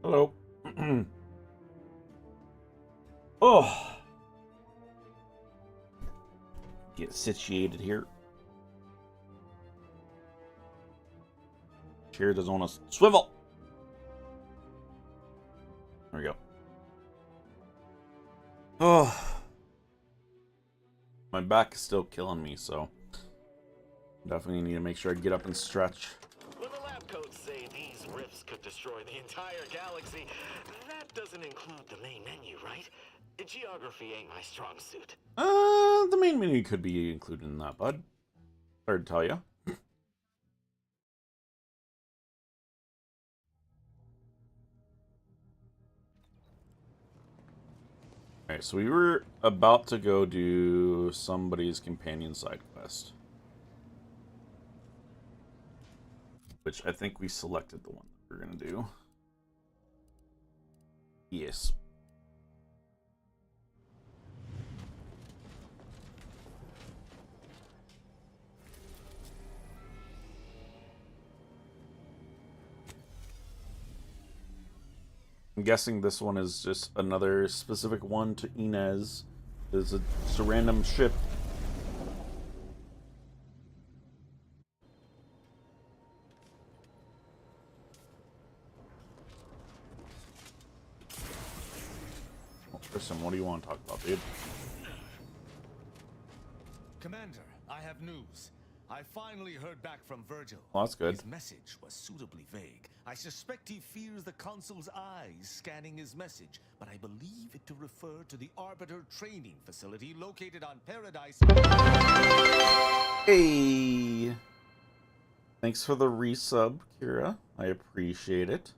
Hello. Oh, get situated here. Chair doesn't want to swivel. There we go. Oh, my back is still killing me, so definitely need to make sure I get up and stretch. When the lab coats say these rifts could destroy the entire galaxy, that doesn't include the main menu, right? Geography ain't my strong suit. The main menu could be included in that, bud. Hard to tell you. Alright, so we were about to go do somebody's companion side quest. Which I think we selected the one that we're going to do. Yes. I'm guessing this one is just another specific one to Inez. It's a random ship. Well, Tristan, what do you want to talk about, dude? Commander, I have news. I finally heard back from Virgil. Well, that's good. His message was suitably vague. I suspect he fears the consul's eyes scanning his message, but I believe it to refer to the Arbiter training facility located on Paradise. Hey! Thanks for the resub, Kira. I appreciate it.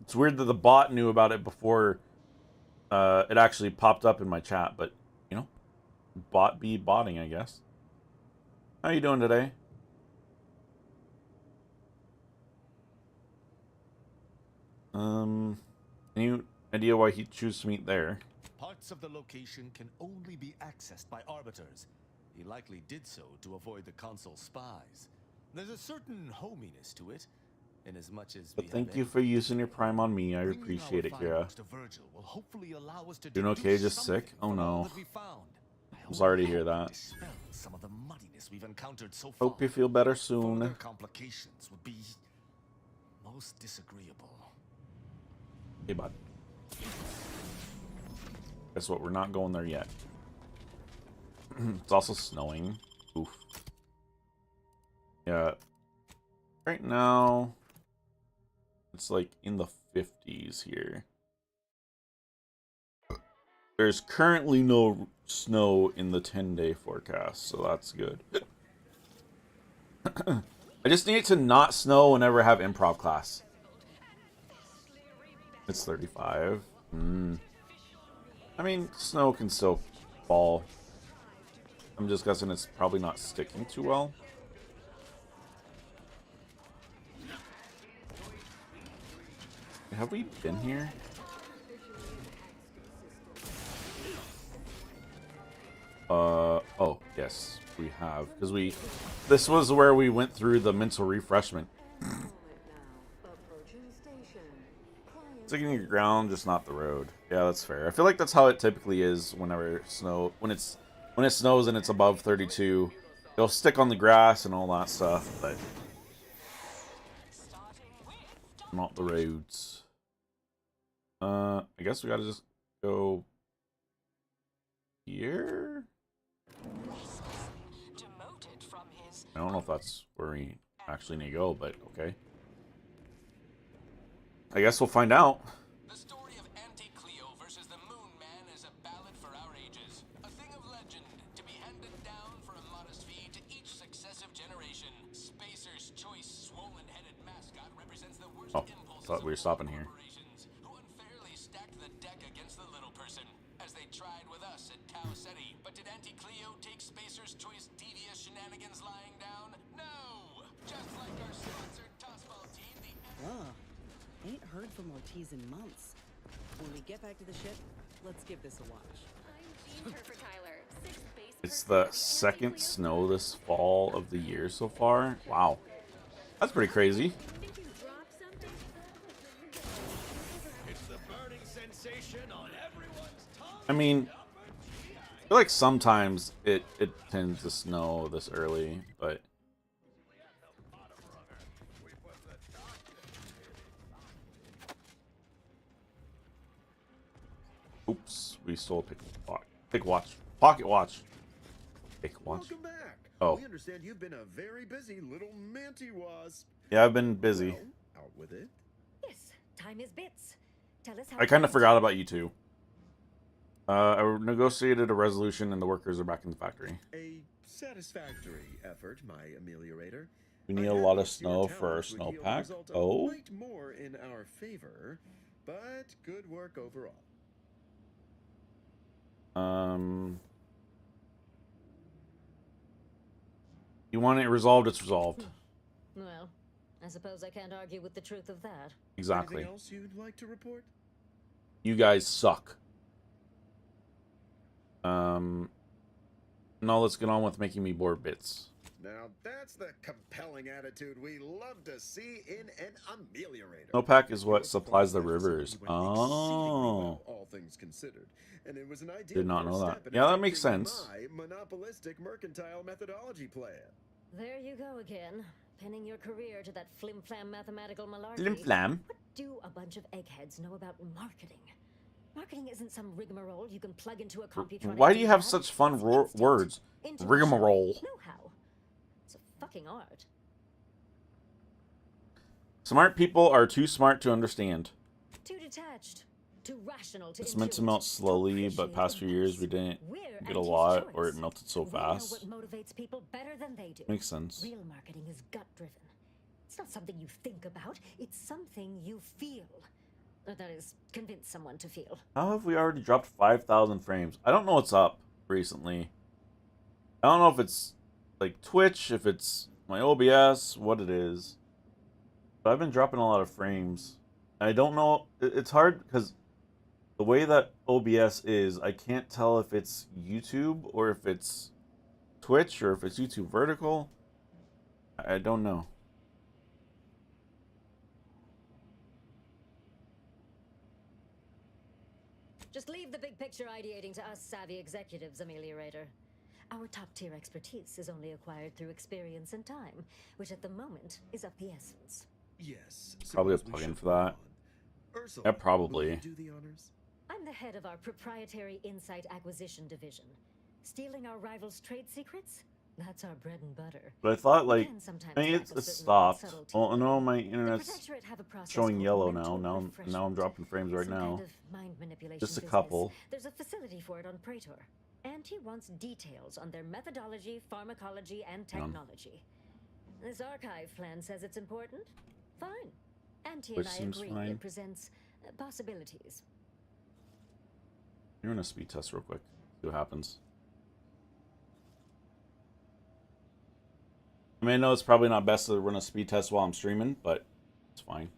It's weird that the bot knew about it before it actually popped up in my chat, but, you know, bot be botting, I guess. How you doing today? Any idea why he'd choose to meet there? Parts of the location can only be accessed by Arbiters. He likely did so to avoid the consul's spies. There's a certain hominess to it, in as much as But thank you for using your Prime on me. I appreciate it, Kira. Doing okay, just sick? Oh no. I'm sorry to hear that. Some of the muddiness we've encountered so far. Hope you feel better soon. Further complications would be most disagreeable. Hey, bud. Guess what? We're not going there yet. It's also snowing. Oof. Yeah. Right now, it's like in the 50s here. There's currently no snow in the 10-day forecast, so that's good. I just need it to not snow whenever I have improv class. It's 35. I mean, snow can still fall. I'm just guessing it's probably not sticking too well. Have we been here? Oh, yes, we have. Because this was where we went through the mental refreshment. Sticking your ground, just not the road. Yeah, that's fair. I feel like that's how it typically is whenever when it snows and it's above 32. It'll stick on the grass and all that stuff, but not the roads. I guess we gotta just go here. I don't know if that's where we actually need to go, but okay. I guess we'll find out. The story of Anti-Cleo versus the Moon Man is a ballad for our ages. A thing of legend to be handed down for a modest fee to each successive generation. Spacer's choice swollen-headed mascot represents the worst impulses thought we were stopping here. who unfairly stacked the deck against the little person, as they tried with us at Tau Ceti. But did Anti-Cleo take Spacer's choice devious shenanigans lying down? No! Just like our sponsored tossball team, the Ain't heard from Ortiz in months. When we get back to the ship, let's give this a watch. I'm Jean Turfer Tyler, 6th base. It's the second snow this fall of the year so far. Wow. That's pretty crazy. Think you dropped something? sensation on everyone's tongue. I mean, I feel like sometimes it tends to snow this early, but oops, we stole a pocket watch. Pocket watch. Pick watch. Welcome back. Oh. We understand you've been a very busy little manty wasp. Yeah, I've been busy. Well, out with it. Yes, time is bits. Tell us how I kind of forgot about you two. I negotiated a resolution and the workers are back in the factory. A satisfactory effort, my ameliorator. We need I a had lot of hoped your snow for our talents would yield a snowpack. result a Oh, mite more in our favor, but good work overall. you want it resolved? It's resolved. Well, I suppose I can't argue with the truth of that. Exactly. Anything else you'd like to report? You guys suck. Now let's get on with making me board bits. Now that's the compelling attitude we love to see in an ameliorator. Snowpack is what Your supplies the performance rivers. went exceedingly Oh. well, all things considered, and it was an ideal Did not first know that. step in Yeah, that makes adopting sense. My monopolistic mercantile methodology plan. There you go again, pinning your career to that flim-flam mathematical malarkey. Flim flam. What do a bunch of eggheads know about marketing? Marketing isn't some rigmarole you can plug into a Computronic. Why do you have doodad. such fun It's instinct, words? intuition, Rigmarole. know-how. It's a fucking art. Smart people are too smart to understand. Too detached, too rational to It's meant to intuit, melt to slowly, but appreciate past the few years mess. we didn't We're get a Auntie's lot, or it choice. melted so We know fast. what motivates people better than they do. Makes sense. Real marketing is gut-driven. It's not something you think about, it's something you feel. Or that is, convince someone to feel. How have we already dropped 5,000 frames? I don't know what's up recently. I don't know if it's like Twitch, if it's my OBS, what it is. But I've been dropping a lot of frames. I don't know. It's hard because the way that OBS is, I can't tell if it's YouTube or if it's Twitch or if it's YouTube vertical. I don't know. Just leave the big picture ideating to us savvy executives, Ameliorator. Our top-tier expertise is only acquired through experience and time, which at the moment is of the essence. Yes. Probably a suppose we plugin should for that. move on. Ursula, Yeah, probably. will you do the honors? I'm the head of our proprietary insight acquisition division. Stealing our rivals' trade secrets? That's our bread and butter. But I thought, We like, can sometimes I mean, lack it's a certain stopped. subtlety. Well, no, my The internet's Protectorate have a process showing called yellow mental now. Now I'm refreshment. dropping frames right Some now. kind of mind manipulation Just a business. couple. There's a facility for it on Praetor. Auntie wants details on their methodology, pharmacology, and Hang on. technology. This archive plan says it's important. Fine. Auntie Which and I seems agree fine. it presents possibilities. You're in a speed test real quick. See what happens. I mean, I know it's probably not best to run a speed test while I'm streaming, but it's fine.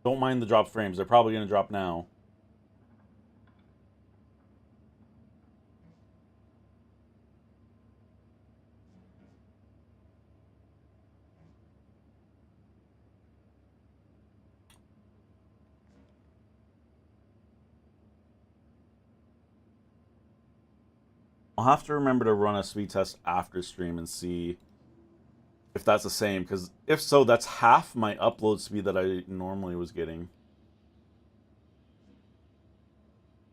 Don't mind the drop frames. They're probably going to drop now. I'll have to remember to run a speed test after stream and see if that's the same, because if so, that's half my upload speed that I normally was getting.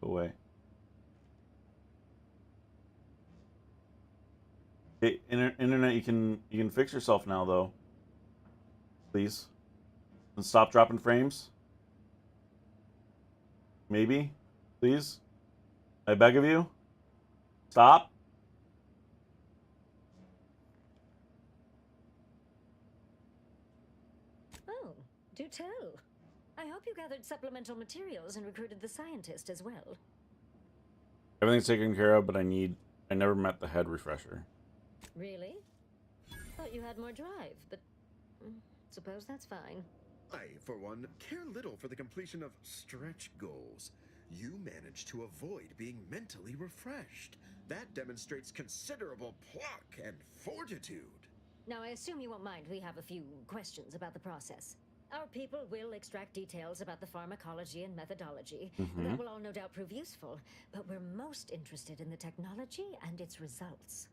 Go away. Hey, internet, you can fix yourself now, though. Please. And stop dropping frames. Maybe. Please. I beg of you. Stop. Oh, do tell. I hope you gathered supplemental materials and recruited the scientist as well. Everything's taken care of, but I never met the head refresher. Really? Thought you had more drive, but suppose that's fine. I, for one, care little for the completion of stretch goals. You managed to avoid being mentally refreshed. That demonstrates considerable pluck and fortitude. Now, I assume you won't mind we have a few questions about the process. Our people will extract details about the pharmacology and methodology. That will all no doubt prove useful, but we're most interested in the technology and its results.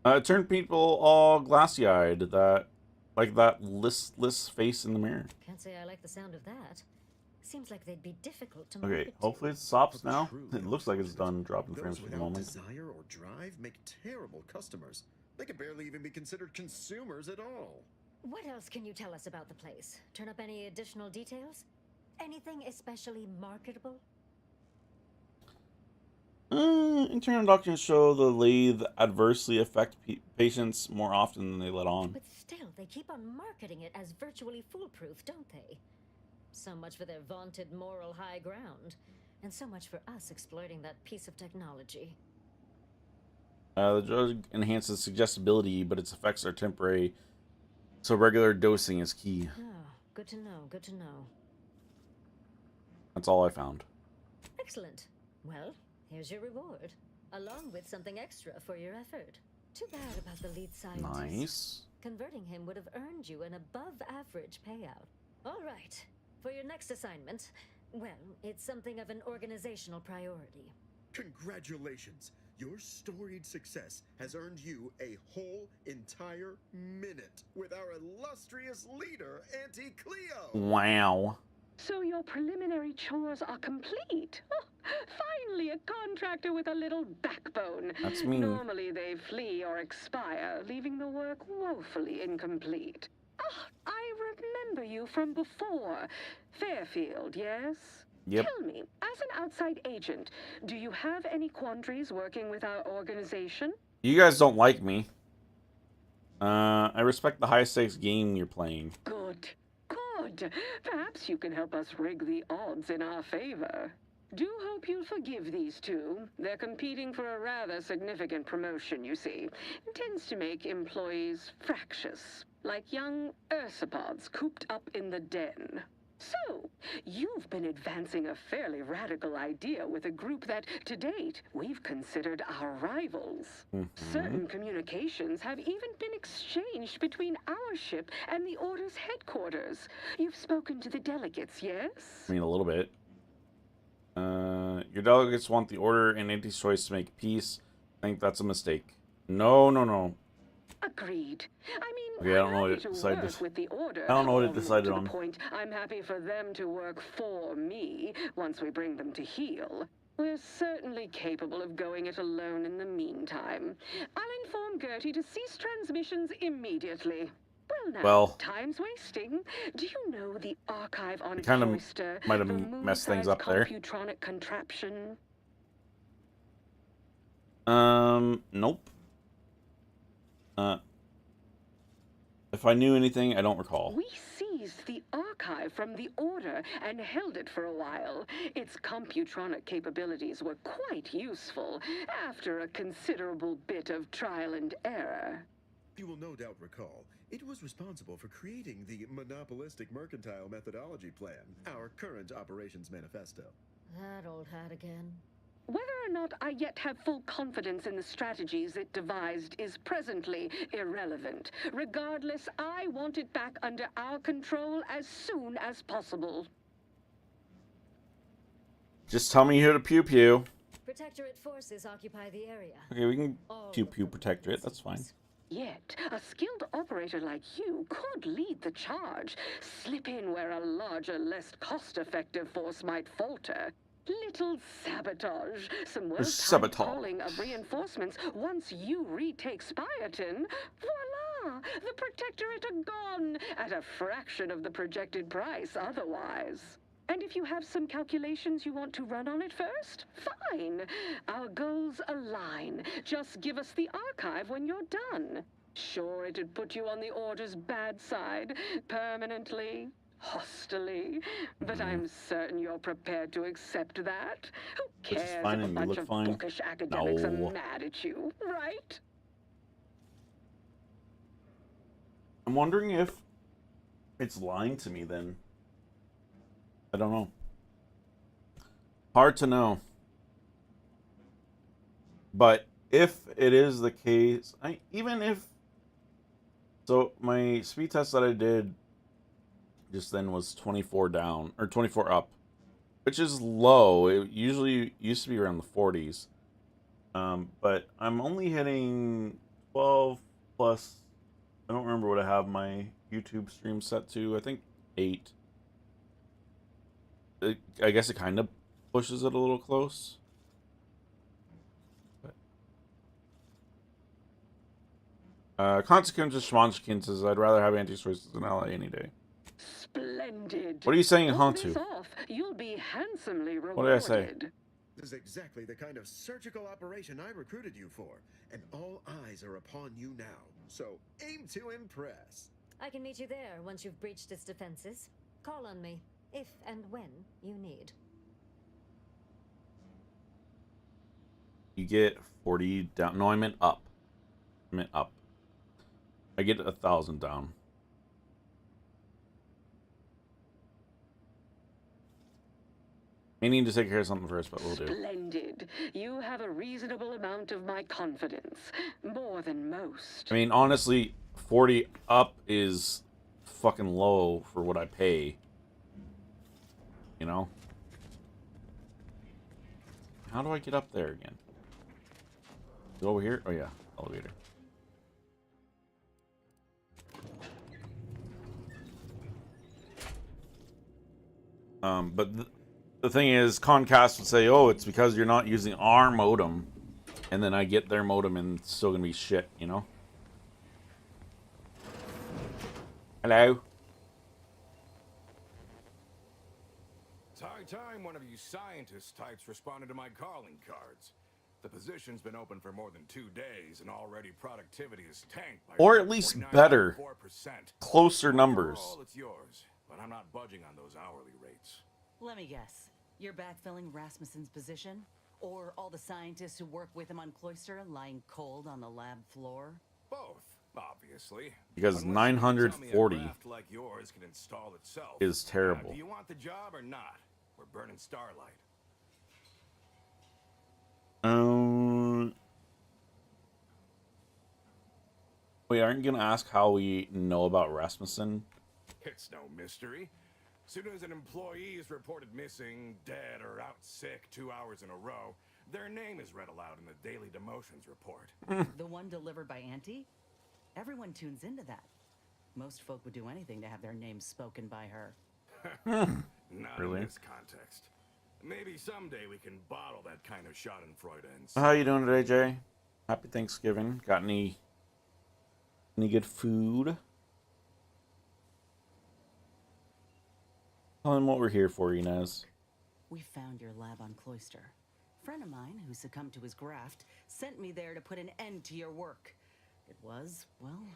It turned people all glassy-eyed, like that listless face in the mirror. Can't say I like the sound of that. Seems like they'd be difficult to Okay, market to. hopefully it stops But now. truly, It looks like it's done dropping those frames for the without moment. desire or drive make terrible customers. They could barely even be considered consumers at all. What else can you tell us about the place? Turn up any additional details? Anything especially marketable? Internal documents show the lathe adversely affect patients more often than they let on. But still, they keep on marketing it as virtually foolproof, don't they? So much for their vaunted moral high ground, and so much for us exploiting that piece of technology. The drug enhances suggestibility, but its effects are temporary, so regular dosing is key. Oh, good to know, good to know. That's all I found. Excellent. Well, here's your reward, along with something extra for your effort. Too bad about the lead scientist. Nice. Converting him would have earned you an above-average payout. All right. For your next assignment, well, it's something of an organizational priority. Congratulations! Your storied success has earned you a whole entire minute with our illustrious leader, Auntie Cleo! Wow. So your preliminary chores are complete. Oh, finally, a contractor with a little backbone. That's me. Normally they flee or expire, leaving the work woefully incomplete. Ah, I remember you from before. Fairfield, yes? Yep. Tell me, as an outside agent, do you have any quandaries working with our organization? You guys don't like me. I respect the high-stakes game you're playing. Good. Good. Perhaps you can help us rig the odds in our favor. Do hope you'll forgive these two. They're competing for a rather significant promotion, you see. It tends to make employees fractious, like young ursopods cooped up in the den. So, you've been advancing a fairly radical idea with a group that, to date, we've considered our rivals. Certain communications have even been exchanged between our ship and the Order's headquarters. You've spoken to the delegates, yes? I mean, a little bit. Your delegates want the Order and Anti-Choice to make peace. I think that's a mistake. No, no, no. Agreed. I mean, Okay, I don't know what I'm it happy to decided. work with the Order. I don't know what it almost decided to on. the point I'm happy for them to work for me once we bring them to heel. We're certainly capable of going it alone in the meantime. I'll inform Gertie to cease transmissions immediately. Well, now, Well, time's wasting. Do you know the archive on it kind of Cloister? might have the messed things moon-sized up there. Computronic contraption? Nope. If I knew anything, I don't recall. We seized the archive from the Order and held it for a while. Its computronic capabilities were quite useful after a considerable bit of trial and error. You will no doubt recall, it was responsible for creating the monopolistic mercantile methodology plan, our current operations manifesto. That old hat again. Whether or not I yet have full confidence in the strategies it devised is presently irrelevant. Regardless, I want it back under our control as soon as possible. Just tell me who to pew-pew. Protectorate forces occupy the area. Okay, we can All pew-pew of the Protectorate. That's fine. provinces. Yet, a skilled operator like you could lead the charge, slip in where a larger, less cost-effective force might falter. Little sabotage, some well-timed Sabotage. calling of reinforcements once you retake Spireton. Voila! The Protectorate are gone, at a fraction of the projected price otherwise. And if you have some calculations you want to run on it first, fine. Our goals align. Just give us the archive when you're done. Sure, it'd put you on the Order's bad side, permanently, hostily, but I'm certain you're prepared to accept that. Who Which is cares fine if a and you bunch look of fine. bookish academics are No. mad at you, right? I'm wondering if it's lying to me then. I don't know. Hard to know. But if it is the case, even if... So, my speed test that I did just then was 24 down, or 24 up. Which is low. It usually used to be around the 40s. But I'm only hitting 12 plus... I don't remember what I have my YouTube stream set to. I think 8. I guess it kind of pushes it a little close. Consequences, Schmonchkin says, I'd rather have anti-choices than LA any day. Splendid. What are you saying, Pull this Hantu? off, you'll be handsomely rewarded. What did I say? This is exactly the kind of surgical operation I recruited you for, and all eyes are upon you now. So aim to impress. I can meet you there once you've breached its defenses. Call on me, if and when you need. You get 40 down. No, I meant up. I meant up. I get 1,000 down. I need to take care of something first, but we'll do. Splendid. You have a reasonable amount of my confidence. More than most. I mean, honestly, 40 up is fucking low for what I pay. You know? How do I get up there again? Is it over here? Oh, yeah. Elevator. But the thing is, Comcast would say, oh, it's because you're not using our modem. And then I get their modem and it's still gonna be shit, you know? Hello? It's high time one of you scientist types responded to my calling cards. The position's been open for more than 2 days, and already productivity is tanked by... Or at least better. 4%. Closer numbers. Overall, it's yours, but I'm not budging on those hourly rates. Let me guess. You're backfilling Rasmussen's position? Or all the scientists who work with him on Cloister lying cold on the lab floor? Both, obviously. Because Unless you can tell me a 940 craft like yours can install itself. is terrible. Do you want the job or not? We're burning Starlight. Wait, aren't you gonna ask how we know about Rasmussen? It's no mystery. Soon as an employee is reported missing, dead, or out sick 2 hours in a row, their name is read aloud in the daily demotions report. The one delivered by Auntie? Everyone tunes into that. Most folk would do anything to have their names spoken by her. Not Really? in this context. Maybe someday we can bottle that kind of schadenfreude and... How you doing today, Jay? Happy Thanksgiving. Got any good food? Tell them what we're here for, Inez. We found your lab on Cloister. A friend of mine who succumbed to his graft sent me there to put an end to your work. It was, well,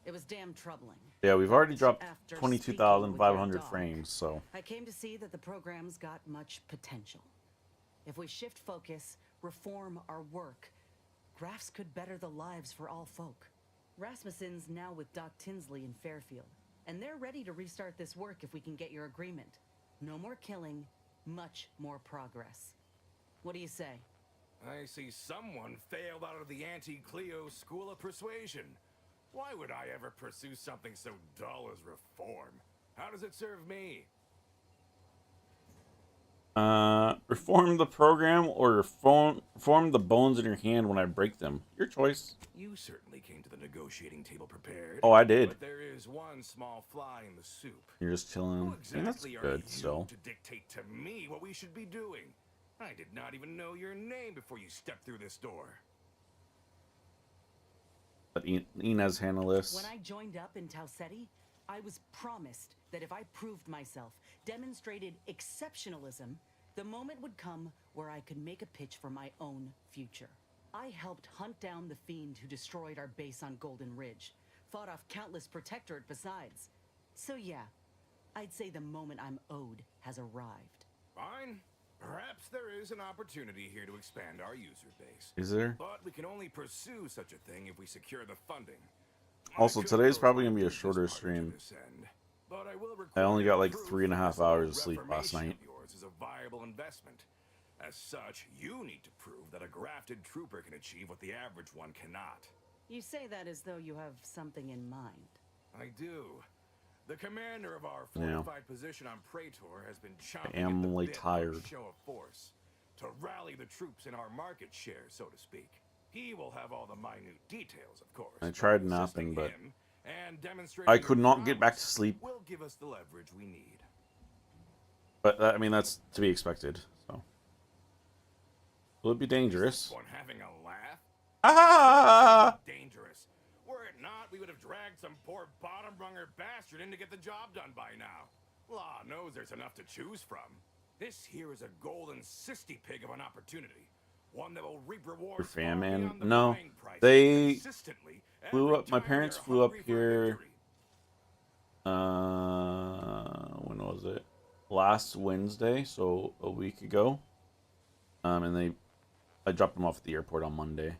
it was damn troubling. Yeah, we've already dropped After 22,500 speaking with your frames, so... I came to see that the program's got much potential. If we shift focus, reform our work, grafts could better the lives for all folk. Rasmussen's now with Doc Tinsley in Fairfield, and they're ready to restart this work if we can get your agreement. No more killing, much more progress. What do you say? I see someone failed out of the Anti-Cleo School of Persuasion. Why would I ever pursue something so dull as reform? How does it serve me? Reform the program or reform the bones in your hand when I break them. Your choice. You certainly came to the negotiating table prepared. Oh, I did. But there is one small fly in the soup. You're just chilling. Who I mean, that's exactly are good, you still. to dictate to me what we should be doing? I did not even know your name before you stepped through this door. Let Inez handle this. When I joined up in Tau Ceti, I was promised that if I proved myself, demonstrated exceptionalism, the moment would come where I could make a pitch for my own future. I helped hunt down the fiend who destroyed our base on Golden Ridge, fought off countless Protectorate besides. So yeah, I'd say the moment I'm owed has arrived. Fine. Perhaps there is an opportunity here to expand our user base. Is there? But we can only pursue such a thing if we secure the funding. Also, I could today's go probably on gonna be a business shorter partner to stream. this end, But I will I only got like proof 3.5 this hours of sleep last reformation night. of yours is a viable investment. As such, you need to prove that a grafted trooper can achieve what the average one cannot. You say that as though you have something in mind. I do. The commander of our Yeah. fortified position on Praetor has been chomping I am at the only bit for tired. a show of force to rally the troops in our market share, so to speak. He will have all the minute details, of course. I tried but assisting napping, but him and I demonstrating could your not get back to prowess sleep. will give us the leverage we need. But that, I mean, that's to be expected. So, will it be dangerous? One having a laugh? Ah! Dangerous. Were it not, we would have dragged some poor bottom-runger bastard in to get the job done by now. Law knows there's enough to choose from. This here is a golden cysty pig of an opportunity. One that will reap rewards Your fam, far man. beyond the No, buying price they consistently flew every up. My time parents you're flew up hungry for a here. victory. When was it? Last Wednesday, so a week ago. And I dropped them off at the airport on Monday.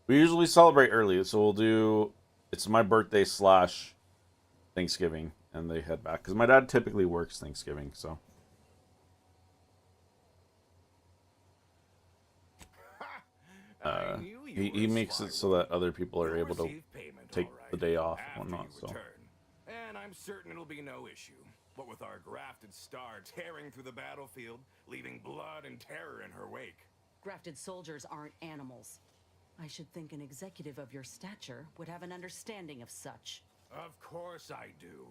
We usually celebrate early, so we'll do. It's my birthday / Thanksgiving, and they head back because my dad typically works Thanksgiving, so. I knew you He were a makes sly it so one. that other people are You'll able to receive payment, take all right, the day off after and whatnot. you So return. And I'm certain it'll be no issue. But with our grafted star tearing through the battlefield, leaving blood and terror in her wake. Grafted soldiers aren't animals. I should think an executive of your stature would have an understanding of such. Of course I do.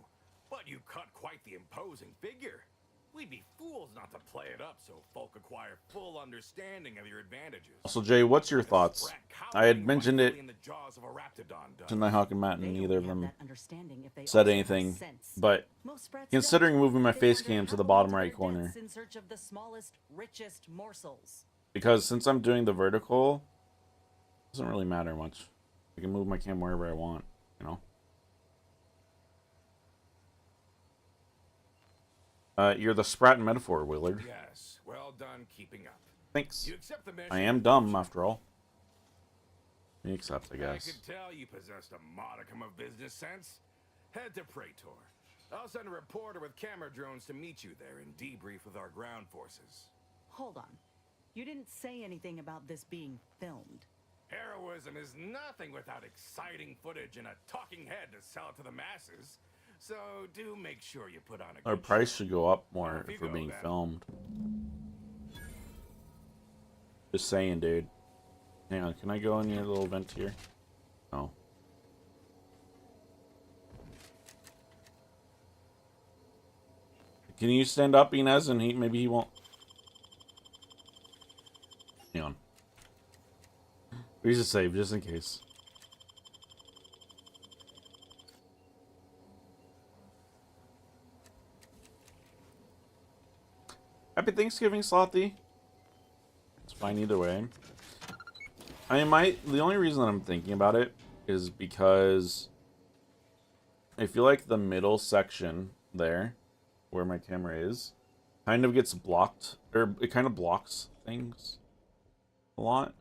But you cut quite the imposing figure. We'd be fools not to play it up so folk acquire full understanding of your advantages. Also, Jay, what's your thoughts? I had mentioned it In the jaws of a raptidon does. to Nighthawk and Matt, and They neither of only have them that understanding if they said also have anything. sense. But Most sprats considering don't. moving my They face wander cam to the happily bottom to right their corner, deaths in search of the smallest, richest morsels. because since I'm doing the vertical, it doesn't really matter much. I can move my cam wherever I want, you know. You're the Sprat metaphor, Willard. Yes, well done keeping up. Thanks. You accept the mission? I am dumb, after all. Me accept, I guess. I could tell you possessed a modicum of business sense. Head to Praetor. I'll send a reporter with camera drones to meet you there and debrief with our ground forces. Hold on. You didn't say anything about this being filmed. Heroism is nothing without exciting footage and a talking head to sell it to the masses. So do make sure you put on a Our good price show. should go up more Off you if we're go, being then. filmed. Just saying, dude. Hang on, can I go in your little vent here? No. Can you stand up, Inez, and maybe he won't. Hang on. We should save just in case. Happy Thanksgiving, Slothy. It's fine either way. I mean, the only reason that I'm thinking about it is because I feel like the middle section there, where my camera is, kind of gets blocked, or it kind of blocks things a lot.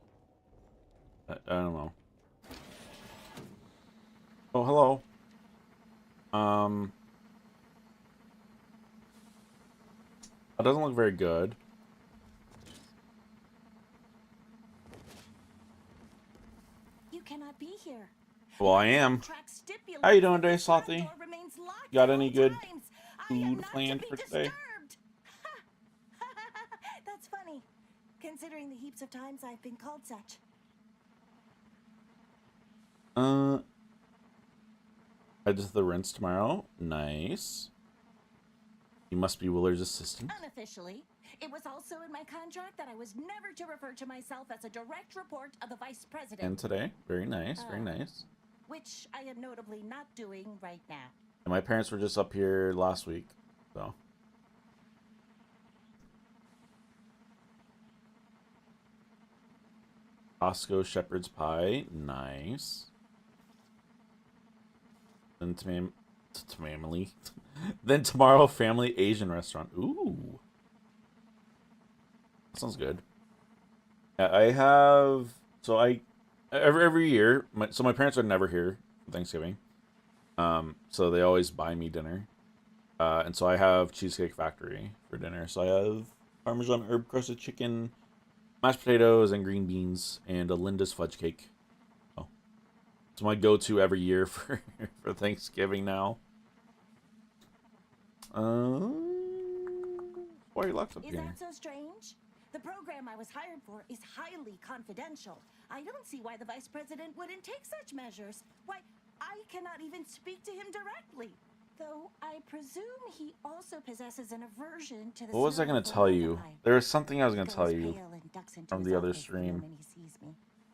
I don't know. Oh, hello. That doesn't look very good. You cannot be here. Well, I am. Track stipulates How you doing that today, the front Slothy? door remains locked Got at any all good times. I am food not planned to be for today? disturbed. That's funny, considering the heaps of times I've been called such. Head to the rinse tomorrow. Nice. You must be Willard's assistant. Unofficially, it was also in my contract that I was never to refer to myself as a direct report of the vice president. And today. Very nice, very nice. Which I am notably not doing right now. And my parents were just up here last week, so. Costco shepherd's pie. Nice. Then family. Then tomorrow, family Asian restaurant. Ooh. That sounds good. Yeah, I have... So every year... My parents are never here for Thanksgiving. So they always buy me dinner. And so I have Cheesecake Factory for dinner. So I have Parmesan herb crusted chicken, mashed potatoes, and green beans, and a Linda's fudge cake. Oh, it's my go-to every year for for Thanksgiving now. Why are you locked up Is here? that so strange? The program I was hired for is highly confidential. I don't see why the vice president wouldn't take such measures. Why, I cannot even speak to him directly. Though I presume he also possesses an aversion to the What was I going to tell you? There was something I was going to tell you from the other stream.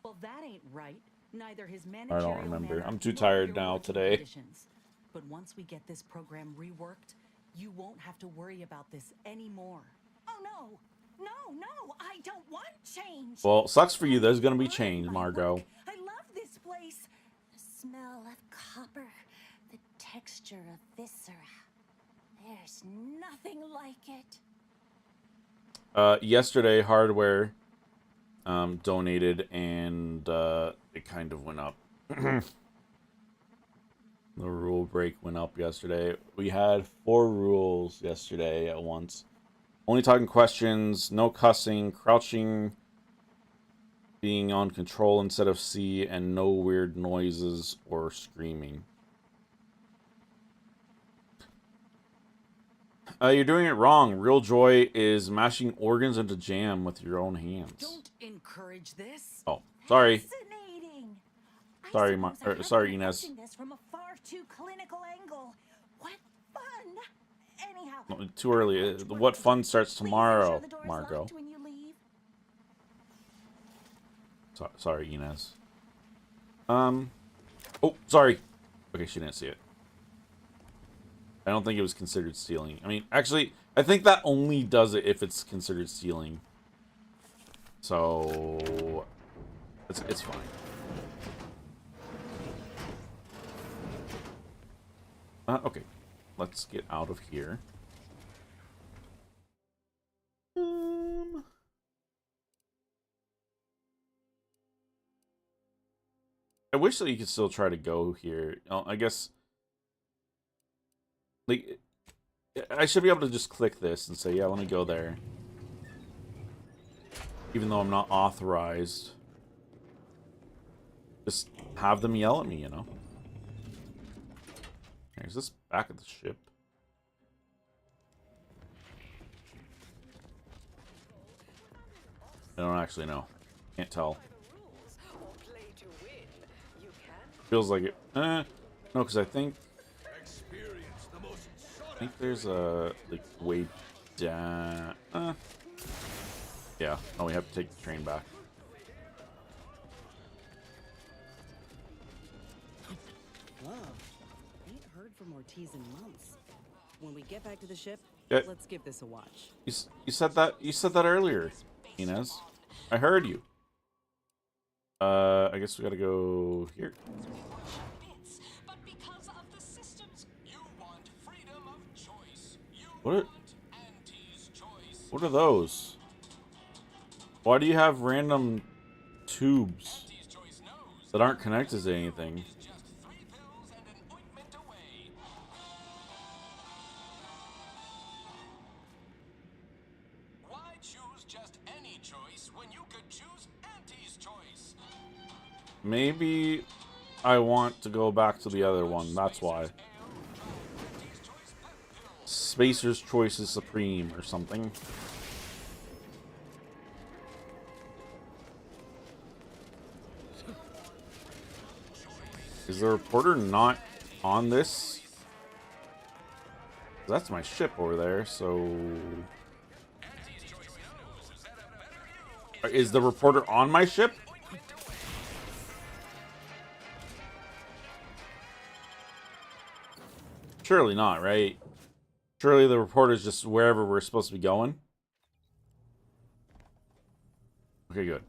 Well, that ain't right. Neither his I managerial don't remember. manner I'm too nor tired your now working today. conditions. But once we get this program reworked, you won't have to worry about this anymore. Oh no! No, I don't want change! Well, sucks for you. There's going to be I change, love Margot. I love this place. The smell of copper, the texture of viscera. There's nothing like it. Yesterday, Hardware donated, and it kind of went up. The rule break went up yesterday. We had 4 rules yesterday at once. Only talking questions, no cussing, crouching, being on control instead of C, and no weird noises or screaming. You're doing it wrong. Real joy is mashing organs into jam with your own hands. Don't encourage this. Oh, sorry. Fascinating. Sorry, sorry, I'm Inez. approaching this from a far too clinical angle. What fun! Anyhow, No, too early. What fun starts please ensure tomorrow, the door is Margot? locked when you leave. Sorry, Inez. Oh, sorry. Okay, she didn't see it. I don't think it was considered stealing. I mean, actually, I think that only does it if it's considered stealing. So, it's fine. Okay, let's get out of here. I wish that you could still try to go here. I guess, like, I should be able to just click this and say, yeah, let me go there. Even though I'm not authorized. Just have them yell at me, you know? Okay, is this back at the ship? I don't actually know. Can't tell. Feels like it. No, because I think there's a like way down. Yeah. Oh, we have to take the train back. Whoa. Ain't heard from Ortiz in months. When we get back to the ship, Yeah. let's give this a watch. You said that earlier, Inez. I heard you. I guess we gotta go here. What are those? Why do you have random tubes that aren't connected to anything? Why choose just any choice when you could choose Auntie's choice? Maybe I want to go back to the other one. That's why. Spacer's Choice is Supreme or something. Is the reporter not on this? That's my ship over there, so... Is the reporter on my ship? Surely not, right? Surely the reporter's just wherever we're supposed to be going. Okay, good.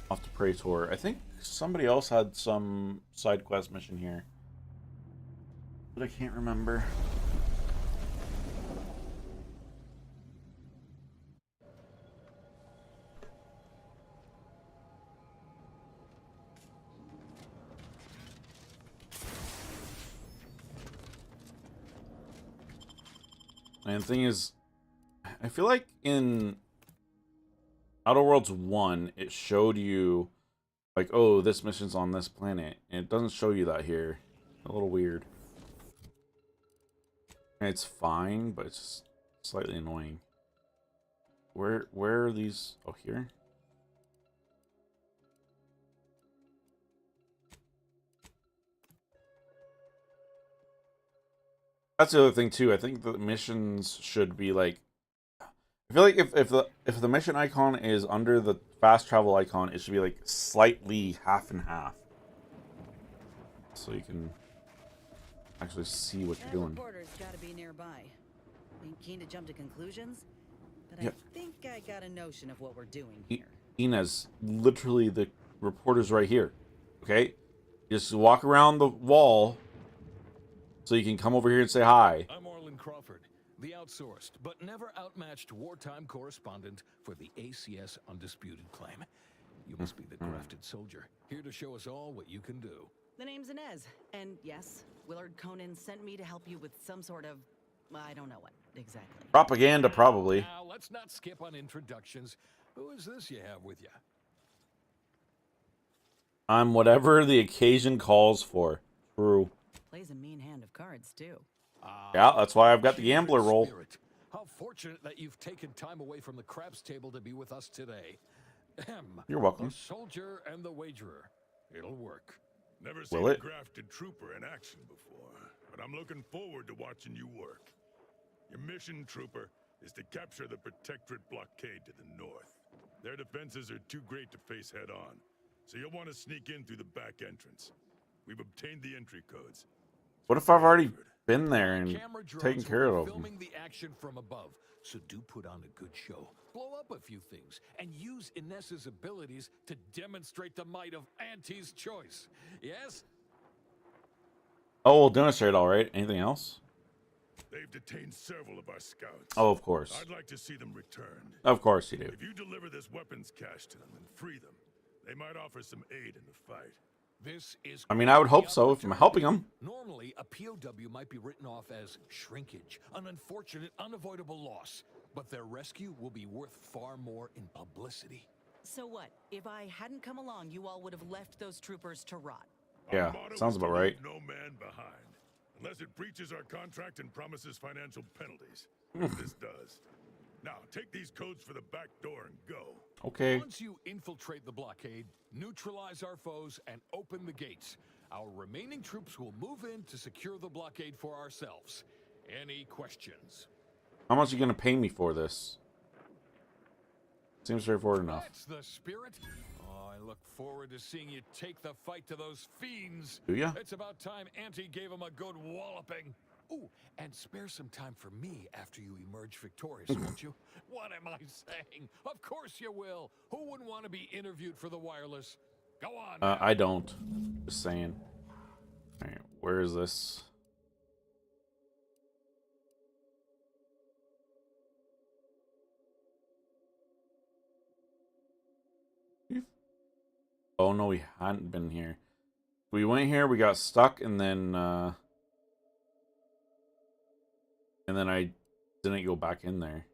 Off to Praetor. I think somebody else had some side quest mission here, but I can't remember. And the thing is, I feel like in Outer Worlds 1, it showed you, like, oh, this mission's on this planet. And it doesn't show you that here. A little weird. And it's fine, but it's just slightly annoying. Where are these? Oh, here? That's the other thing too. I think the missions should be like, I feel like if the mission icon is under the fast travel icon, it should be like slightly half and half, so you can actually see what you're doing. Reporter's got to be nearby. Ain't keen to jump to conclusions, but Yep. I think I got a notion of what we're doing I- here. Inez, literally the reporter's right here. Okay, just walk around the wall, so you can come over here and say hi. I'm Orland Crawford, the outsourced but never outmatched wartime correspondent for the ACS Undisputed Claim. You must be the grafted soldier, here to show us all what you can do. The name's Inez, and yes, Willard Conan sent me to help you with some sort of, I don't know what exactly. Propaganda, probably. Now, let's not skip on introductions. Who is this you have with you? I'm whatever the occasion calls for. True. Plays a mean hand of cards too. Yeah, that's why I've got the gambler role. Spirit. How fortunate that you've taken time away from the craps table to be with us today. Ahem. You're welcome. The soldier and the wagerer. It'll work. Never seen Will a it? grafted trooper in action before, but I'm looking forward to watching you work. Your mission, trooper, is to capture the Protectorate blockade to the north. Their defenses are too great to face head-on, so you'll want to sneak in through the back entrance. We've obtained the entry codes. What if I've already been there and Camera drones taken care will of be them? filming the action from above, so do put on a good show. Blow up a few things and use Inez's abilities to demonstrate the might of Auntie's choice. Yes? Oh, we'll demonstrate, all right. Anything else? They've detained several of our scouts. Oh, of course. I'd like to see them returned. Of course you do. If you deliver this weapons cache to them and free them, they might offer some aid in the fight. This is I mean, I would hope so if I'm helping them. Normally, a POW might be written off as shrinkage, an unfortunate, unavoidable loss. But their rescue will be worth far more in publicity. So what? If I hadn't come along, you all would have left those troopers to rot. Yeah, Our motto sounds is to about right. leave no man behind, unless it breaches our contract and promises financial penalties. This does. Now, take these codes for the back door and go. Okay. Once you infiltrate the blockade, neutralize our foes, and open the gates, our remaining troops will move in to secure the blockade for ourselves. Any questions? How much are you going to pay me for this? Seems straightforward enough. That's the spirit. Oh, I look forward to seeing you take the fight to those fiends. Do ya? It's about time Auntie gave them a good walloping. Ooh, and spare some time for me after you emerge victorious, won't you? What am I saying? Of course you will. Who wouldn't want to be interviewed for the wireless? Go on. I don't. Just saying. All right, where is this? Oh no, we hadn't been here. We went here, we got stuck, and then I didn't go back in there.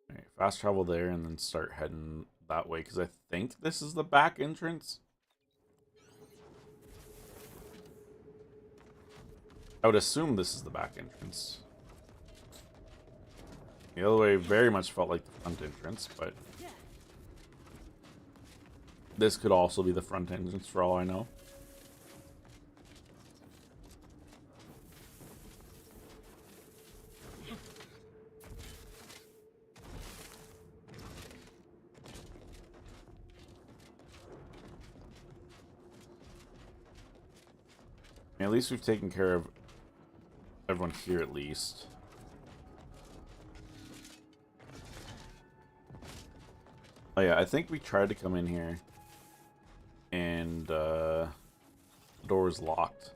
Alright, fast travel there and then start heading that way, because I think this is the back entrance. I would assume this is the back entrance. The other way very much felt like the front entrance, but this could also be the front entrance for all I know. At least we've taken care of everyone here at least. Oh yeah, I think we tried to come in here and the door was locked.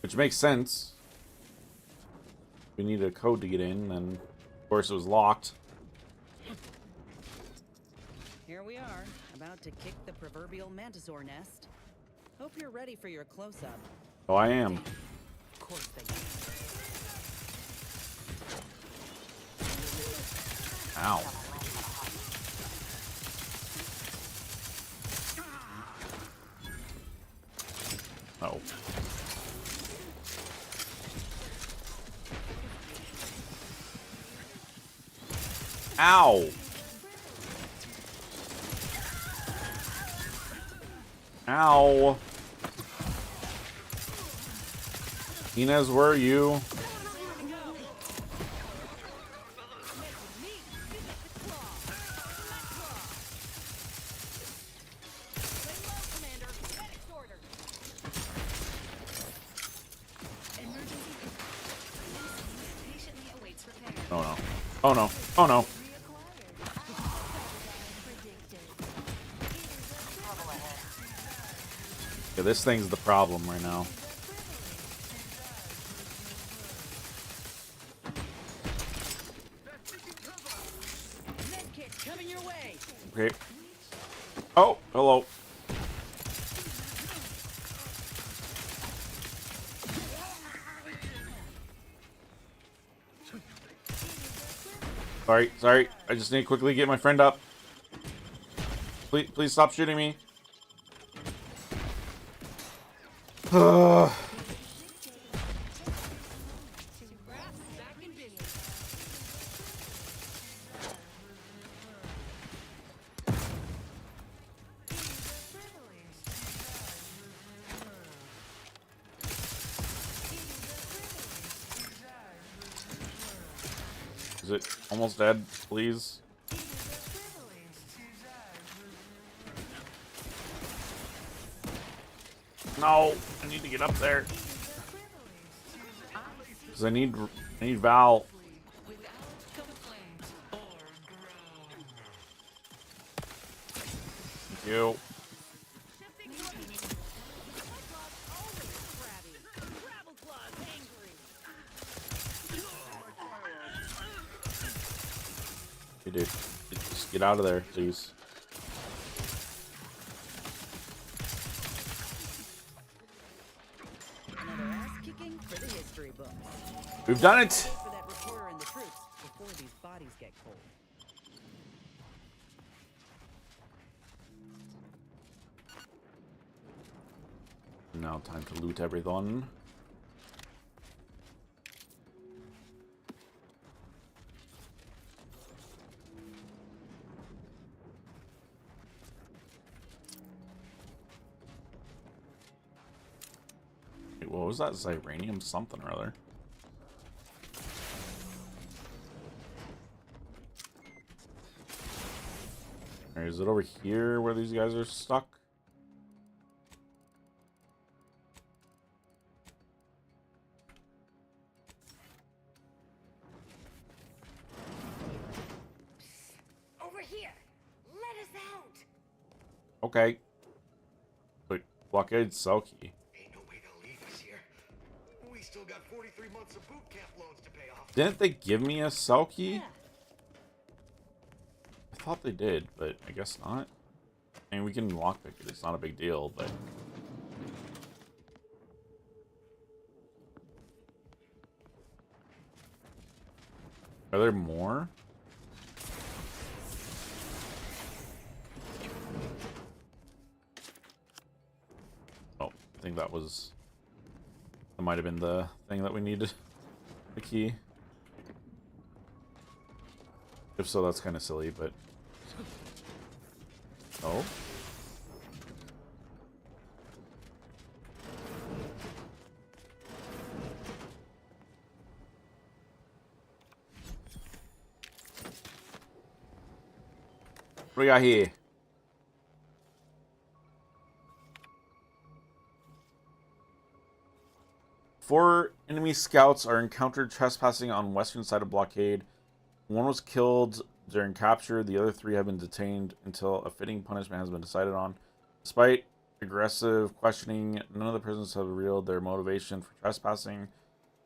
Which makes sense. We needed a code to get in, and of course it was locked. Here we are, about to kick the proverbial mantisaur nest. Hope you're ready for your close-up. Oh, I am. Of course they do. Ow. Oh. Ow. Ow. Inez, where are you? Oh no. Oh no. Oh no. Yeah, this thing's the problem right now. Okay. Oh, hello. Sorry. I just need to quickly get my friend up. Please stop shooting me. Is it almost dead, please? No, I need to get up there. Cause I need Val. Thank you. Hey, dude, just get out of there, please. We've done it. For that reporter and the troops before these bodies get cold. Now time to loot everything. Wait, what was that? Ziranium something or other. Alright, is it over here where these guys are stuck? Over here! Let us out! Okay. Wait, blockade cell key. Ain't no way they'll leave us here. We still got 43 months of boot camp loans to pay off. Didn't they give me a cell key? I thought they did, but I guess not. I mean, we can lockpick it. It's not a big deal, but... Are there more? Oh, I think that was... That might have been the thing that we needed. The key. If so, that's kind of silly, but... Oh? What do we got here? Four enemy scouts are encountered trespassing on western side of blockade. One was killed during capture. The other three have been detained until a fitting punishment has been decided on. Despite aggressive questioning, none of the prisoners have revealed their motivation for trespassing,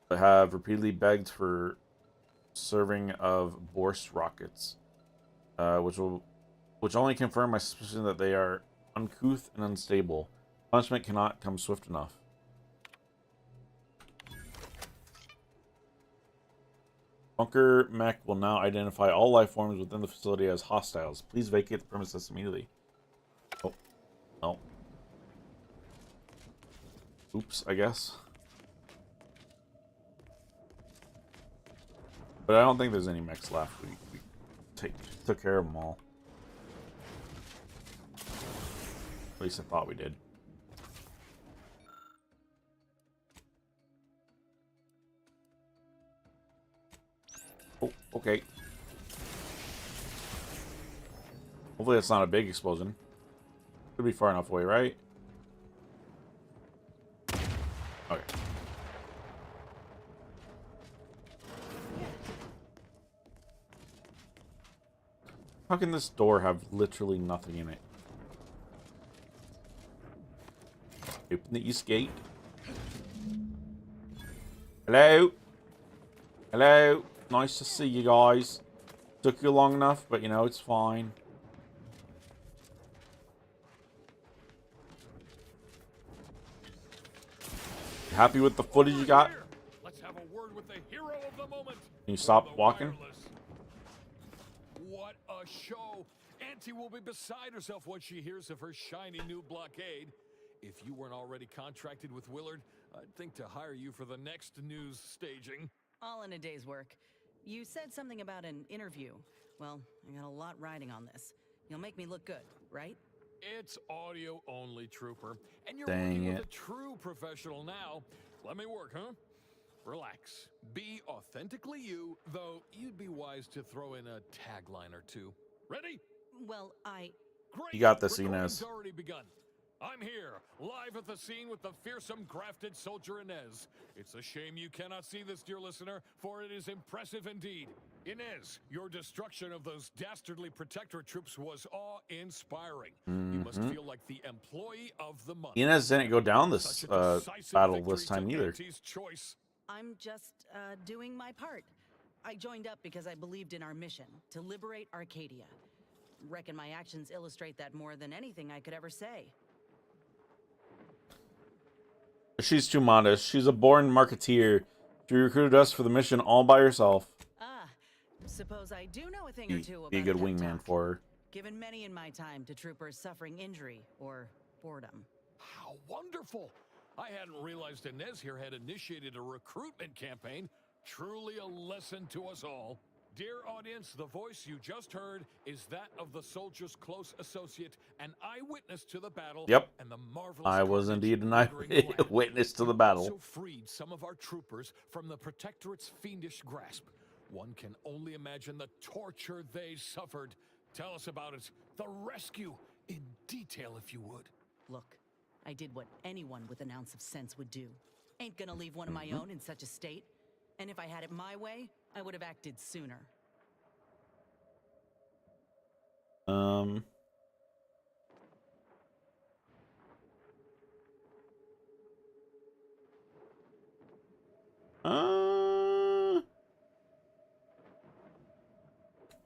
but have repeatedly begged for serving of Borscht rockets, which only confirm my suspicion that they are uncouth and unstable. Punishment cannot come swift enough. Bunker mech will now identify all life forms within the facility as hostiles. Please vacate the premises immediately. Oh. No. Oops, I guess. But I don't think there's any mechs left. We took care of them all. At least I thought we did. Oh, okay. Hopefully that's not a big explosion. Could be far enough away, right? Okay. How can this door have literally nothing in it? Open the east gate. Hello? Hello? Nice to see you guys. Took you long enough, but you know, it's fine. You happy with the footage you got? Let's have a word with the hero of the moment. Can you stop walking? What a show. Auntie will be beside herself when she hears of her shiny new blockade. If you weren't already contracted with Willard, I'd think to hire you for the next news staging. All in a day's work. You said something about an interview. Well, I got a lot riding on this. You'll make me look good, right? It's audio only, Trooper. And you're Dang working it. with a true professional now. Let me work, huh? Relax. Be authentically you, though you'd be wise to throw in a tagline or two. Ready? Well, Great. You got this, Recording's Inez. already begun. I'm here, live at the scene with the fearsome grafted soldier Inez. It's a shame you cannot see this, dear listener, for it is impressive indeed. Inez, your destruction of those dastardly protectorate troops was awe-inspiring. You must feel like the employee of the month. Inez didn't go down this Such a decisive battle victory this time to either. Auntie's choice. I'm just doing my part. I joined up because I believed in our mission to liberate Arcadia. Reckon my actions illustrate that more than anything I could ever say. She's too modest. She's a born marketeer. She recruited us for the mission all by herself. Suppose I do know a thing or two about Be a good pep wingman talk. for her. Given many in my time to troopers suffering injury or boredom. How wonderful! I hadn't realized Inez here had initiated a recruitment campaign. Truly a lesson to us all. Dear audience, the voice you just heard is that of the soldier's close associate, an eyewitness to the battle. Yep. And the marvelous I was carnage indeed an lingering land. eyewitness to the You battle. also freed some of our troopers from the Protectorate's fiendish grasp. One can only imagine the torture they suffered. Tell us about it. The rescue, in detail, if you would. Look, I did what anyone with an ounce of sense would do. Ain't gonna leave one of my own in such a state. And if I had it my way, I would have acted sooner.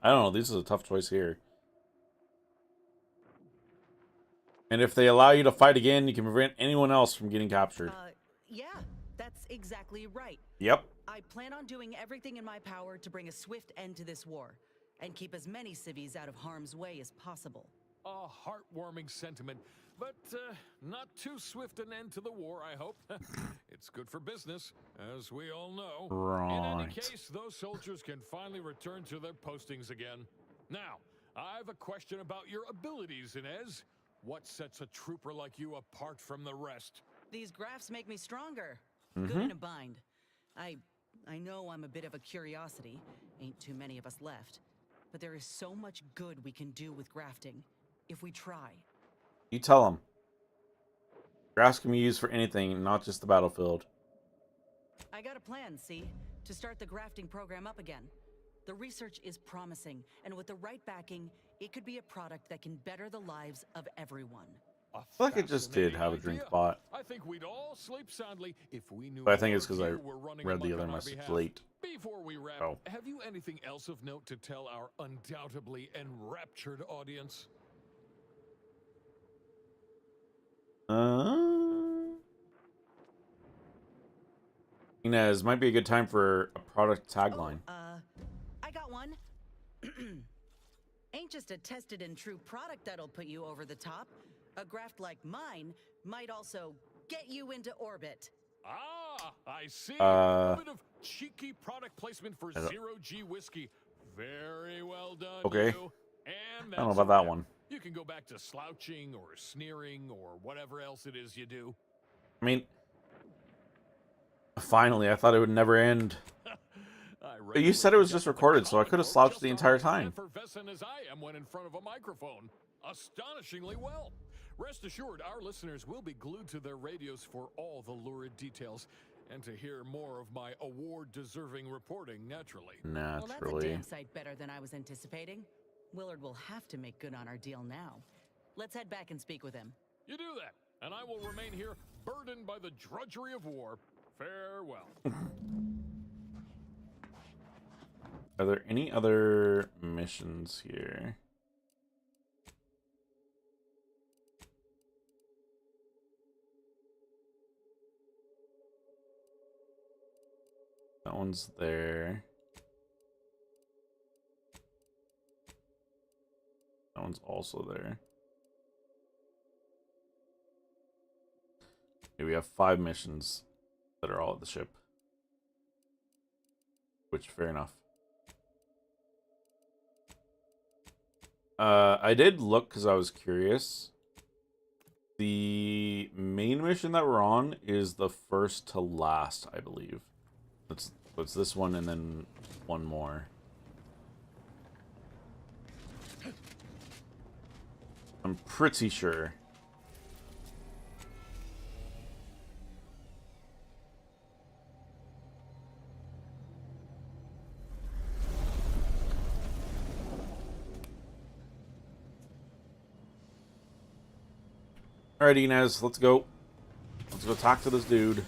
I don't know. This is a tough choice here. And if they allow you to fight again, you can prevent anyone else from getting captured. Yeah, that's exactly right. Yep. I plan on doing everything in my power to bring a swift end to this war, and keep as many civvies out of harm's way as possible. A heartwarming sentiment, but not too swift an end to the war, I hope. It's good for business, as we all know. In any Right. case, those soldiers can finally return to their postings again. Now, I have a question about your abilities, Inez. What sets a trooper like you apart from the rest? These graphs make me stronger. Good in a bind. I know I'm a bit of a curiosity. Ain't too many of us left. But there is so much good we can do with grafting, if we try. You tell them. Grass can be used for anything, not just the battlefield. I got a plan, see? To start the grafting program up again. The research is promising, and with the right backing, it could be a product that can better the lives of everyone. I feel like I just did have a drink spot. I think we'd all sleep soundly if we knew. But I think it's because I you were running read the amok other on our message behalf. late. Before we wrap, Oh. have you anything else of note to tell our undoubtedly enraptured audience? Inez, might be a good time for a product tagline. I got one. Ain't just a tested and true product that'll put you over the top. A graft like mine might also get you into orbit. Ah, I see. A bit of cheeky product placement for I don't- Zero-G whiskey. Very well done. Okay. You. And I don't know that's about a that wrap. one. You can go back to slouching or sneering or whatever else it is you do. I mean, finally, I thought it would never end. But you said it was just recorded, so I could have slouched the entire time. Effervescent as I am when in front of a microphone. Astonishingly well. Rest assured, our listeners will be glued to their radios for all the lurid details and to hear more of my award-deserving reporting, naturally. Well, that's a damn sight better than I was anticipating. Willard will have to make good on our deal now. Let's head back and speak with him. You do that, and I will remain here, burdened by the drudgery of war. Farewell. Are there any other missions here? That one's there. That one's also there. Okay, we have 5 missions that are all at the ship. Which, fair enough. I did look because I was curious. The main mission that we're on is the first to last, I believe. It's this one and then one more. I'm pretty sure. Alright, Inez, let's go. Let's go talk to this dude.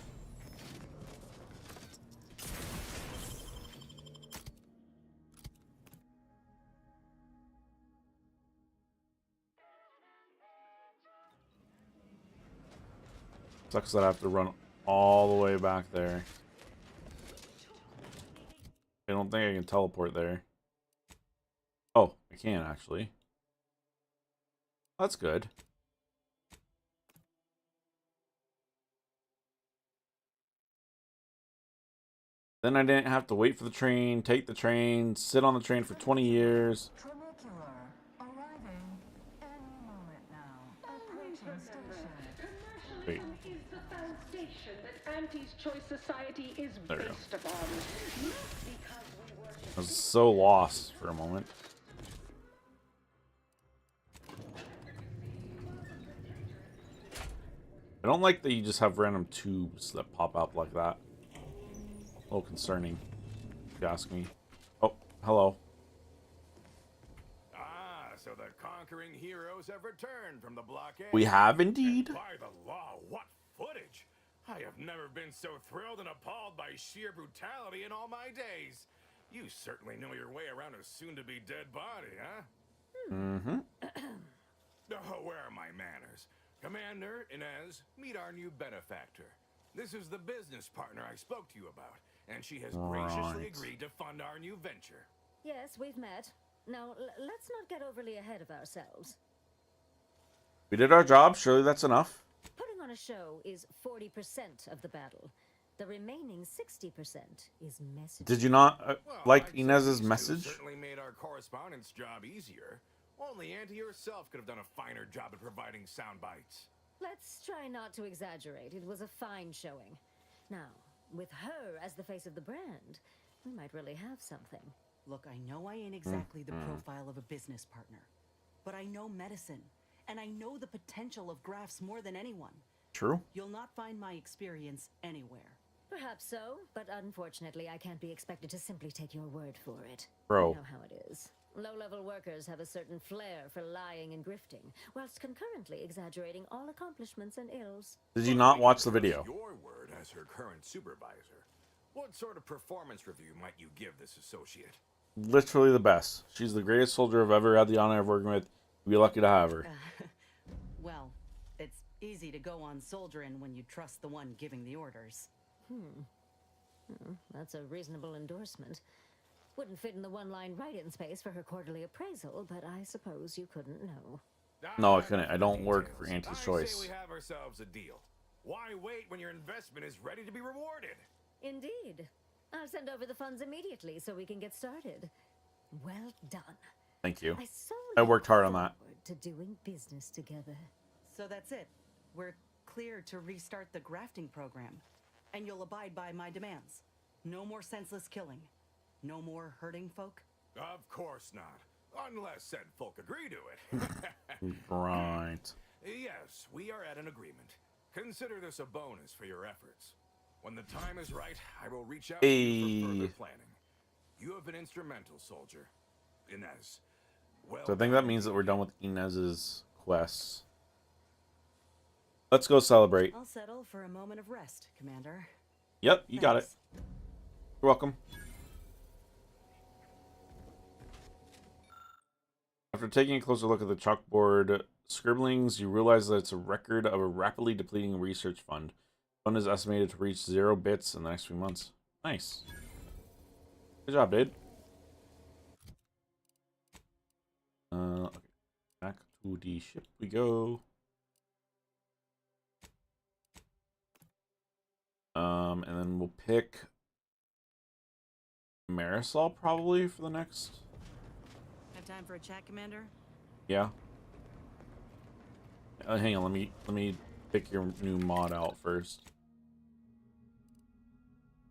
Sucks that I have to run all the way back there. I don't think I can teleport there. Oh, I can actually. That's good. Then I didn't have to wait for the train, take the train, sit on the train for 20 years. Wait. Is the foundation that Auntie's Choice Society is There we go. based upon. Not because we worship I was so lost for a moment. I don't like that you just have random tubes that pop up like that. A little concerning, if you ask me. Oh, hello. Ah, so the conquering heroes have returned from the blockade. We have indeed. And by the law, what footage! I have never been so thrilled and appalled by sheer brutality in all my days. You certainly know your way around a soon-to-be dead body, huh? Mm-hmm. Oh, where are my manners? Commander, Inez, meet our new benefactor. This is the business partner I spoke to you about, and she has graciously Right. agreed to fund our new venture. Yes, we've met. Now, let's not get overly ahead of ourselves. We did our job. Surely that's enough. Putting on a show is 40% of the battle. The remaining 60% is messaging. Did you not like I'd say Inez's these two message? certainly made our correspondence job easier. Only Auntie herself could have done a finer job at providing sound bites. Let's try not to exaggerate. It was a fine showing. Now, with her as the face of the brand, we might really have something. Look, I know I ain't exactly the profile of a business partner, but I know medicine, and I know the potential of grafts more than anyone. True. You'll not find my experience anywhere. Perhaps so, but unfortunately I can't be expected to simply take your word for it. Bro. You know how it is. Low-level workers have a certain flair for lying and grifting, whilst concurrently exaggerating all accomplishments and ills. Did you not watch the video? Your word as her current supervisor. What sort of performance review might you give this associate? Literally the best. She's the greatest soldier I've ever had the honor of working with. We're lucky to have her. Well, it's Easy to go on soldiering when you trust the one giving the orders. That's a reasonable endorsement. Wouldn't fit in the one-line write-in space for her quarterly appraisal, but I suppose you couldn't know. No, I couldn't. I don't work for I Anti-Choice. say we have ourselves a deal. Why wait when your investment is ready to be rewarded? Indeed. I'll send over the funds immediately so we can get started. Well done. Thank you. so I look worked hard on that. forward to doing business together. So that's it. We're clear to restart the grafting program. And you'll abide by my demands. No more senseless killing. No more hurting folk. Of course not. Unless said folk agree to it. Right. Yes, we are at an agreement. Consider this a bonus for your efforts. When the time is right, I will reach out to you for further planning. You have been instrumental, soldier. Inez. Well, So I think that means that we're done with Inez's quests. Let's go celebrate. I'll settle for a moment of rest, Commander. Yep, you got it. You're welcome. After taking a closer look at the chalkboard scribblings, you realize that it's a record of a rapidly depleting research fund. The fund is estimated to reach 0 bits in the next few months. Nice. Good job, dude. Okay. Back to the ship we go. And then we'll pick Marisol probably for the next. Have time for a chat, Commander? Yeah. Hang on, let me pick your new mod out first.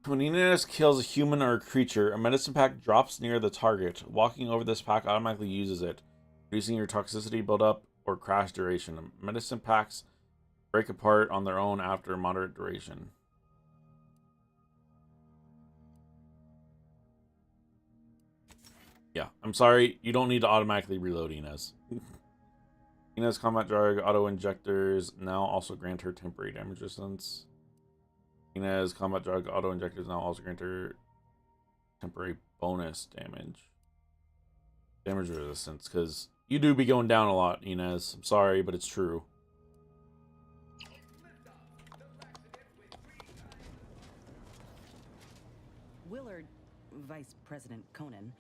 When Inez kills a human or a creature, a medicine pack drops near the target. Walking over this pack automatically uses it, reducing your toxicity buildup or crash duration. Medicine packs break apart on their own after a moderate duration. Yeah, I'm sorry, you don't need to automatically reload Inez. Inez combat drug auto injectors now also grant her temporary damage resistance. Inez combat drug auto injectors now also grant her temporary bonus damage resistance, because you do be going down a lot, Inez. I'm sorry, but it's true. Willard, Vice President Conan,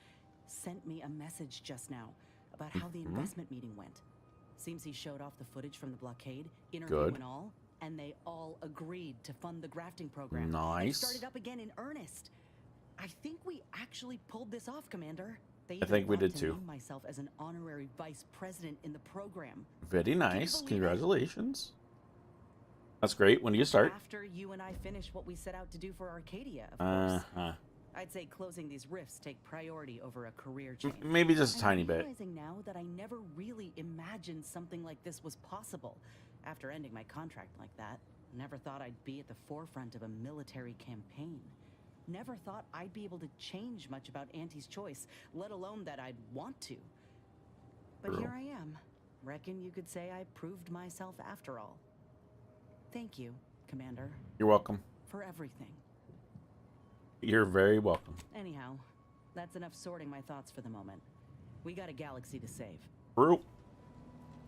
sent me a message just now about how the investment meeting went. Seems he showed off the footage from the blockade, interview Good. and all, and they all agreed to fund the grafting program. Nice. And started up again in earnest. I think we actually pulled this off, Commander. They I think we even did want to too. name myself as an honorary vice president in the program. Very nice. believe it? Congratulations. That's great. When do you start? After you and I finish what we set out to do for Arcadia, of course. Uh-huh. I'd say closing these rifts take priority over a career change. Maybe just a tiny I'm bit. realizing now that I never really imagined something like this was possible. After ending my contract like that, never thought I'd be at the forefront of a military campaign. Never thought I'd be able to change much about Auntie's choice, let alone that I'd want to. But True. here I am. Reckon you could say I proved myself after all. Thank you, Commander, You're welcome. for everything. You're very welcome. Anyhow, that's enough sorting my thoughts for the moment. We got a galaxy to save. True.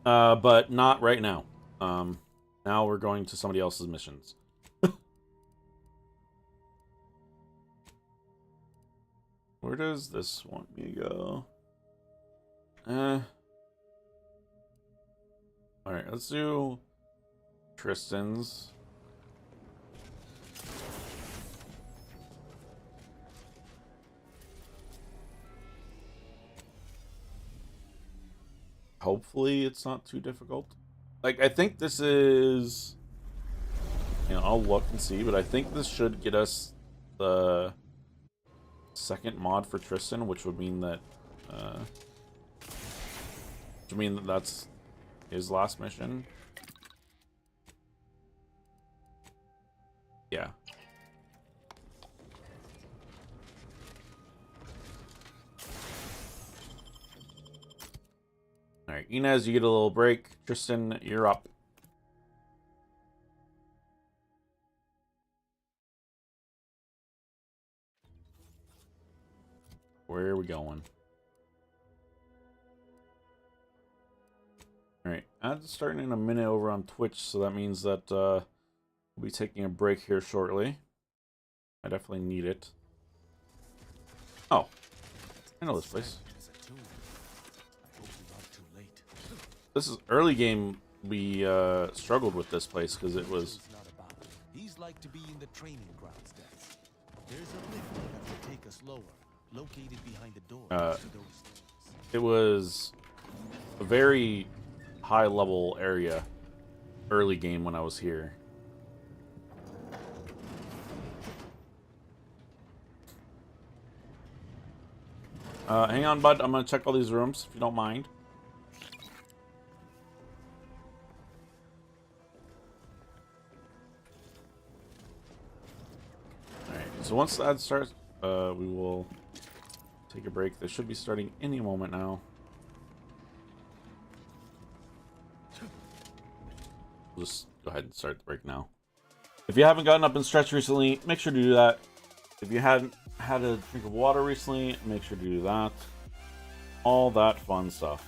But not right now. Now we're going to somebody else's missions. Where does this want me to go? Alright, let's do Tristan's. Hopefully it's not too difficult. Like, I think this is... You know, I'll look and see, but I think this should get us the second mod for Tristan, which would mean that... that's his last mission. Yeah. Alright, Inez, you get a little break. Tristan, you're up. Where are we going? Alright, ads starting in a minute over on Twitch, so that means that we'll be taking a break here shortly. I definitely need it. Oh, I know this place. This is early game. We struggled with this place because it was. He's like to be in the training grounds. There's a lift that will take us lower, located behind the door. It was a very high level area early game when I was here. Hang on, bud. I'm gonna check all these rooms if you don't mind. Alright, so once that starts, we will take a break. They should be starting any moment now. We'll just go ahead and start the break now. If you haven't gotten up and stretched recently, make sure to do that. If you hadn't had a drink of water recently, make sure to do that. All that fun stuff.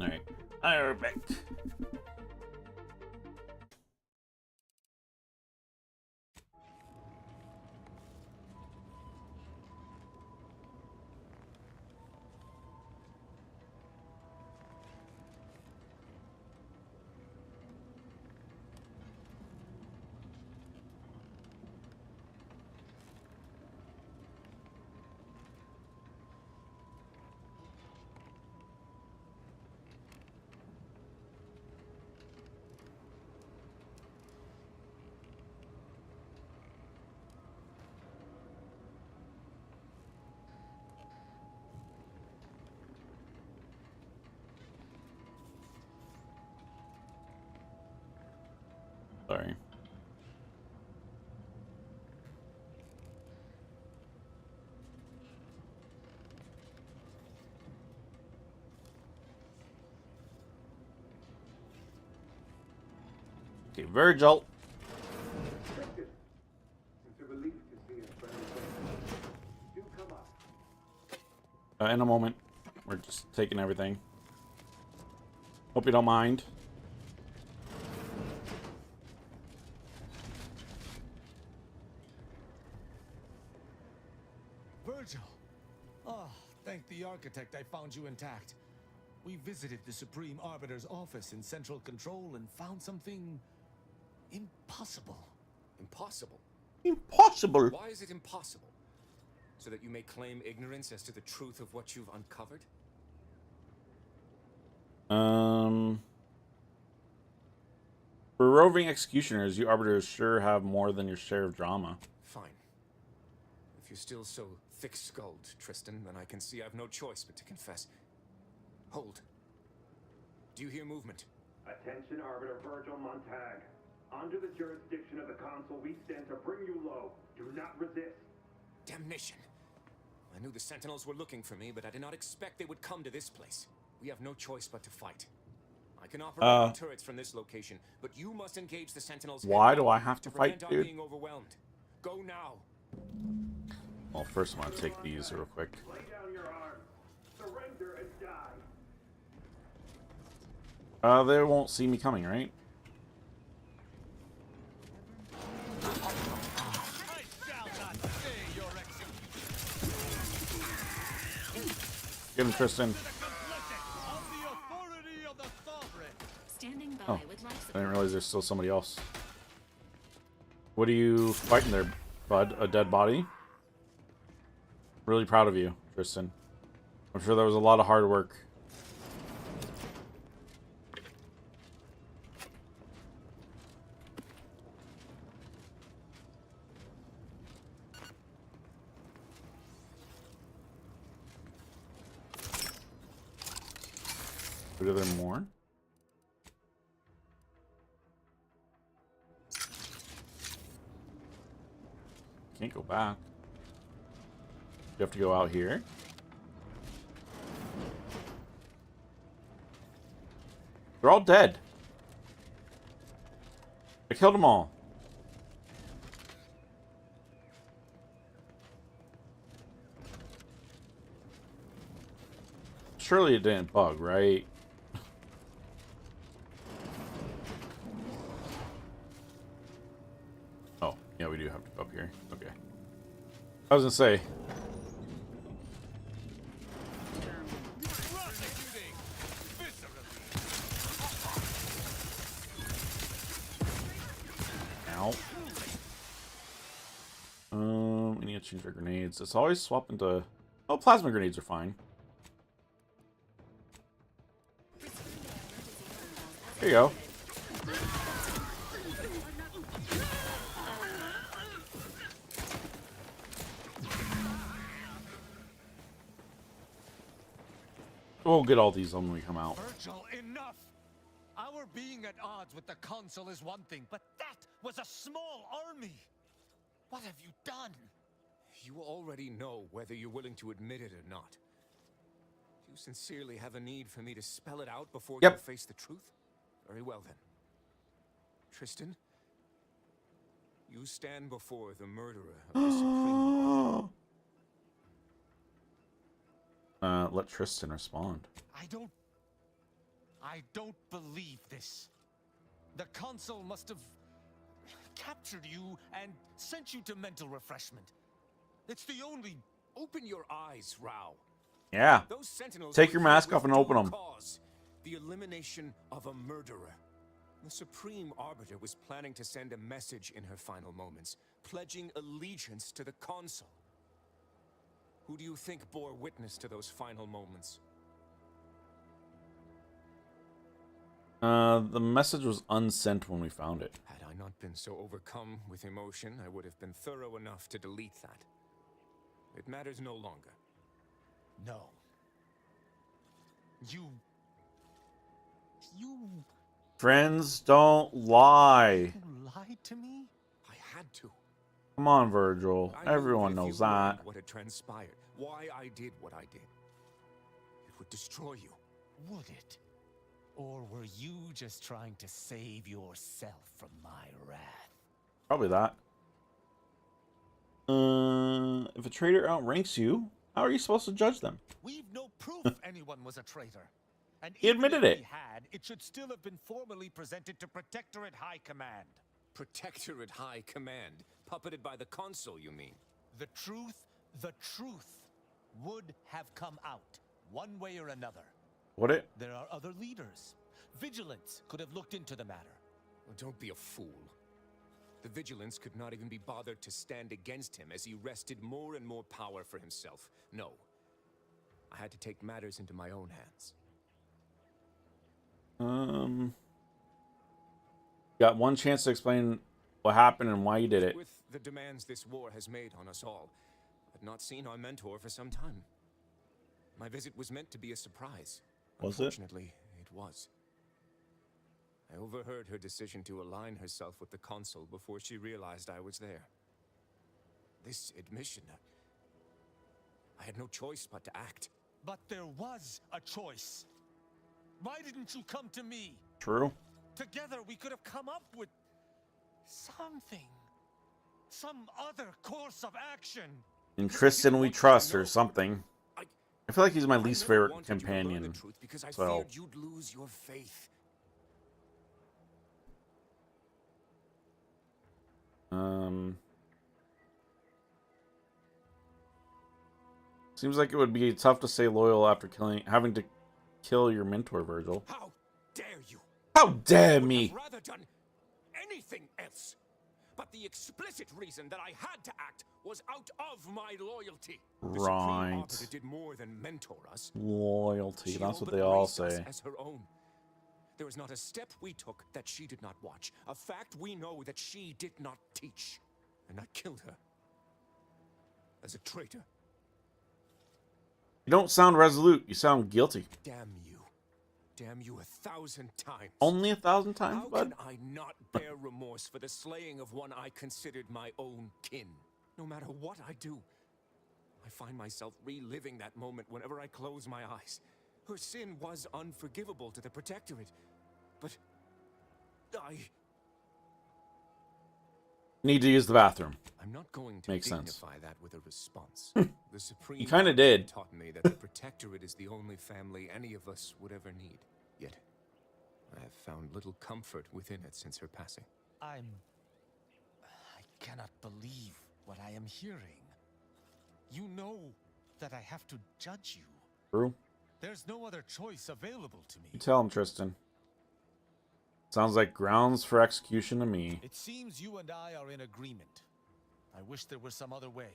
Alright. Alright, back. Sorry. Okay, Virgil. In a moment. We're just taking everything. Hope you don't mind. Virgil! Oh, thank the architect I found you intact. We visited the Supreme Arbiter's office in Central Control and found something impossible. Impossible? Impossible? Why is it impossible? So that you may claim ignorance as to the truth of what you've uncovered? For roving executioners, you arbiters sure have more than your share of drama. Fine. If you're still so thick-skulled, Tristan, then I can see I've no choice but to confess. Hold. Do you hear movement? Attention, Arbiter Virgil Montag. Under the jurisdiction of the Council, we stand to bring you low. Do not resist. Damnation. I knew the Sentinels were looking for me, but I did not expect they would come to this place. We have no choice but to fight. I can operate turrets from this location, but you must engage the Sentinels. Why do I have to fight, prevent dude? our being overwhelmed. Go now. Well, first I want to take these real quick. Lay down your arms. Surrender and die. They won't see me coming, right? Get him, Tristan. Standing by Oh, with life I didn't realize there's still somebody else. What are you fighting there, bud? A dead body? Really proud of you, Tristan. I'm sure there was a lot of hard work. Are there more? Can't go back. You have to go out here. They're all dead. I killed them all. Surely it didn't bug, right? Oh, yeah, we do have to go up here. Okay. I was gonna say. Ow. We need to change our grenades. It's always swapping to. Oh, plasma grenades are fine. There you go. We'll get all these when we come out. Virgil, enough! Our being at odds with the Council is one thing, but that was a small army! What have you done? You already know whether you're willing to admit it or not. Do you sincerely have a need for me to spell it out before you face the truth? Very well then. Tristan, you stand before the murderer of the Supreme. Let Tristan respond. I don't I don't believe this. The Consul must have captured you and sent you to mental refreshment. It's the only... Open your eyes, Rao. Yeah. Those sentinels Take were your here mask with off and open due them. cause, the elimination of a murderer. The Supreme Arbiter was planning to send a message in her final moments, pledging allegiance to the Consul. Who do you think bore witness to those final moments? The message was unsent when we found it. Had I not been so overcome with emotion, I would have been thorough enough to delete that. It matters no longer. No. You... Friends don't lie. You lied to me? I had to. Come on, Virgil. I knew Everyone if knows you learned that. what had transpired, why I did what I did. It would destroy you. Would it? Or were you just trying to save yourself from my wrath? Probably that. If a traitor outranks you, how are you supposed to judge them? We've no proof anyone was a traitor. And He even admitted if it. we had, it should still have been formally presented to Protectorate High Command. Protectorate High Command, puppeted by the Consul, you mean? The truth would have come out, one way or another. Would it? There are other leaders. Vigilance could have looked into the matter. Well, don't be a fool. The Vigilance could not even be bothered to stand against him as he wrested more and more power for himself. No. I had to take matters into my own hands. Got one chance to explain what happened and why you did it. With the demands this war has made on us all, I'd not seen our mentor for some time. My visit was meant to be a surprise. Was it? Unfortunately, it was. I overheard her decision to align herself with the Consul before she realized I was there. This admission, I had no choice but to act. But there was a choice. Why didn't you come to me? True. Together we could have come up with something. Some other course of action. In Tristan we trust or something. I feel like he's my least favorite wanted you to learn companion. the truth because I So feared you'd lose your faith. Seems like it would be tough to stay loyal after having to kill your mentor, Virgil. How dare you? How dare me? I'd rather done anything else. But the explicit reason that I had to act was out of my loyalty. The Supreme Right. Arbiter did more than mentor us. Loyalty. She That's what all they but all raised us say. as her own. There was not a step we took that she did not watch. A fact we know that she did not teach. And I killed her. As a traitor. You don't sound resolute. You sound guilty. Damn you. Damn you 1,000 times. Only 1,000 times, How bud? can I not bear remorse for the slaying of one I considered my own kin? No matter what I do, I find myself reliving that moment whenever I close my eyes. Her sin was unforgivable to the Protectorate, but I... Need to use the bathroom. I'm not going to Makes sense. dignify that with a response. The Supreme You kinda Arbiter did. taught me that the Protectorate is the only family any of us would ever need. Yet, I have found little comfort within it since her passing. I cannot believe what I am hearing. You know that I have to judge you. True. There's no other choice available to me. You tell him, Tristan. Sounds like grounds for execution to me. It seems you and I are in agreement. I wish there were some other way.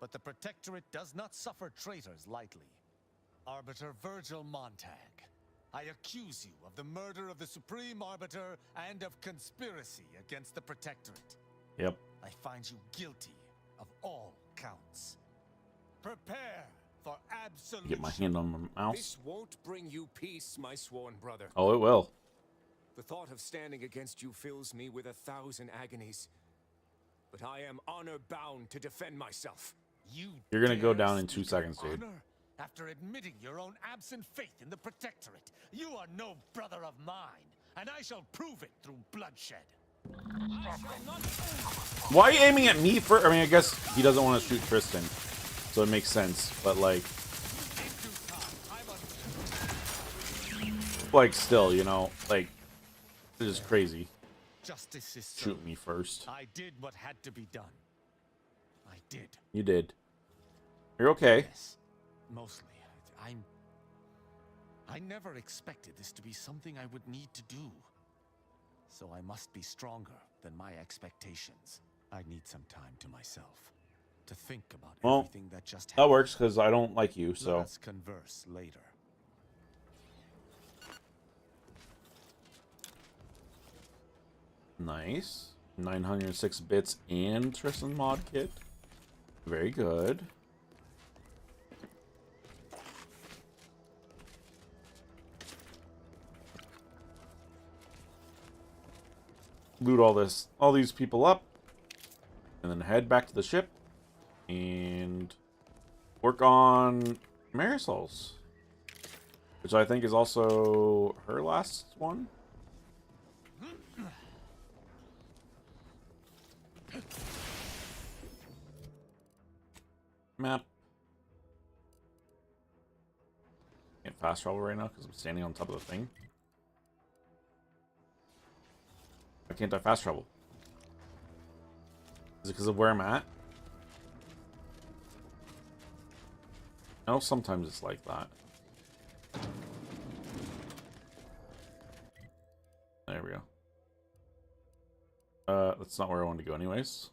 But the Protectorate does not suffer traitors lightly. Arbiter Virgil Montag, I accuse you of the murder of the Supreme Arbiter and of conspiracy against the Protectorate. Yep. I find you guilty of all counts. Prepare for absolution. Get my hand on my mouse. This won't bring you peace, my sworn brother. Oh, it will. The thought of standing against you fills me with 1,000 agonies. But I am honor-bound to defend myself. You're gonna go down in 2 seconds, dude. Honor? After admitting your own absent faith in the Protectorate, you are no brother of mine, and I shall prove it through bloodshed. Why are you aiming at me for? I mean, I guess he doesn't want to shoot Tristan, so it makes sense. But like, like, still, you know, like, it is crazy. Justice is Shoot me first. I did what had to be done. I did. You did. You're okay. Yes, mostly. I never expected this to be something I would need to do. So I must be stronger than my expectations. I need some time to myself to think about everything that just happened. That works because I don't like you, so. Let's converse later. Nice. 906 bits and Tristan mod kit. Very good. Loot all these people up, and then head back to the ship and work on Marisol's, which I think is also her last one. Map. Can't fast travel right now because I'm standing on top of the thing. Why can't I fast travel? Is it because of where I'm at? No, sometimes it's like that. There we go. That's not where I want to go anyways.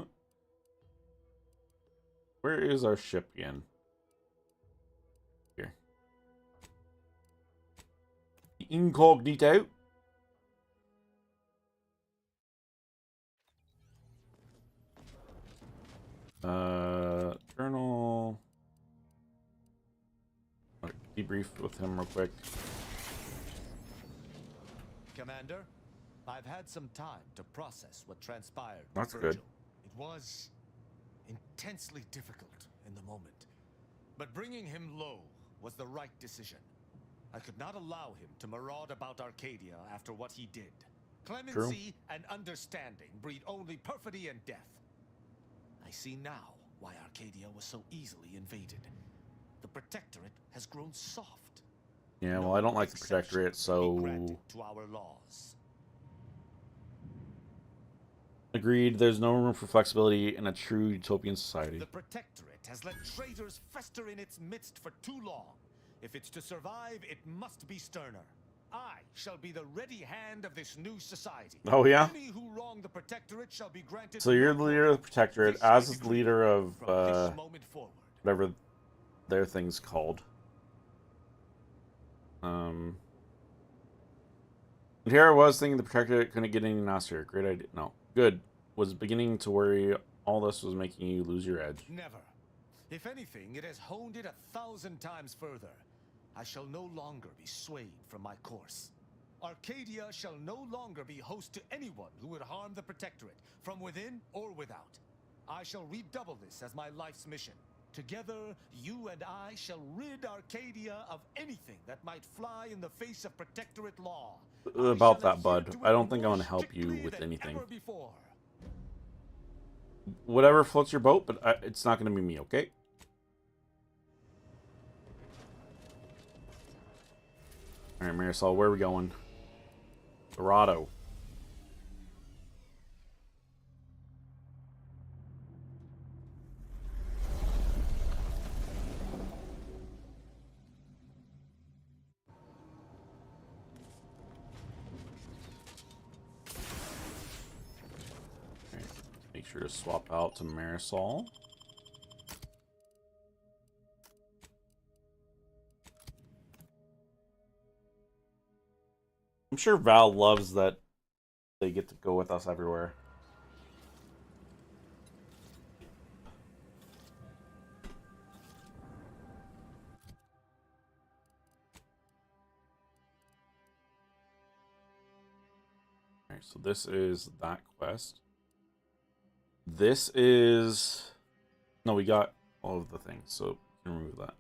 Where is our ship again? Here. Incognito. Journal. Debrief with him real quick. Commander, I've had some time to process what transpired. That's Virgil. good. It was intensely difficult in the moment, but bringing him low was the right decision. I could not allow him to maraud about Arcadia after what he did. Clemency and understanding breed only perfidy and death. I see now why Arcadia was so easily invaded. The Protectorate has grown soft. Yeah, well, I don't like the Protectorate, so... To our laws. Agreed, there's no room for flexibility in a true utopian society. The Protectorate has let traitors fester in its midst for too long. If it's to survive, it must be sterner. I shall be the ready hand of this new society. Oh, yeah? Any who wrong the Protectorate shall be granted. So you're the leader of the Protectorate, as is the leader of, whatever their thing's called. And here I was thinking the Protectorate couldn't get any nastier. Great idea. No. Good. Was beginning to worry all this was making you lose your edge. Never. If anything, it has honed it 1,000 times further. I shall no longer be swayed from my course. Arcadia shall no longer be host to anyone who would harm the Protectorate, from within or without. I shall redouble this as my life's mission. Together, you and I shall rid Arcadia of anything that might fly in the face of Protectorate law. About that, bud. I don't think I'm going to help you with anything. Whatever floats your boat, but it's not going to be me, okay? Alright, Marisol, where are we going? Dorado. Make sure to swap out to Marisol. I'm sure Val loves that they get to go with us everywhere. Alright, so this is that quest. This is... No, we got all of the things, so remove that.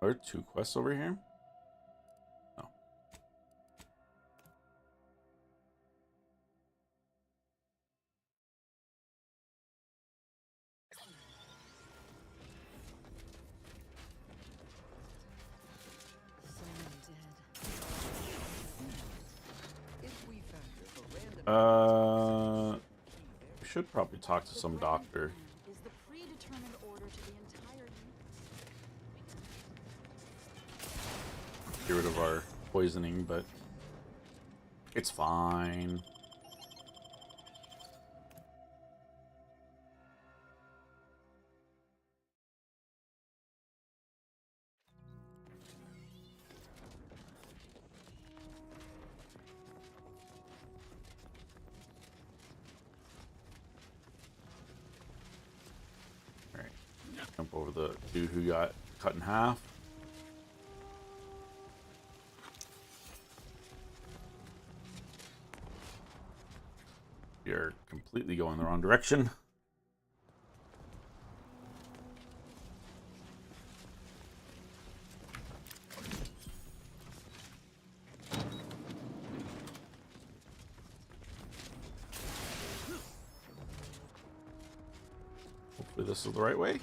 Are there 2 quests over here? No. We should probably talk to some doctor. Is the predetermined order to the entire Get rid of our poisoning, but it's fine. Alright, jump over the dude who got cut in half. We are completely going the wrong direction. Hopefully this is the right way.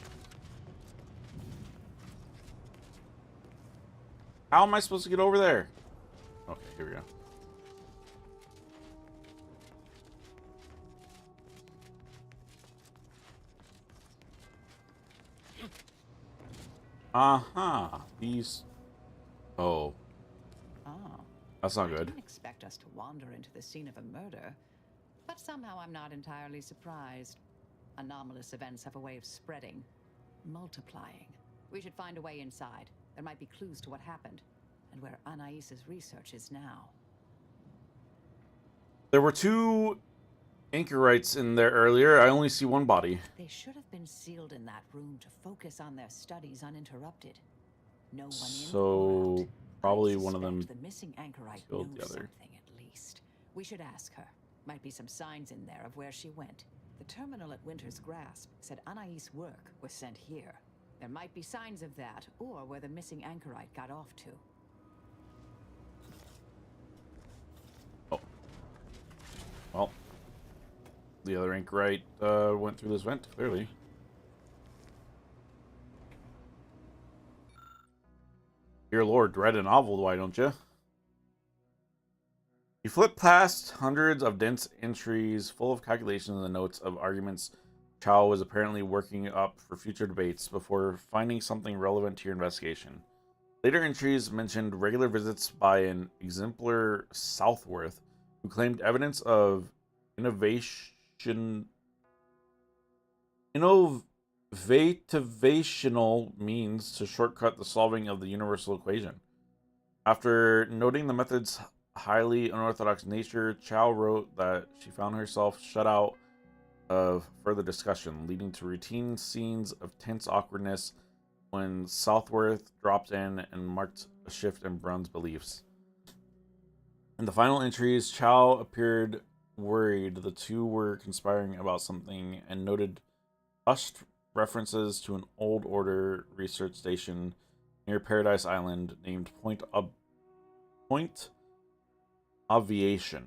How am I supposed to get over there? Okay, here we go. Aha, these. Oh. Oh. That's not I good. didn't expect us to wander into the scene of a murder, but somehow I'm not entirely surprised. Anomalous events have a way of spreading, multiplying. We should find a way inside. There might be clues to what happened, and where Anais's research is now. There were 2 anchorites in there earlier. I only see one body. They should have been sealed in that room to focus on their studies uninterrupted. No one in or out. Probably I one of them suspect the missing anchorite killed knows the other. something at least. We should ask her. Might be some signs in there of where she went. The terminal at Winter's Grasp said Anais' work was sent here. There might be signs of that, or where the missing anchorite got off to. Well, the other anchorite went through this vent, clearly. Dear Lord, read a novel, why don't you? You flip past hundreds of dense entries full of calculations and notes of arguments Chow was apparently working up for future debates before finding something relevant to your investigation. Later entries mentioned regular visits by an exemplar Southworth who claimed evidence of innovational means to shortcut the solving of the universal equation. After noting the method's highly unorthodox nature, Chow wrote that she found herself shut out of further discussion, leading to routine scenes of tense awkwardness when Southworth dropped in and marked a shift in Brun's beliefs. In the final entries, Chow appeared worried the two were conspiring about something and noted hushed references to an old order research station near Paradise Island named Point Aviation.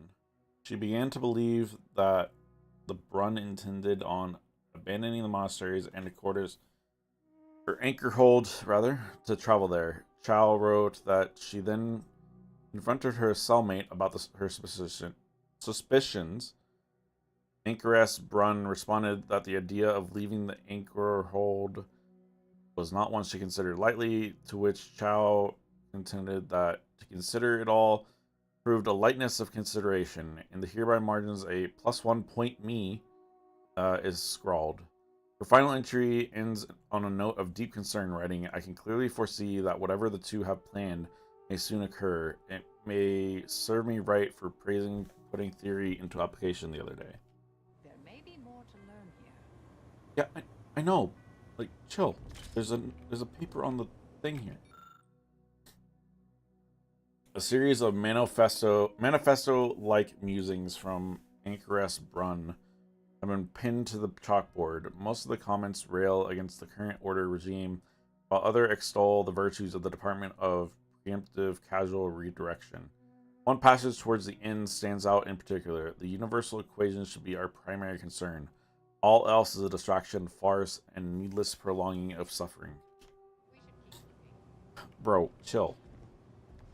She began to believe that the Brun intended on abandoning the monasteries and quarters, or Anchorhold, rather, to travel there. Chow wrote that she then confronted her cellmate about her suspicions. Anchoress Brun responded that the idea of leaving the Anchorhold was not one she considered lightly, to which Chow contended that to consider it all proved a lightness of consideration. In the hereby margins, a +1 point me is scrawled. Her final entry ends on a note of deep concern, writing, I can clearly foresee that whatever the two have planned may soon occur. It may serve me right for putting theory into application the other day. There may be more to learn here. Yeah, I know. Like, chill. There's a paper on the thing here. A series of manifesto-like musings from Anchoress Brun have been pinned to the chalkboard. Most of the comments rail against the current order regime, while others extol the virtues of the Department of Preemptive Casual Redirection. One passage towards the end stands out in particular. The universal equation should be our primary concern. All else is a distraction, farce, and needless prolonging of suffering. Bro, chill.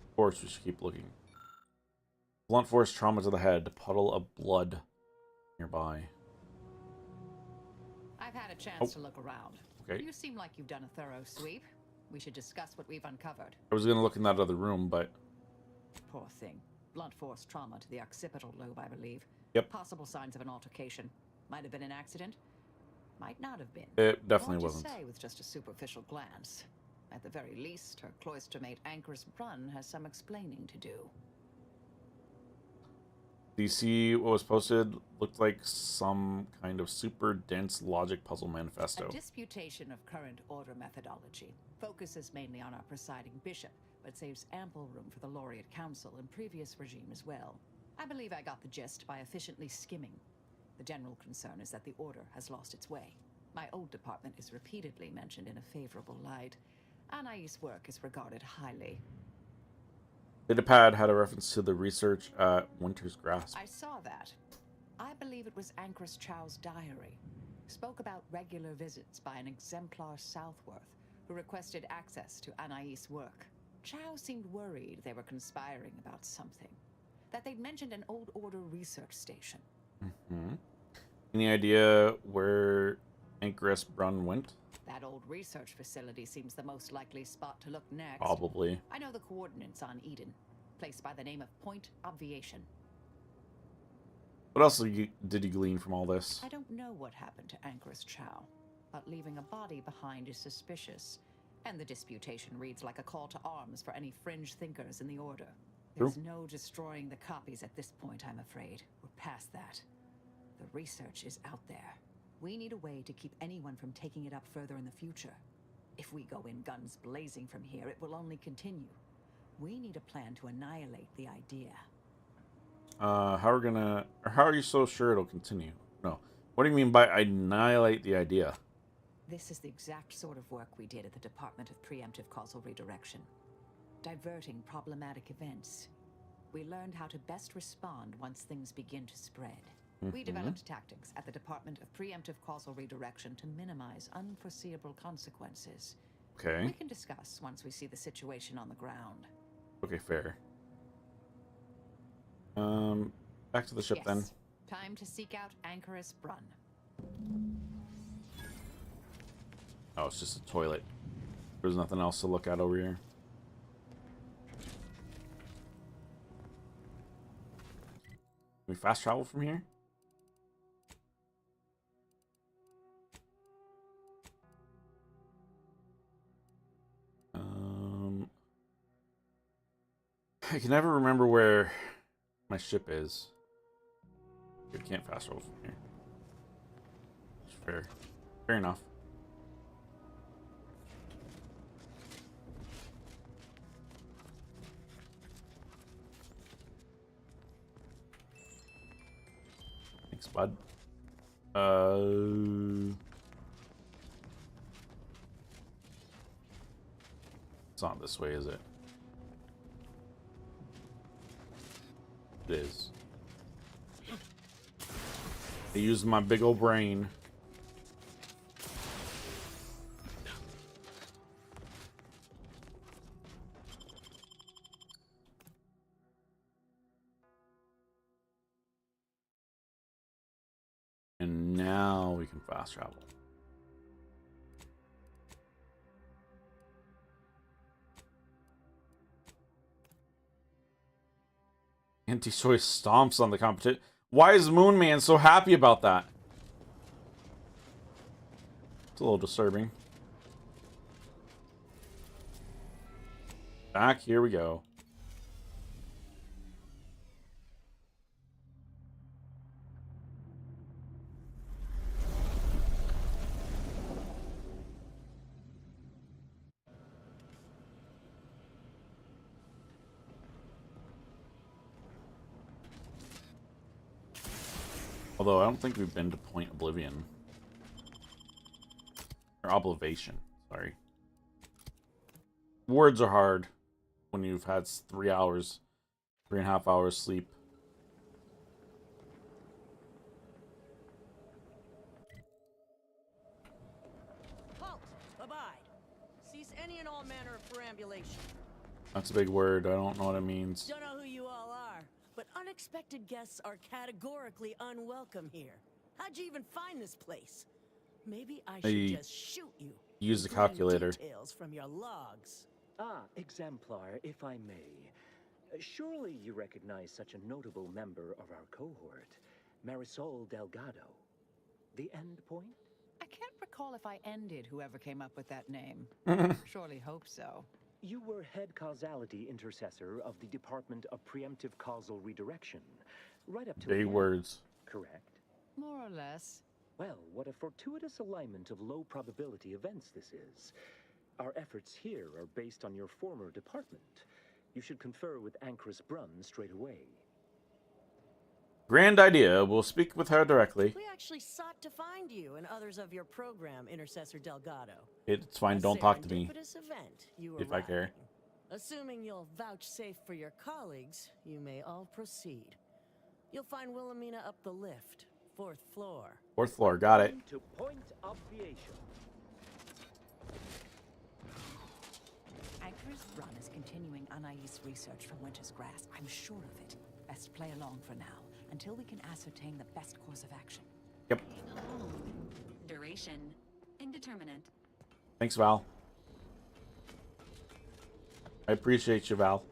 Of course we should keep looking. Blunt force trauma to the head. Puddle of blood nearby. I've had a chance to look around. Okay. You seem like you've done a thorough sweep. We should discuss what we've uncovered. I was gonna look in that other room, but Poor thing. Blunt force trauma to the occipital lobe, I believe. Yep. Possible signs of an altercation. Might have been an accident. Might not have been. it definitely Hard to wasn't. say with just a superficial glance. At the very least, her cloister mate Anchor's Brunn has some explaining to do. Do you see what was posted? Looked like some kind of super dense logic puzzle manifesto. A disputation of current order methodology focuses mainly on our presiding bishop, but saves ample room for the laureate council and previous regime as well. I believe I got the gist by efficiently skimming. The general concern is that the order has lost its way. My old department is repeatedly mentioned in a favorable light. Anais' work is regarded highly. Datapad had a reference to the research at Winter's Grasp. I saw that. I believe it was Anchor's Chow's diary. Spoke about regular visits by an exemplar Southworth, who requested access to Anais' work. Chow seemed worried they were conspiring about something. That they'd mentioned an old order research station. Any idea where Anchoress Brunn went? That old research facility seems the most likely spot to look next. Probably. I know the coordinates on Eden. Place by the name of Point Obviation. What else did you glean from all this? I don't know what happened to Anchoress Chow, but leaving a body behind is suspicious. And the disputation reads like a call to arms for any fringe thinkers in the Order. There's no destroying the copies at this point, I'm afraid. We're past that. The research is out there. We need a way to keep anyone from taking it up further in the future. If we go in guns blazing from here, it will only continue. We need a plan to annihilate the idea. How are you so sure it'll continue? No. What do you mean by annihilate the idea? This is the exact sort of work we did at the Department of Preemptive Causal Redirection. Diverting problematic events. We learned how to best respond once things begin to spread. We developed tactics at the Department of Preemptive Causal Redirection to minimize unforeseeable consequences. Okay. We can discuss once we see the situation on the ground. Okay, fair. Back to the ship then. Time to seek out Anchoress Brunn. Oh, it's just a toilet. There's nothing else to look at over here. Can we fast travel from here? I can never remember where my ship is. We can't fast travel from here. It's fair. Fair enough. Thanks, bud. It's not this way, is it? It is. I used my big old brain. And now we can fast travel. Anti-choice stomps on the competition. Why is Moon Man so happy about that? It's a little disturbing. Back, here we go. Although I don't think we've been to Point Oblivion. Or Oblivation, sorry. Words are hard when you've had 3 hours, 3.5 hours sleep. Halt! Abide! Cease any and all manner of perambulation. That's a big word. I don't know what it means. Don't know who you all are, but Unexpected guests are categorically unwelcome here. How'd you even find this place? Maybe I should just shoot you. Use the and glean calculator. Details from your logs. Ah, Exemplar, if I may. Surely you recognize such a notable member of our cohort, Marisol Delgado. The end point? I can't recall if I ended whoever came up with that name. Surely hope so. You were head causality intercessor of the Department of Preemptive Causal Redirection, right up to Big words. Correct? More or less. Well, what a fortuitous alignment of low probability events this is. Our efforts here are based on your former department. You should confer with Anchoress Brunn straight away. Grand idea. We'll speak with her directly. We actually sought to find you and others of your program, Intercessor Delgado. It's fine. Don't talk to me. Serendipitous event you If I care. Assuming you'll vouchsafe for your colleagues, you may all proceed. You'll find Wilhelmina up the lift, 4th floor. 4th floor. Got it. To point obviation. Anchoress Brunn is continuing Anais' research from Winter's Grass. I'm sure of it. Best play along for now, until we can ascertain the best course of action. Yep. Duration indeterminate. Thanks, Val. I appreciate you, Val.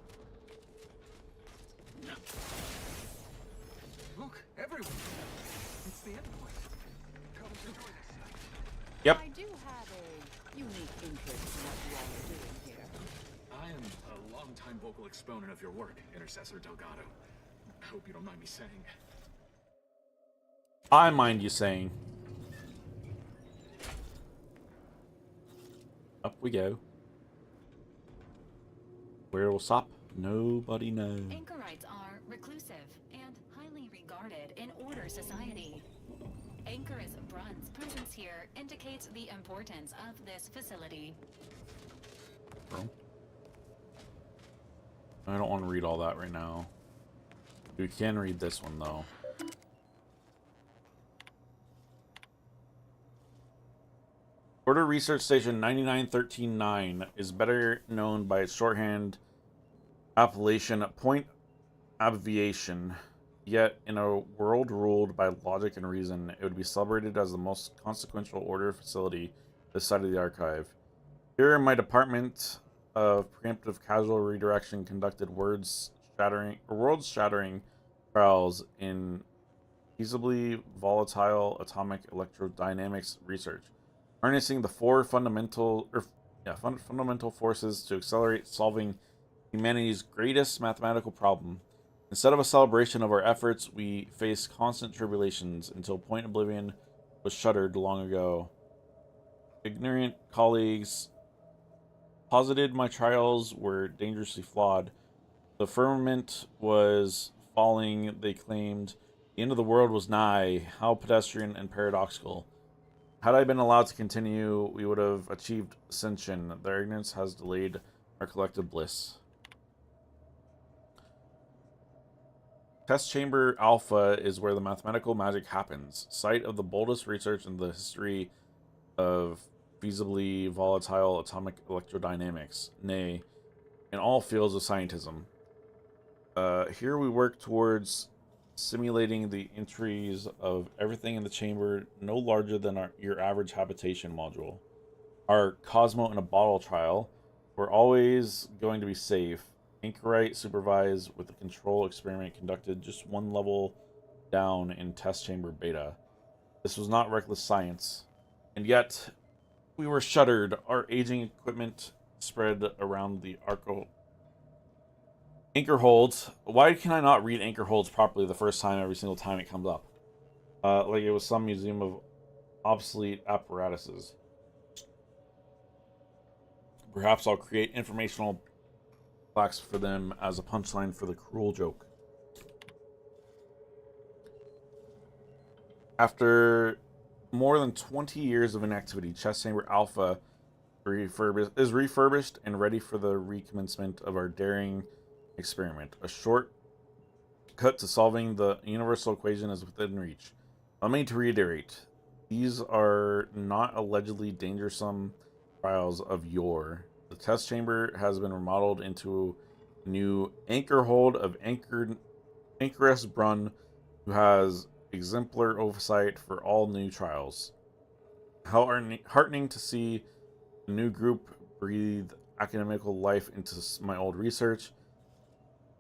Look, everyone. It's the end point. Come to join us. Yep. I do have a unique interest in what you all are doing here. I am a long-time vocal exponent of your work, Intercessor Delgado. I hope you don't mind me saying. I mind you saying. Up we go. Where will stop? Nobody knows. Anchorites are reclusive and highly regarded in Order Society. Anchoress Brunn's presence here indicates the importance of this facility. Bro. I don't want to read all that right now. We can read this one, though. Order Research Station 99139 is better known by its shorthand appellation Point Obviation. Yet, in a world ruled by logic and reason, it would be celebrated as the most consequential order facility this side of the archive. Here in my department of preemptive casual redirection conducted world-shattering trials in feasibly volatile atomic electrodynamics research, harnessing the four fundamental forces to accelerate solving humanity's greatest mathematical problem. Instead of a celebration of our efforts, we face constant tribulations until Point Oblivion was shuttered long ago. Ignorant colleagues posited my trials were dangerously flawed. The firmament was falling, they claimed. The end of the world was nigh. How pedestrian and paradoxical. Had I been allowed to continue, we would have achieved ascension. Their ignorance has delayed our collective bliss. Test Chamber Alpha is where the mathematical magic happens. Site of the boldest research in the history of feasibly volatile atomic electrodynamics. Nay, in all fields of scientism. Here we work towards simulating the entries of everything in the chamber no larger than your average habitation module. Our Cosmo in a Bottle trial, we're always going to be safe. Anchorite supervised with the control experiment conducted just one level down in test chamber beta. This was not reckless science, and yet we were shuttered. Our aging equipment spread around the anchor holds. Why can I not read anchor holds properly the first time every single time it comes up? Like it was some museum of obsolete apparatuses. Perhaps I'll create informational plaques for them as a punchline for the cruel joke. After more than 20 years of inactivity, Test Chamber Alpha is refurbished and ready for the recommencement of our daring experiment. A short cut to solving the universal equation is within reach. Allow me to reiterate, these are not allegedly dangersome trials of yore. The test chamber has been remodeled into a new anchor hold of Anchoress Brunn, who has exemplar oversight for all new trials. How heartening to see a new group breathe academical life into my old research.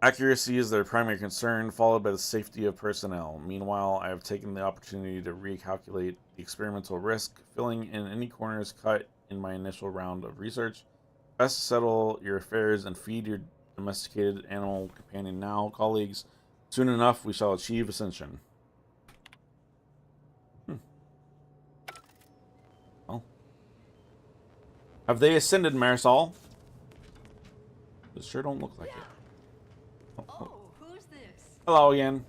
Accuracy is their primary concern, followed by the safety of personnel. Meanwhile, I have taken the opportunity to recalculate the experimental risk, filling in any corners cut in my initial round of research. Best to settle your affairs and feed your domesticated animal companion now, colleagues. Soon enough, we shall achieve ascension. Well. Have they ascended, Marisol? This sure don't look like it. Oh, who's this? Hello again.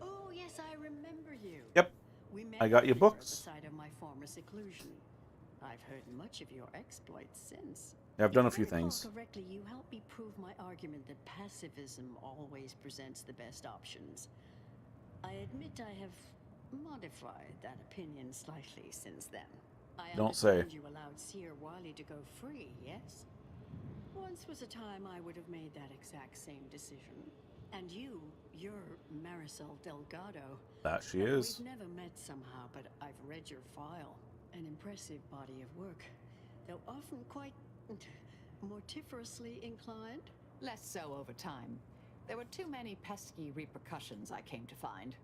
Oh, yes, I remember you. Yep. We met I got you here books. at the site of my former seclusion. I've heard much of your exploits since. Yeah, I've done a If I few recall things. correctly, you helped me prove my argument that pacifism always presents the best options. I admit I have modified that opinion slightly since then. I Don't say. understand you allowed Seer Wiley to go free, yes? Once was a time I would have made that exact same decision. And you're Marisol Delgado. That she is. We've never met somehow, but I've read your file. An impressive body of work, though often quite mortiferously inclined. Less so over time. There were too many pesky repercussions, I came to find.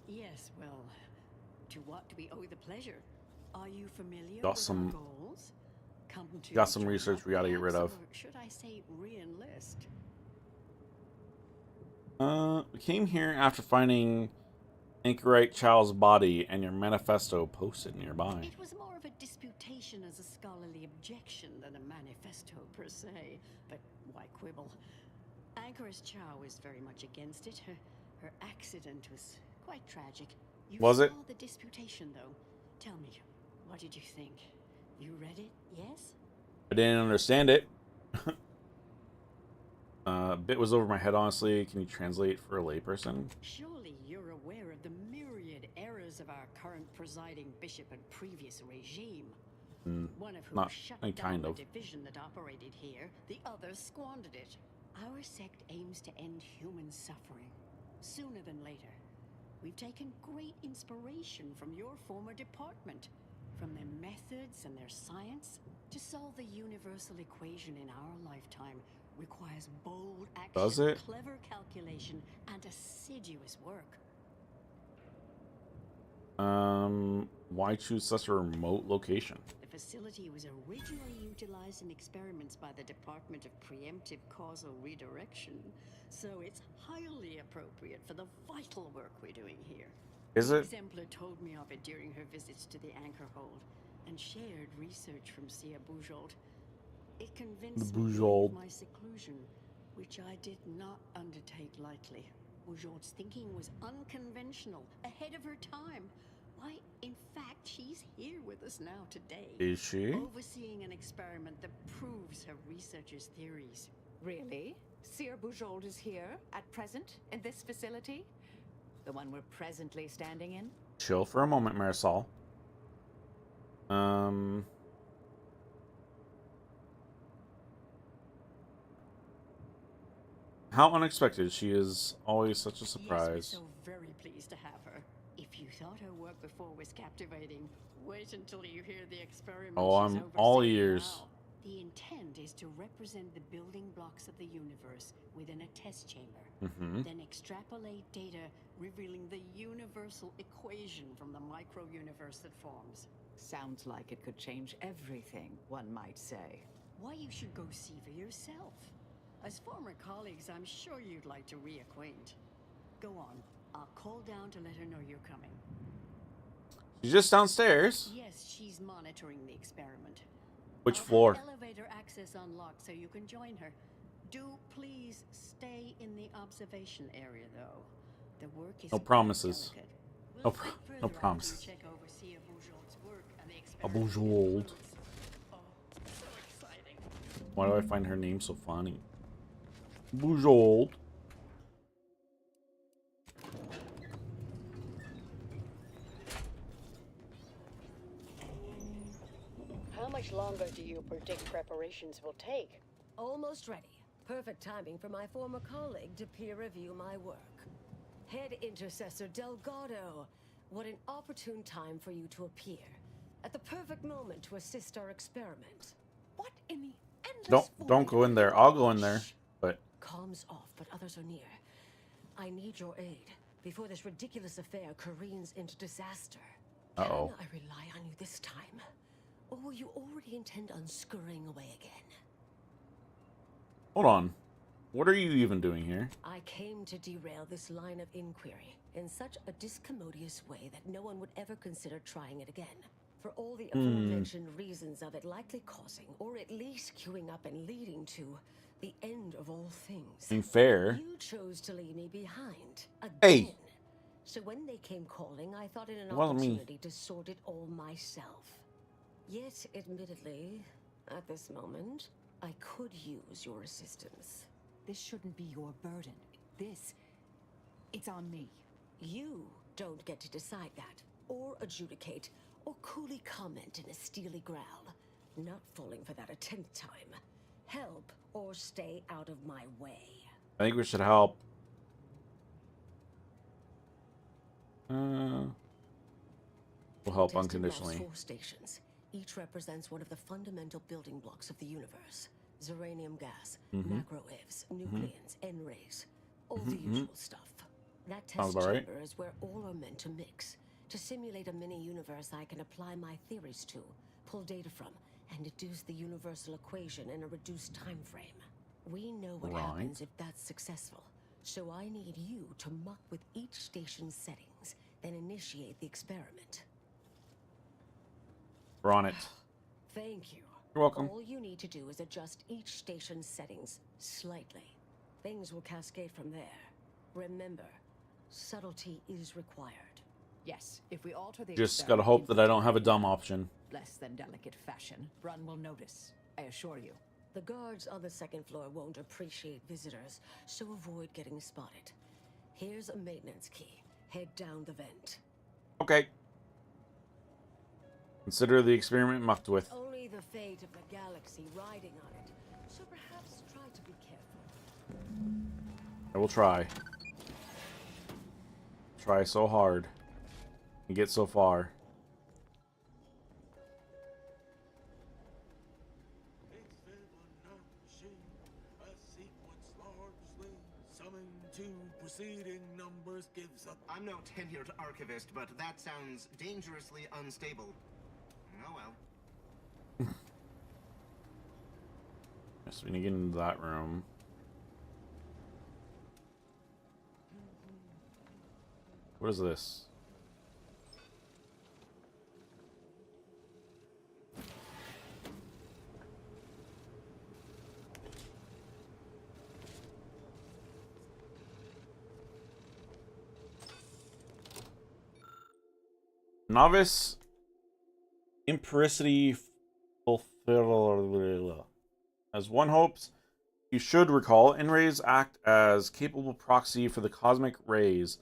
Yes, well, to what do we owe the pleasure? Are you familiar Got with some- our goals? Come to Got some join research up we gotta get rid perhaps, of. or should I say re-enlist? We came here after finding Anchorite Chow's body and your manifesto posted nearby. It was more of a disputation as a scholarly objection than a manifesto per se, but why quibble? Anchoress Chow is very much against it. Her accident was quite tragic. You Was it? saw the disputation, though. Tell me, what did you think? You read it, yes? I didn't understand it. A bit was over my head, honestly. Can you translate for a layperson? Surely you're aware of the myriad errors of our current presiding bishop and previous regime. One of whom Not shut any down kind the of. division that operated here, the other squandered it. Our sect aims to end human suffering, sooner than later. We've taken great inspiration from your former department, from their methods and their science. To solve the universal equation in our lifetime requires bold action, Does it? clever calculation, and assiduous work. Why choose such a remote location? The facility was originally utilized in experiments by the Department of Preemptive Causal Redirection, so it's highly appropriate for the vital work we're doing here. Is it? Exemplar told me of it during her visits to the anchor hold, and shared research from Sia Bujold. It convinced me Bujold. of my seclusion, which I did not undertake lightly. Bujold's thinking was unconventional, ahead of her time. Why, in fact, she's here with us now today. Is she? Overseeing an experiment that proves her researchers' theories. Really? Seer Bujold is here, at present, in this facility? The one we're presently standing in? Chill for a moment, Marisol. How unexpected. She is always such a Yes, we're surprise. so very pleased to have her. If you thought her work before was captivating, wait until you hear the experiment. Oh, she's I'm all overseeing ears. now. The intent is to represent the building blocks of the universe within a test chamber. Mhm. Then extrapolate data revealing the universal equation from the micro-universe that forms. Sounds like it could change everything, one might say. Why you should go see for yourself. As former colleagues, I'm sure you'd like to reacquaint. Go on. I'll call down to let her know you're coming. She's just downstairs. Yes, she's monitoring the experiment. Which I'll have floor? Elevator access unlocked so you can join her. Do please stay in the observation area, though. The work is No quite promises. delicate. No, We'll pro speak further no after you promises. check over Sia Bujold's work and the A experiment. Bujold. Oh, so exciting. Why do I find her name so funny? Bujold. How much longer do you predict preparations will take? Almost ready. Perfect timing for my former colleague to peer review my work. Head Intercessor Delgado, what an opportune time for you to appear. At the perfect moment to assist our experiment. What in the endless Don't go in there. I'll go in there. But Comms off, but others are near. I need your aid before this ridiculous affair careens into disaster. uh-oh. Can I rely on you this time? Or will you already intend on scurrying away again? Hold on. What are you even doing here? I came to derail this line of inquiry in such a discommodious way that no one would ever consider trying it again. For all the aforementioned reasons of it likely causing, or at least queuing up and leading to, the end of all things. I mean, fair. You chose to leave me behind. Again. Hey. So when they came calling, I thought it an It wasn't me. opportunity to sort it all myself. Yet, admittedly, at this moment, I could use your assistance. This shouldn't be your burden. It's on me. You don't get to decide that, or adjudicate, or coolly comment in a steely growl. Not falling for that a 10th time. Help or stay out of my way. I think we should help. We'll help Testing unconditionally. lost 4 stations. Each represents one of the fundamental building blocks of the universe. Zeranium gas, macro-ivs, nucleons, N-rays. All the usual stuff. That Sounds test about right. chamber is where all are meant to mix. To simulate a mini-universe I can apply my theories to, pull data from, and deduce the universal equation in a reduced time frame. We know what happens if that's successful. So I need you to muck with each station's settings, then initiate the experiment. We're on it. Thank you. You're welcome. All you need to do is adjust each station's settings slightly. Things will cascade from there. Remember, subtlety is required. Yes, if we alter the Just gotta hope that I don't have a dumb option. less than delicate fashion, Brun will notice. I assure you. The guards on the 2nd floor won't appreciate visitors, so avoid getting spotted. Here's a maintenance key. Head down the vent. Okay. Consider the experiment mucked with. Only the fate of the galaxy riding on it, so perhaps try to be careful. I will try. Try so hard. And get so far. Preceding numbers gives up. I'm no tenured archivist, but that sounds dangerously unstable. Oh well. Yes, we need to get into that room. What is this? Novice Impericity fulfill. As one hopes, you should recall, N-rays act as capable proxy for the cosmic rays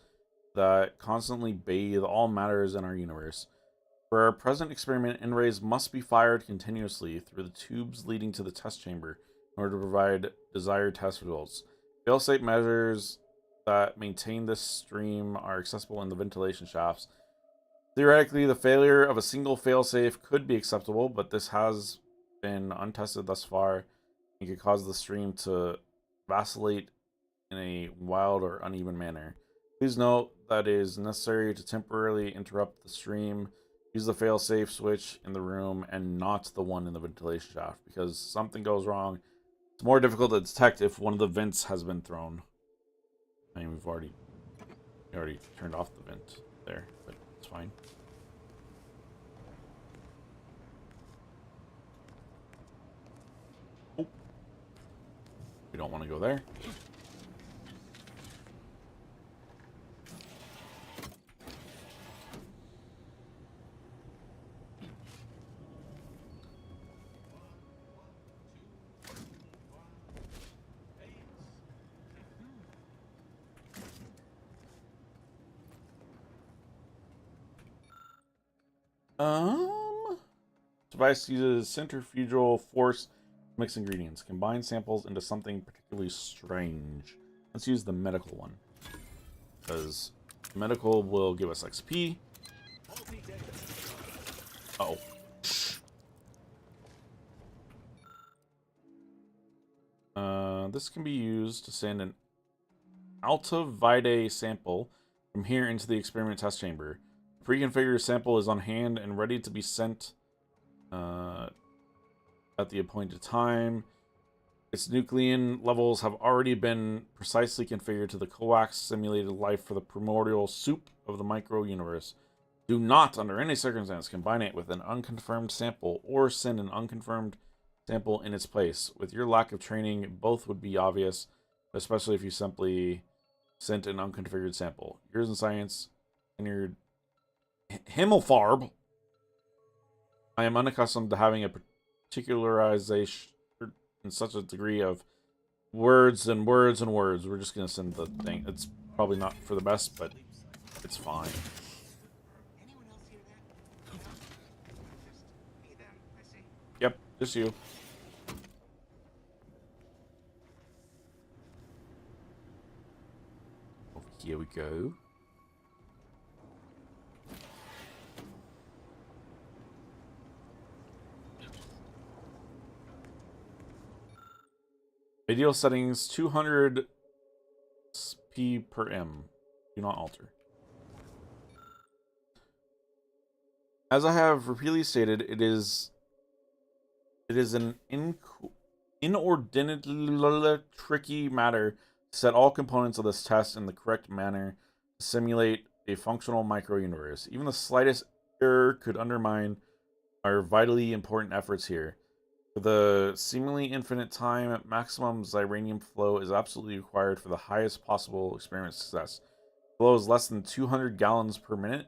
that constantly bathe all matters in our universe. For our present experiment, N-rays must be fired continuously through the tubes leading to the test chamber in order to provide desired test results. Failsafe measures that maintain this stream are accessible in the ventilation shafts. Theoretically, the failure of a single failsafe could be acceptable, but this has been untested thus far and could cause the stream to vacillate in a wild or uneven manner. Please note that it is necessary to temporarily interrupt the stream. Use the failsafe switch in the room and not the one in the ventilation shaft, because something goes wrong. It's more difficult to detect if one of the vents has been thrown. I mean, we already turned off the vent there, but it's fine. Oh. We don't want to go there. Device uses centrifugal force to mix ingredients. Combine samples into something particularly strange. Let's use the medical one. because medical will give us XP. Uh oh. This can be used to send an Alta Vitae sample from here into the experiment test chamber. A pre-configured sample is on hand and ready to be sent at the appointed time. Its nucleon levels have already been precisely configured to the coax simulated life for the primordial soup of the micro-universe. Do not, under any circumstance, combine it with an unconfirmed sample or send an unconfirmed sample in its place. With your lack of training, both would be obvious, especially if you simply sent an unconfigured sample. Yours in science, and your Himmelfarb. I am unaccustomed to having a particularization in such a degree of words and words and words. We're just going to send the thing. It's probably not for the best, but it's fine. Yep, just you. Here we go. Ideal settings 200 p per m. Do not alter. As I have repeatedly stated, it is an inordinately tricky matter to set all components of this test in the correct manner to simulate a functional micro-universe. Even the slightest error could undermine our vitally important efforts here. For the seemingly infinite time, maximum Zyranium flow is absolutely required for the highest possible experiment success. Flow is less than 200 gallons per minute.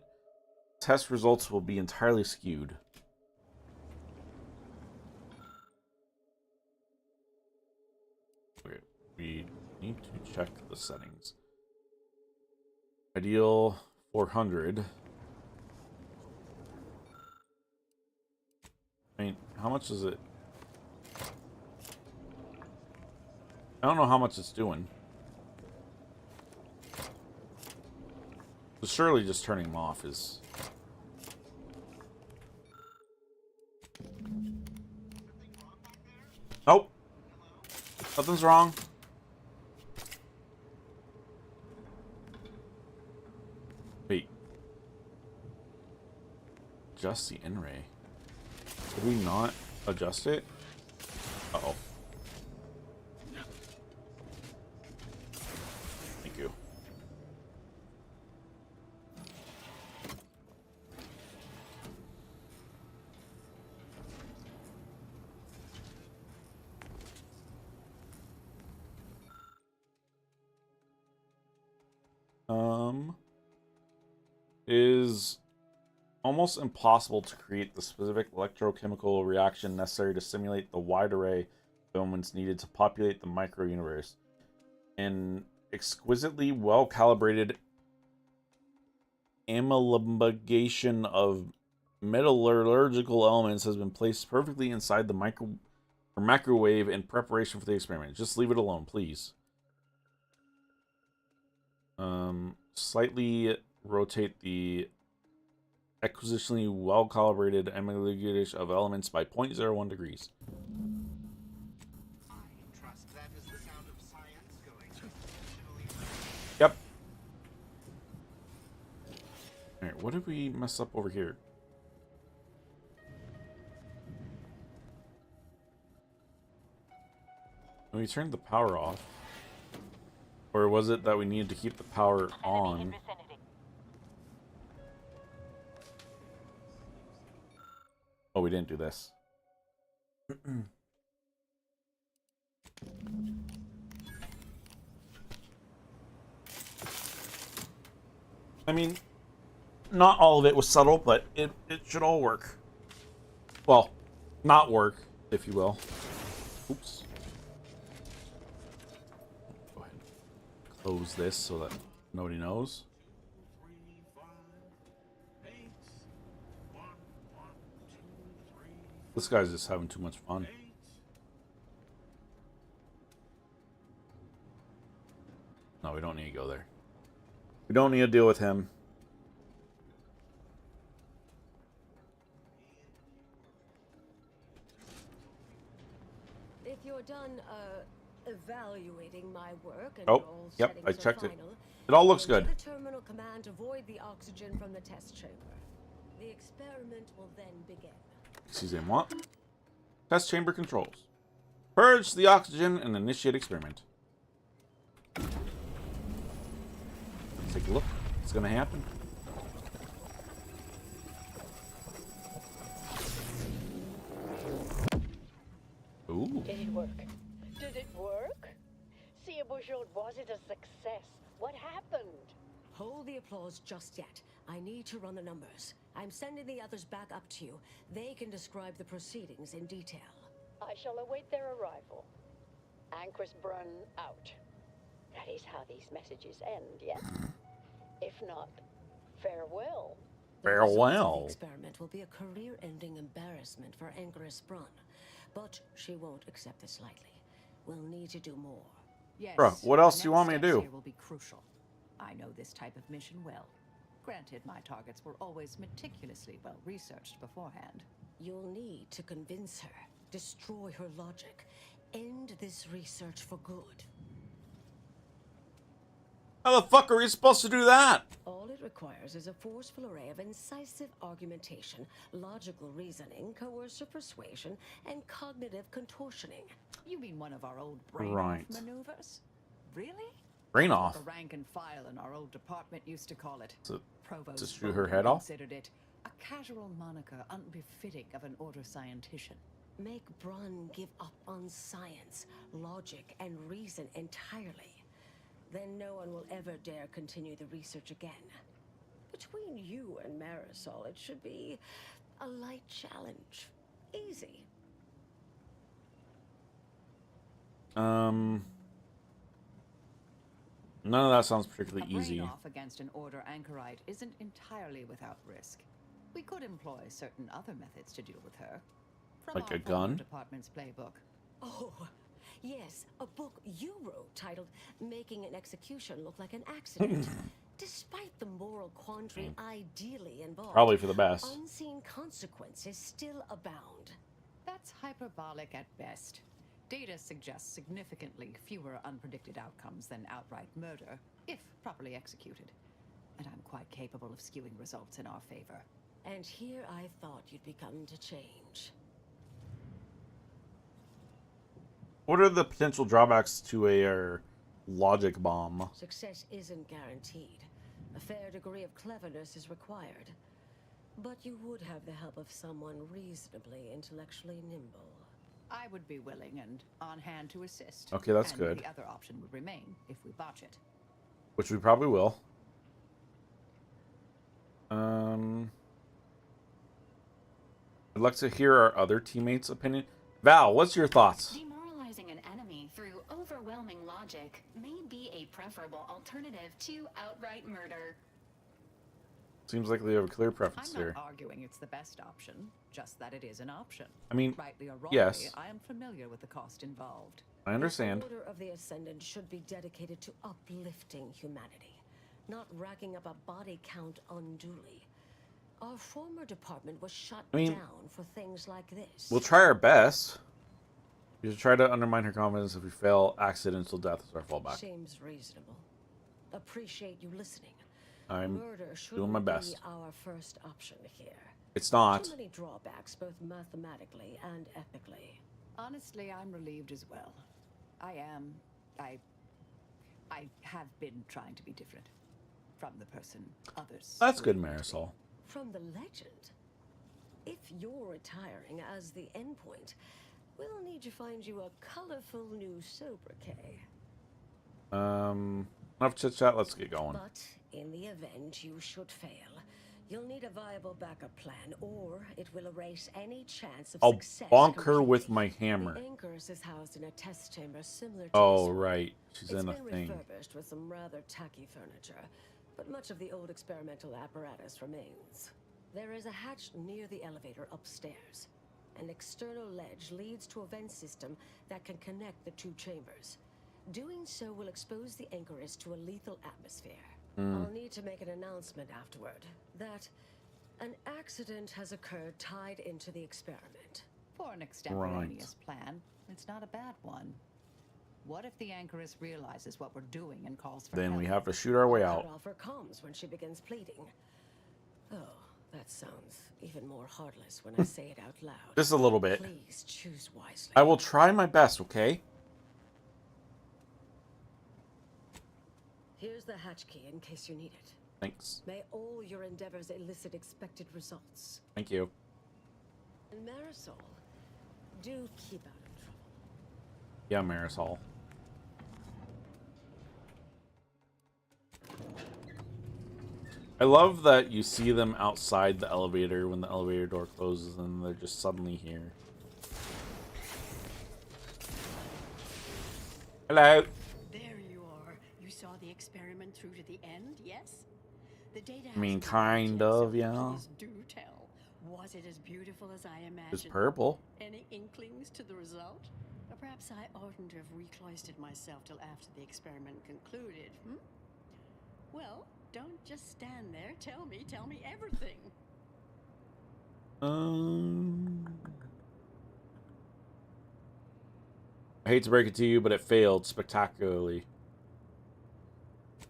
Test results will be entirely skewed. Okay, we need to check the settings. Ideal 400. I mean, how much is it? I don't know how much it's doing. So surely just turning them off is... Nope. Nothing's wrong. Wait. Adjust the N-ray. Did we not adjust it? Uh-oh. Thank you. Is almost impossible to create the specific electrochemical reaction necessary to simulate the wide array of elements needed to populate the micro-universe. An exquisitely well-calibrated amalgamation of metallurgical elements has been placed perfectly inside the microwave in preparation for the experiment. Just leave it alone, please. Slightly rotate the exquisitely well-calibrated amalgamation of elements by 0.01 degrees. Yep. Alright, what did we mess up over here? We turned the power off. Or was it that we needed to keep the power on? Oh, we didn't do this. I mean, not all of it was subtle, but it should all work. Well, not work, if you will. Oops. Go ahead. Close this so that nobody knows. This guy's just having too much fun. No, we don't need to go there. We don't need to deal with him. If you're done evaluating my work and Oh, all yep, settings I are checked it. final, It all looks then good. give the terminal command to void the oxygen from the test chamber. The experiment will then begin. Excuse me, what? Test chamber controls. Purge the oxygen and initiate experiment. Let's take a look. What's gonna happen? Ooh. Did it work? Did it work? See, was it a success? What happened? Hold the applause just yet. I need to run the numbers. I'm sending the others back up to you. They can describe the proceedings in detail. I shall await their arrival. Anchor's Brunn out. That is how these messages end, yes? If not, farewell. The results of Farewell. the experiment will be a career-ending embarrassment for Anchoress Brunn, but she won't accept this lightly. We'll need to do more. Yes. Bruh, what else do you the want me next to steps do? here will be crucial. I know this type of mission well. Granted, my targets were always meticulously well researched beforehand. You'll need to convince her, destroy her logic, end this research for good. How the fuck are we supposed to do that? All it requires is a forceful array of incisive argumentation, logical reasoning, coercive persuasion, and cognitive contortioning. You mean one of our old brain Right. off maneuvers? Really? Brain That's off. what the rank and file in our old department used to call it. To Provost shoot her Bowden head off? considered it a casual moniker unbefitting of an order scientician. Make Brunn give up on science, logic, and reason entirely. Then no one will ever dare continue the research again. Between you and Marisol, it should be a light challenge. Easy. None of that sounds particularly A easy. brain off against an order anchorite isn't entirely without risk. We could employ certain other methods to deal with her. From Like our a former gun? department's playbook. Oh, yes, a book you wrote titled Making an Execution Look Like an Accident. Despite the moral quandary ideally involved, Probably for the best. unseen consequences still abound. That's hyperbolic at best. Data suggests significantly fewer unpredicted outcomes than outright murder, if properly executed. And I'm quite capable of skewing results in our favor. And here I thought you'd begun to change. What are the potential drawbacks to a logic bomb? Success isn't guaranteed. A fair degree of cleverness is required. But you would have the help of someone reasonably intellectually nimble. I would be willing and on hand to assist. Okay, that's and good. The other option would remain if we botch it. Which we probably will. I'd like to hear our other teammates' opinion. Val, what's your thoughts? Demoralizing an enemy through overwhelming logic may be a preferable alternative to outright murder. Seems like we have a clear preference I'm here. not arguing it's the best option, just that it is an option. I mean, rightly or wrongly, yes. I am familiar with the cost involved. I understand. The Order of the Ascendant should be dedicated to uplifting humanity, not racking up a body count unduly. Our former department was shut I mean, down for things like this. We'll try our best. We should try to undermine her confidence. If we fail, accidental death is our fallback. Seems reasonable. Appreciate you listening. I'm Murder doing my shouldn't best. be our first option here. It's not. Too many drawbacks, both mathematically and ethically. Honestly, I'm relieved as well. I have been trying to be different from the person others. That's good, believe me to be. Marisol. From the legend. If you're retiring as the endpoint, we'll need to find you a colorful new sobriquet. Enough chit chat. Let's get going. But in the event you should fail, you'll need a viable backup plan, or it will erase any chance of I'll success. bonk her with my hammer. The Anchoress is housed in a test chamber similar to Oh, this one. right. She's It's in a been thing. refurbished with some rather tacky furniture, but much of the old experimental apparatus remains. There is a hatch near the elevator upstairs. An external ledge leads to a vent system that can connect the two chambers. Doing so will expose the Anchoress to a lethal atmosphere. I'll need to make an announcement afterward that an accident has occurred tied into the experiment. For an extemporaneous plan, it's not a bad one. What if the Anchoress realizes what we're doing and calls for Then help? we have to shoot our way Cut out. off her comms when she begins pleading. Oh, that sounds even more heartless when I say it out loud. Just a little bit. Please choose wisely. I will try my best, okay? Here's the hatch key in case you need it. Thanks. May all your endeavors elicit expected results. Thank you. And Marisol, do keep out of trouble. Yeah, Marisol. I love that you see them outside the elevator when the elevator door closes and they're just suddenly here. Hello. There you are. You saw the experiment through to the end, yes? The data I mean, has kind of, yeah. Please do tell. Was it as beautiful as I imagined? It's purple. Any inklings to the result? Or perhaps I oughtn't to have recloistered myself till after the experiment concluded, Well, don't just stand there. Tell me everything. I hate to break it to you, but it failed spectacularly.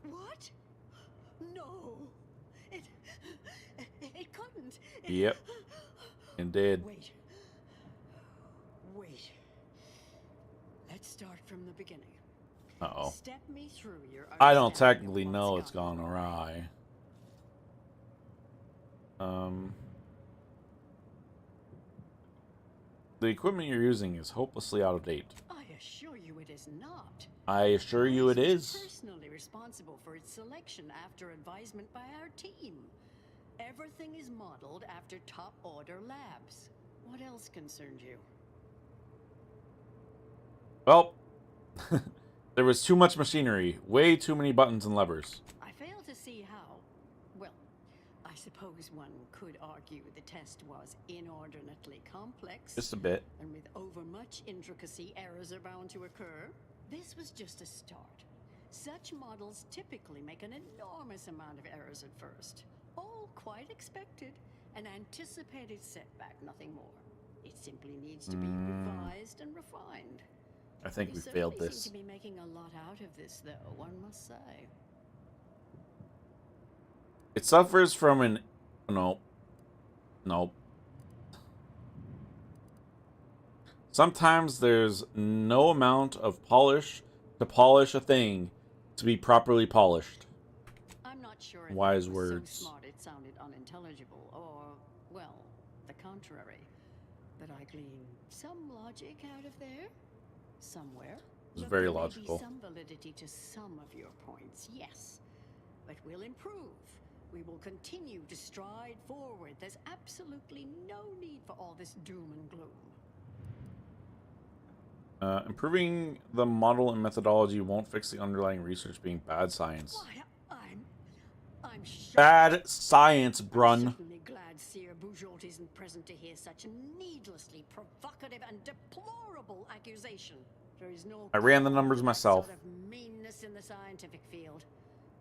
What? No. It couldn't. Yep. It did. Wait. Let's start from the beginning. Uh-oh. Step me through your I don't technically know it's gone awry. The equipment you're using is hopelessly out of date. I assure you it is not. I assure you it is is. Personally responsible for its selection after advisement by our team. Everything is modeled after top order labs. What else concerned you? Well, there was too much machinery. Way too many buttons and levers. I fail to see how. Well, I suppose one could argue the test was inordinately complex. Just a bit. And with overmuch intricacy, errors are bound to occur. This was just a start. Such models typically make an enormous amount of errors at first. All quite expected. An anticipated setback, nothing more. It simply needs to be revised and refined. I think we You failed certainly this. seem to be making a lot out of this, though, one must say. It suffers from an... Nope. Sometimes there's no amount of polish to polish a thing to be properly polished. I'm not sure if Wise it was words. so smart it sounded unintelligible, or, well, the contrary. But I glean some logic out of there, somewhere. It's Look, very there may be logical. some validity to some of your points, yes. But we'll improve. We will continue to stride forward. There's absolutely no need for all this doom and gloom. Improving the model and methodology won't fix the underlying research being bad science. Why, I'm shocked. Bad science, Brun. Certainly glad Seer Bujolt isn't present to hear such a needlessly provocative and deplorable accusation. There is no I ran the numbers myself. sort of meanness in the scientific field,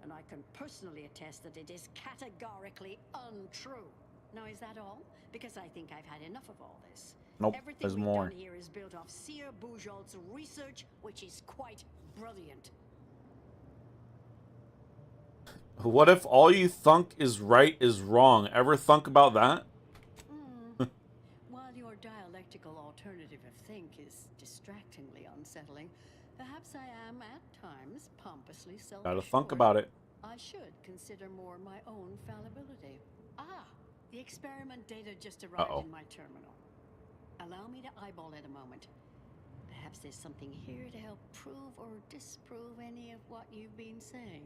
and I can personally attest that it is categorically untrue. Now, is that all? Because I think I've had enough of all this. Nope, Everything there's we've more. done here is built off Seer Bujolt's research, which is quite brilliant. What if all you thunk is right is wrong? Ever thunk about that? While your dialectical alternative of think is distractingly unsettling, perhaps I am at times pompously self-assured. Gotta thunk about it. I should consider more my own fallibility. The experiment data just arrived in my terminal. Allow me to eyeball it a moment. Perhaps there's something here to help prove or disprove any of what you've been saying.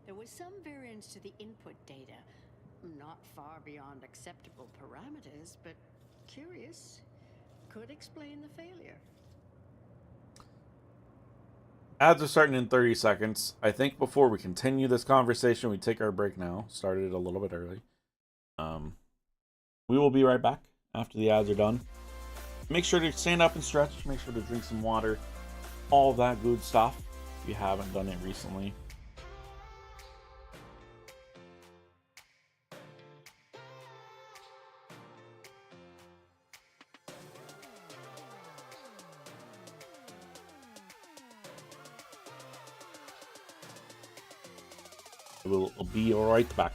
There was some variance to the input data. Not far beyond acceptable parameters, but curious. Could explain the failure. Ads are starting in 30 seconds. I think before we continue this conversation, we take our break now. Started a little bit early. We will be right back after the ads are done. Make sure to stand up and stretch. Make sure to drink some water. All that good stuff if you haven't done it recently. We'll be right back.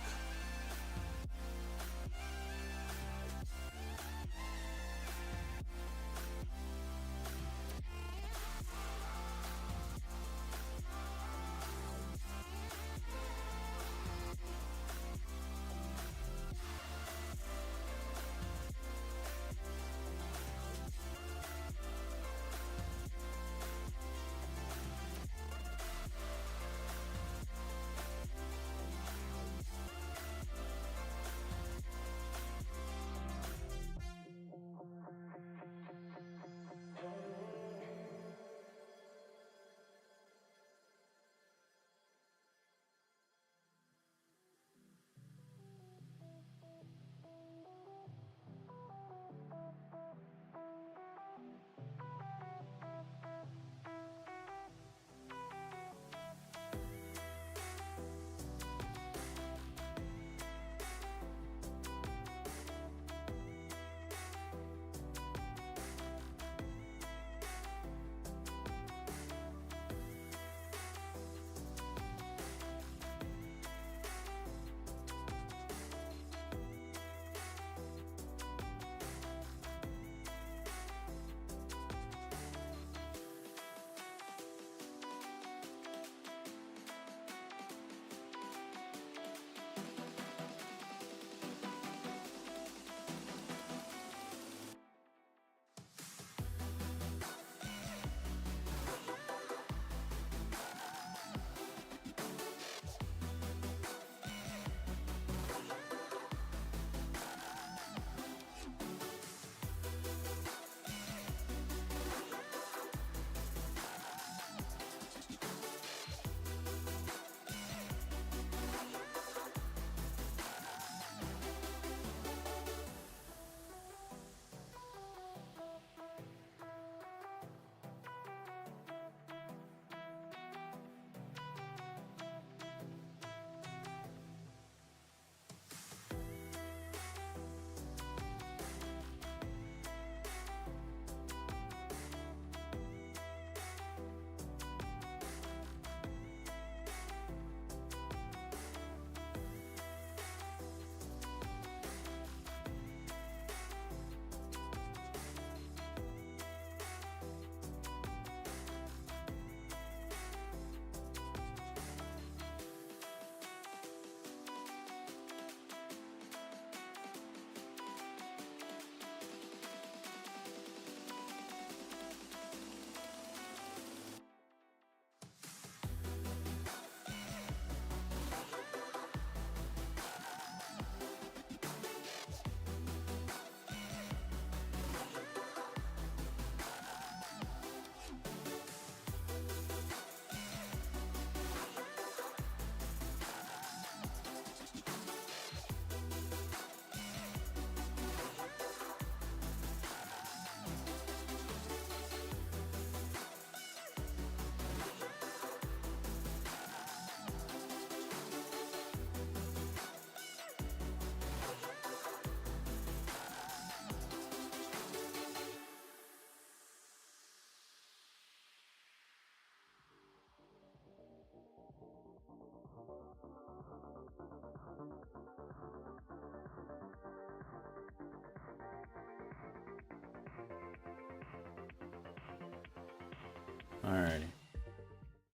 Alrighty.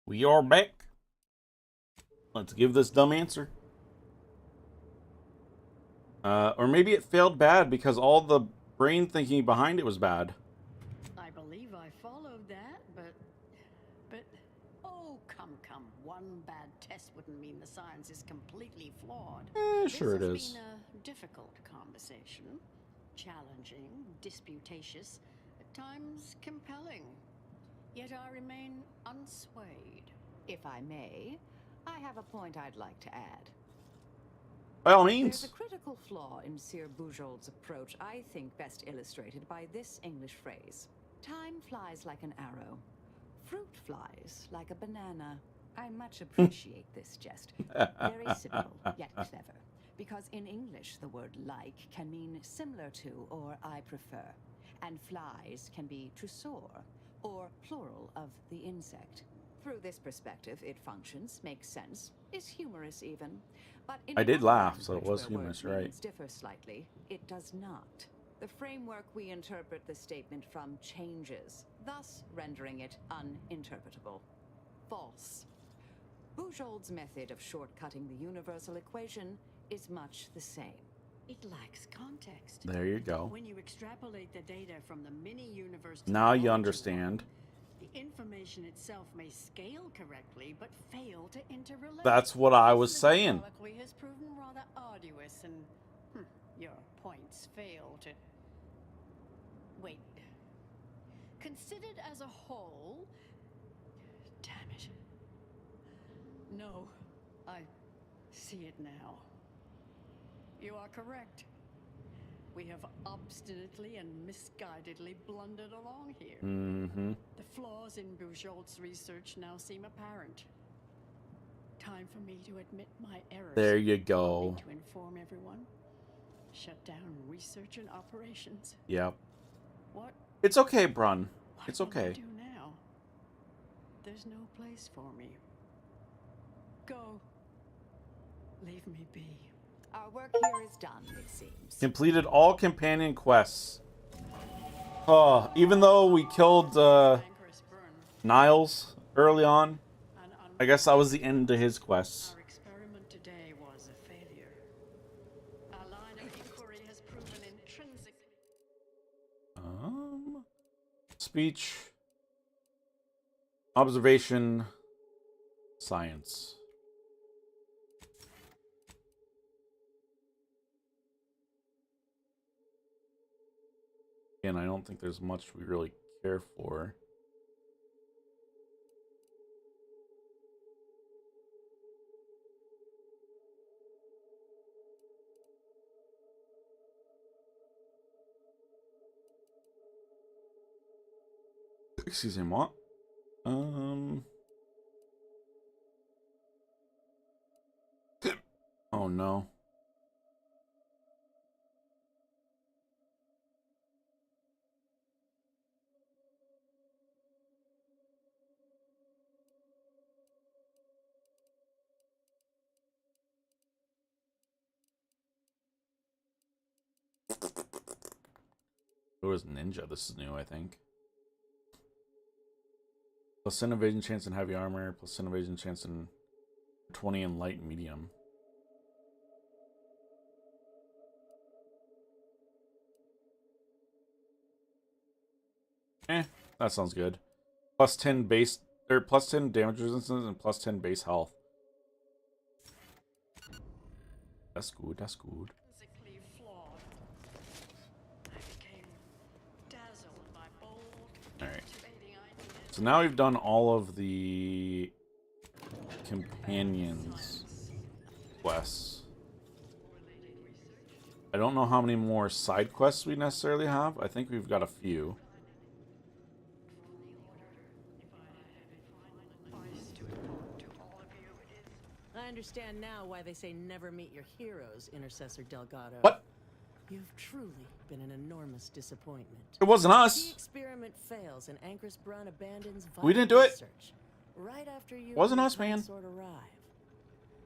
We are back. Let's give this dumb answer. Or maybe it failed bad because all the brain thinking behind it was bad. I believe I followed that, but oh, come. One bad test wouldn't mean the science is completely flawed. Sure it is. This has been a difficult conversation, challenging, disputatious, at times compelling. Yet I remain unswayed. If I may, I have a point I'd like to add. By all means. There's a critical flaw in Sir Bujold's approach, I think best illustrated by this English phrase. Time flies like an arrow. Fruit flies like a banana. I much appreciate this jest. Very simple, yet clever. Because in English, the word like can mean similar to or I prefer. And flies can be to soar, or plural of the insect. Through this perspective, it functions, makes sense, is humorous even. But in I did another laugh, so it language was where humorous, word right? meanings differ slightly, it does not. The framework we interpret the statement from changes, thus rendering it uninterpretable. False. Bujold's method of shortcutting the universal equation is much the same. It lacks context. There you go. When you extrapolate the data from the mini-universe to Now the you larger understand. one, the information itself may scale correctly, but fail to interrelate. That's what I was This saying. colloquy has proven rather arduous, and your points fail to... Wait. Considered as a whole... Damn it. No, I see it now. You are correct. We have obstinately and misguidedly blundered along here. Mm-hmm. The flaws in Bujold's research now seem apparent. Time for me to admit my errors. There you go. To inform everyone. Shut down research and operations. Yep. What? It's okay, Brun. It's What will I okay. do now? There's no place for me. Go. Leave me be. Our work here is done, it seems. Completed all companion quests. Oh, even though we killed Niles early on, I guess that was the end to his quests. Our experiment today was a failure. Our line of inquiry has proven intrinsic. Speech, observation, science. Again, I don't think there's much we really care for. Excuse me, what? Oh no. It was ninja. This is new, I think. Plus 10 evasion chance in heavy armor. Plus 10 evasion chance in 20 in light and medium. That sounds good. Plus 10 base, or plus 10 damage resistance and plus 10 base health. That's good. That's good. Intrinsically flawed. I became dazzled by bold, Alright. captivating ideas. So now we've done all of the companions quests. I don't know how many more side quests we necessarily have. I think we've got a few. I understand now why they say never meet your heroes, Intercessor Delgado. What? You've truly been an enormous disappointment. It wasn't us. The experiment fails and Anchor's Brun abandons We didn't do it. research right after you Wasn't and us, your man. consort arrive.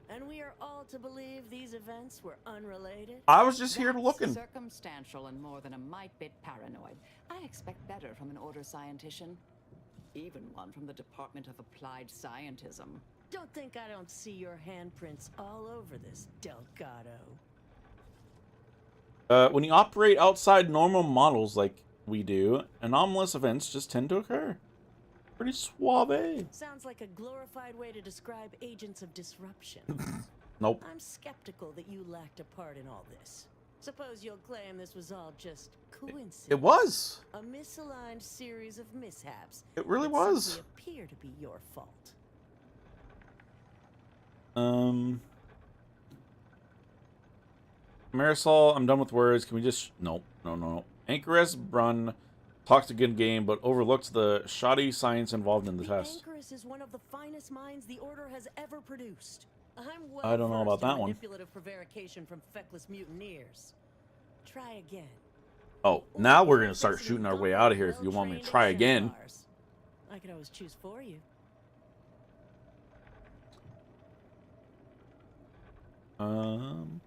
And we are all to believe these events were unrelated? I was just here That's looking. Circumstantial and more than a mite bit paranoid. I expect better from an order scientician. Even one from the Department of Applied Scientism. Don't think I don't see your handprints all over this, Delgado. When you operate outside normal models like we do, anomalous events just tend to occur. Pretty suave. Sounds like a glorified way to describe agents of disruption. Nope. I'm skeptical that you lacked a part in all this. Suppose you'll claim this was all just coincidence. It was. A misaligned series of mishaps. It really that was. simply appear to be your fault. Marisol, I'm done with words. Can we just... Nope. No. Anchoress Brun talks a good game, but overlooks the shoddy science involved in the test. Anchoress is one of the finest minds the Order has ever produced. I'm well I don't know about versed in that one. manipulative prevarication from feckless mutineers. Try again. Oh, now we're going to start shooting our way out of here if you want me to try again. I could always choose for you. You've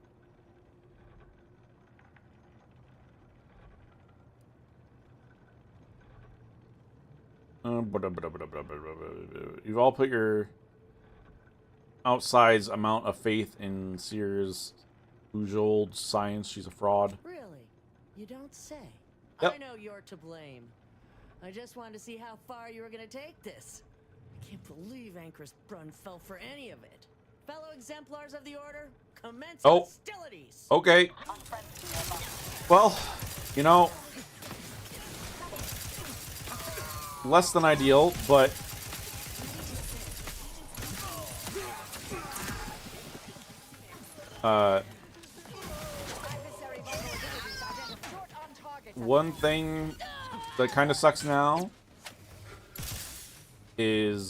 all put your outsized amount of faith in Sears Ujold science. She's a fraud. Really? You don't say. Yep. I know you're to blame. I just wanted to see how far you were going to take this. I can't believe Anchor's Brunn fell for any of it. Fellow exemplars of the Order, commence hostilities. Okay. Well, you know, less than ideal, but one thing that kind of sucks now is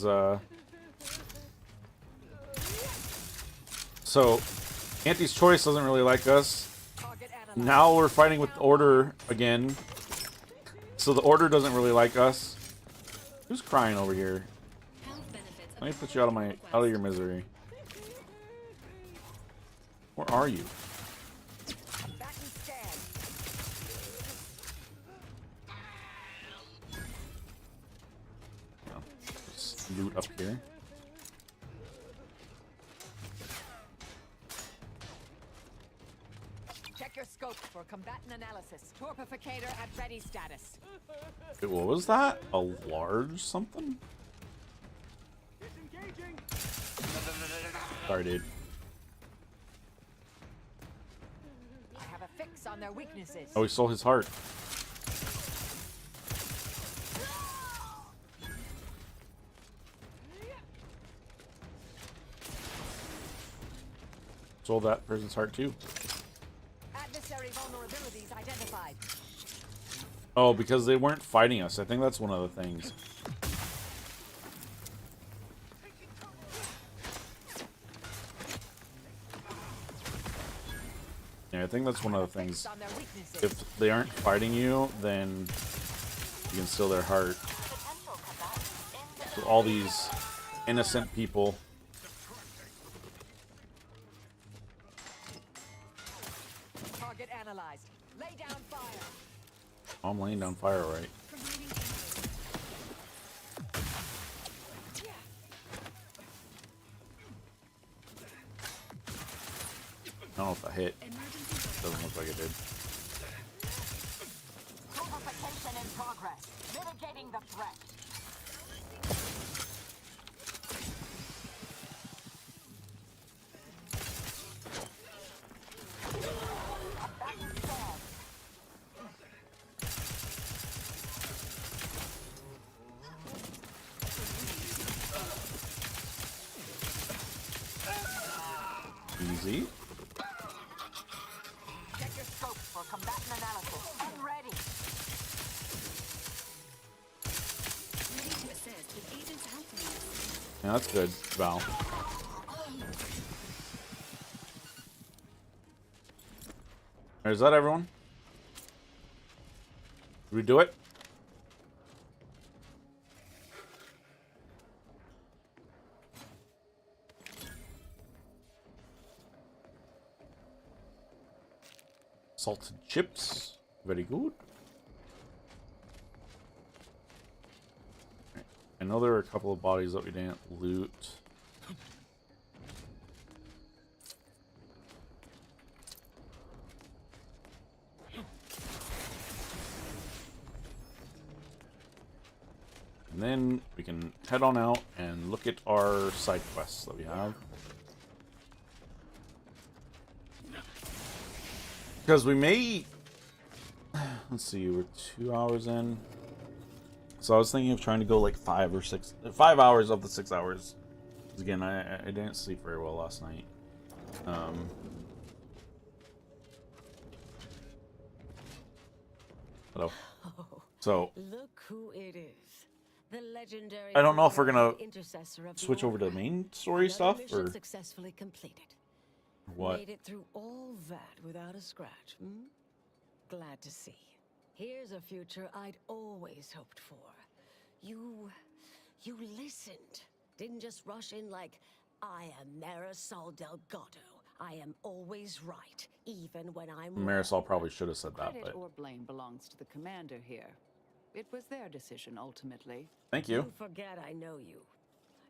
so Auntie's Choice doesn't really like us. Now we're fighting with the Order again, so the Order doesn't really like us. Who's crying over here? Let me put you out of your misery. Where are you? Just loot up here. Check your scope for combatant analysis. Torpificator at ready status. Wait, what was that? A large something? Sorry, dude. I have a fix on their weaknesses. Oh, he stole his heart. Stole that person's heart too. Adversary vulnerabilities identified. Oh, because they weren't fighting us. I think that's one of the things. Yeah, I think that's one of the things. If they aren't fighting you, then you can steal their heart. So all these innocent people. Target analyzed. Lay down fire. Oh, I'm laying down fire, right? I don't know if I hit. Doesn't look like it did. Torpification in progress. Mitigating the threat. Easy. Check your scope for combatant analysis. And ready. Ready to assist with agents helping. Yeah, that's good, Val. Is that everyone? Did we do it? Salted chips. Very good. I know there were a couple of bodies that we didn't loot. And then we can head on out and look at our side quests that we have. Because we may... Let's see, we're 2 hours in. So I was thinking of trying to go like 5 hours of the 6 hours. Because again, I didn't sleep very well last night. Hello. So... Look who it is. The legendary I don't know if we're gonna intercessor of the switch over to the Order. main story Another stuff, mission or successfully completed. what? Made it through all that without a scratch. Hmm? Glad to see. Here's a future I'd always hoped for. You listened. Didn't just rush in like, I am Marisol Delgado. I am always right, even when I'm Marisol probably should have said that, Credit but or blame belongs to the commander here. It was their decision, ultimately. thank you. You forget I know you.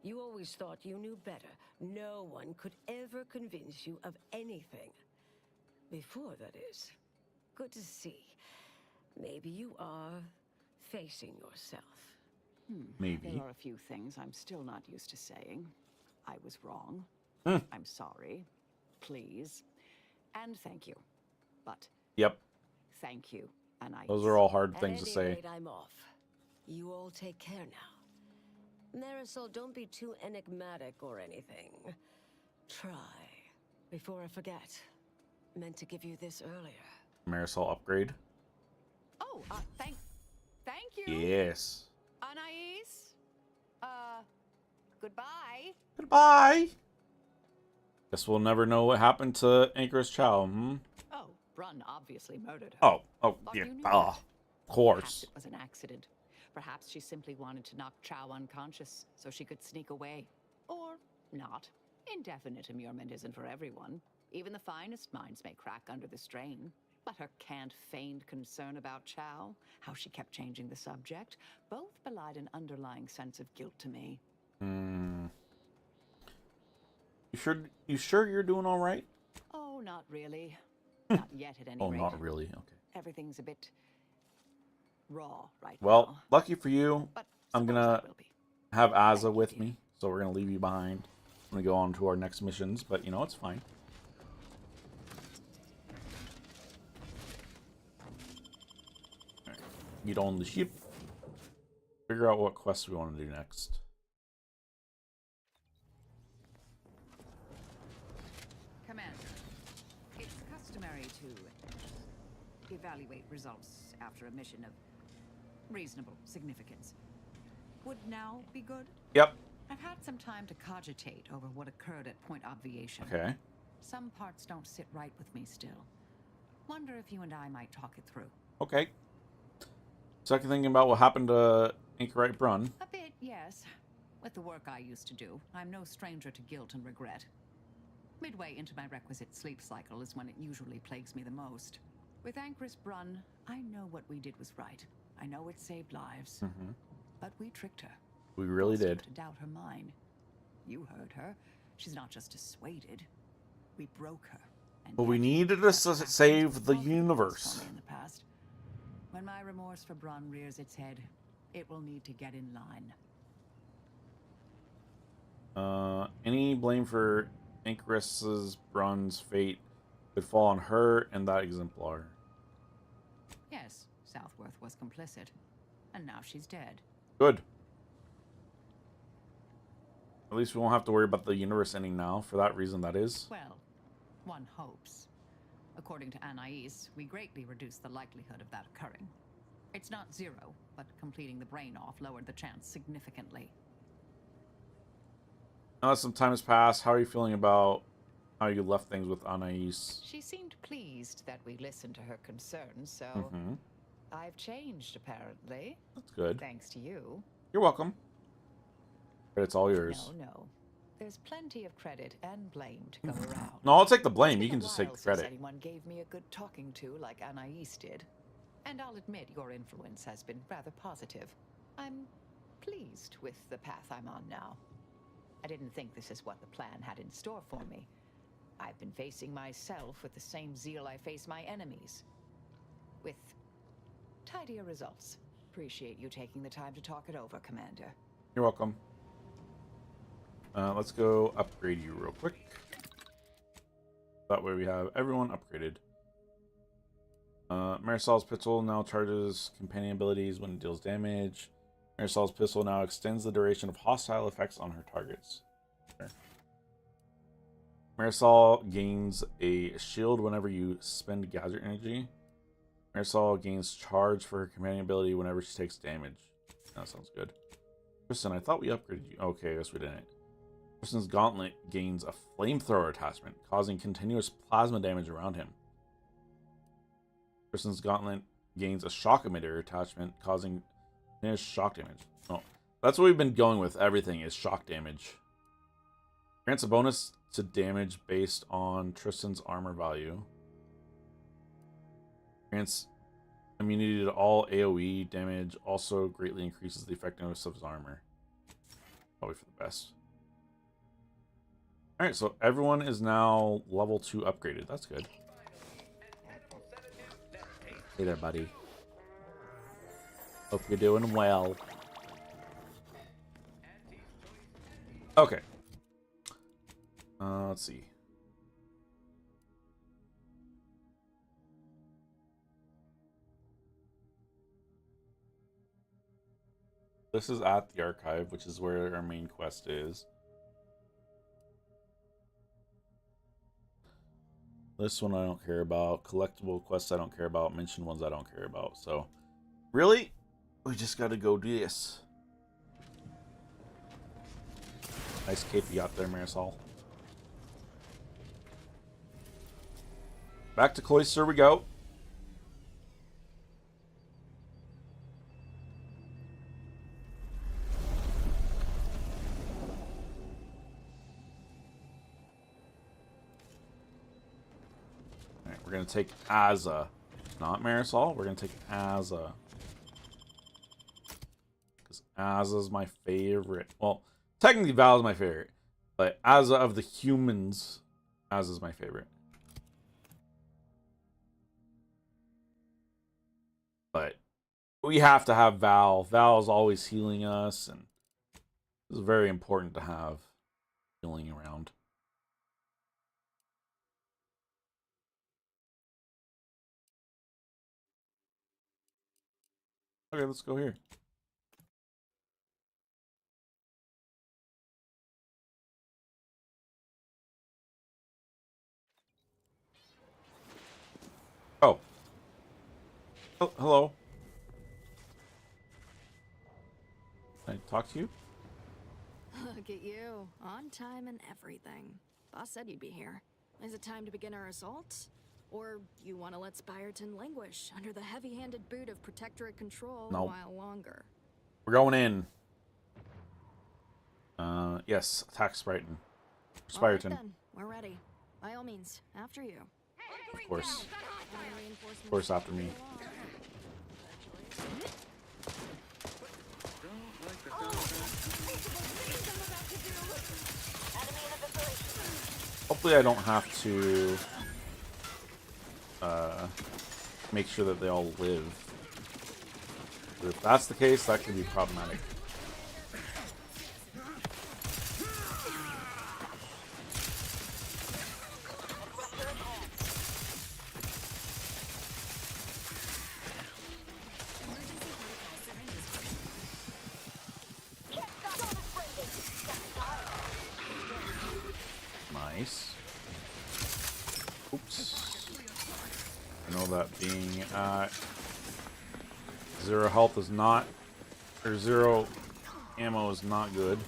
You always thought you knew better. No one could ever convince you of anything. Before, that is. Good to see. Maybe you are facing yourself. Maybe. There are a few things I'm still not used to saying. I was wrong. I'm sorry. Please. And thank you. But Yep. thank you, Anais. Those are all hard At things to any say. rate, I'm off. You all take care now. Marisol, don't be too enigmatic or anything. Try. Before I forget. Meant to give you this earlier. Marisol upgrade. Oh, thank you. Yes. Anais? Goodbye. Goodbye. Guess we'll never know what happened to Anchoress Chow. Oh, Brun obviously murdered her. Oh, Thought yeah. you knew Of that. course. Perhaps it was an accident. Perhaps she simply wanted to knock Chow unconscious so she could sneak away. Or not. Indefinite immurement isn't for everyone. Even the finest minds may crack under the strain. But her canned feigned concern about Chow, how she kept changing the subject, both belied an underlying sense of guilt to me. You sure you're doing all right? Oh, not really. Not yet, at any Oh, rate. not really. Okay. Everything's a bit raw right Well, now. lucky for you, But I'm gonna have Azza with me, so we're gonna leave you behind. I'm gonna go on to our next missions, but you know it's fine. Alright. Get on the ship. Figure out what quests we want to do next. Commander, it's customary to evaluate results after a mission of reasonable significance. Would now be good? Yep. I've had some time to cogitate over what occurred at Point Obviation. Okay. Some parts don't sit right with me still. Wonder if you and I might talk it through. Okay. Second, thinking about what happened to Anchorite Brun. A bit, yes. With the work I used to do, I'm no stranger to guilt and regret. Midway into my requisite sleep cycle is when it usually plagues me the most. With Anchoress Brun, I know what we did was right. I know it saved lives. But we tricked her. We really Forced her did. to doubt her mind. You heard her. She's not just dissuaded. We broke her. But we needed to save the universe. In the past. When my remorse for Brun rears its head, it will need to get in line. Any blame for Anchoress Brun's fate would fall on her and that exemplar. Yes, Southworth was complicit. And now she's dead. Good. At least we won't have to worry about the universe ending now, for that reason, that is. Well, one hopes. According to Anais, we greatly reduced the likelihood of that occurring. It's not zero, but completing the brain off lowered the chance significantly. Now that some time has passed, how are you feeling about how you left things with Anais? She seemed pleased that we listened to her concerns, so I've changed, apparently. That's good. Thanks to you. You're welcome. But it's all yours. No. There's plenty of credit and blame to go around. No, I'll take the blame. It's You been can a just take while the since credit. anyone gave me a good talking to like Anais did. And I'll admit your influence has been rather positive. I'm pleased with the path I'm on now. I didn't think this is what the plan had in store for me. I've been facing myself with the same zeal I face my enemies. With tidier results. Appreciate you taking the time to talk it over, Commander. You're welcome. Let's go upgrade you real quick. That way we have everyone upgraded. Marisol's pistol now charges companion abilities when it deals damage. Marisol's pistol now extends the duration of hostile effects on her targets. There. Marisol gains a shield whenever you spend gadget energy. Marisol gains charge for her companion ability whenever she takes damage. That sounds good. Kristen, I thought we upgraded you. Okay, I guess we didn't. Kristen's gauntlet gains a flamethrower attachment, causing continuous plasma damage around him. Kristen's gauntlet gains a shock emitter attachment, causing continuous shock damage. Oh, that's what we've been going with. Everything is shock damage. Grants a bonus to damage based on Tristan's armor value. Grants immunity to all AoE damage. Also greatly increases the effectiveness of his armor. Probably for the best. Alright, so everyone is now level 2 upgraded. That's good. Hey there, buddy. Hope you're doing well. Okay. Let's see. This is at the archive, which is where our main quest is. This one I don't care about. Collectible quests I don't care about. Mentioned ones I don't care about. So, really? We just gotta go do this. Nice cape you got there, Marisol. Back to Cloister we go. Alright, we're gonna take Azza. Not Marisol, we're gonna take Azza. Because Azza's my favorite. Well, technically Val is my favorite. But Azza of the humans, Azza's my favorite. But we have to have Val. Val is always healing us, and it's very important to have healing around. Okay, let's go here. Oh. Oh, hello. Can I talk to you? Look at you, on time and everything. Boss said you'd be here. Is it time to begin our assault? Or you want to let Spyreton languish under the heavy-handed boot of Protectorate control a while longer? We're going in. Yes, attack Spyreton. All right, Spyreton. then. We're ready. By all means, after you. Of course. Of course, after me. Hopefully I don't have to make sure that they all live. But if that's the case, that could be problematic. Nice. Oops. I know that being at 0 health is not, or 0 ammo is not good.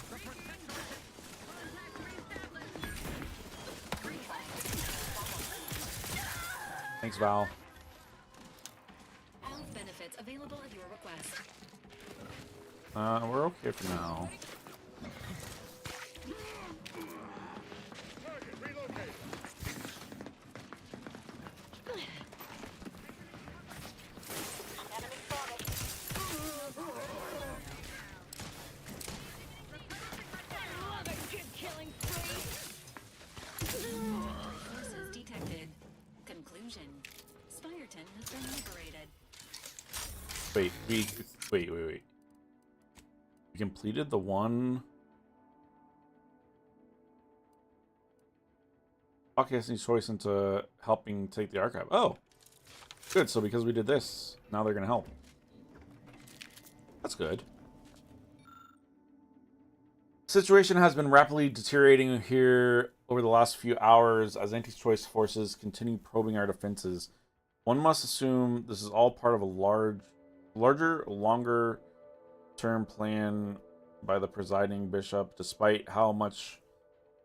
Thanks, Val. Health benefits available at your request. We're okay for now. Forces detected. Conclusion. Spyreton has been liberated. Wait. We completed the one. Podcasting's choice into helping take the archive. Oh, good. So because we did this, now they're gonna help. That's good. Situation has been rapidly deteriorating here over the last few hours as anti-choice forces continue probing our defenses. One must assume this is all part of a larger, longer-term plan by the presiding bishop, despite how much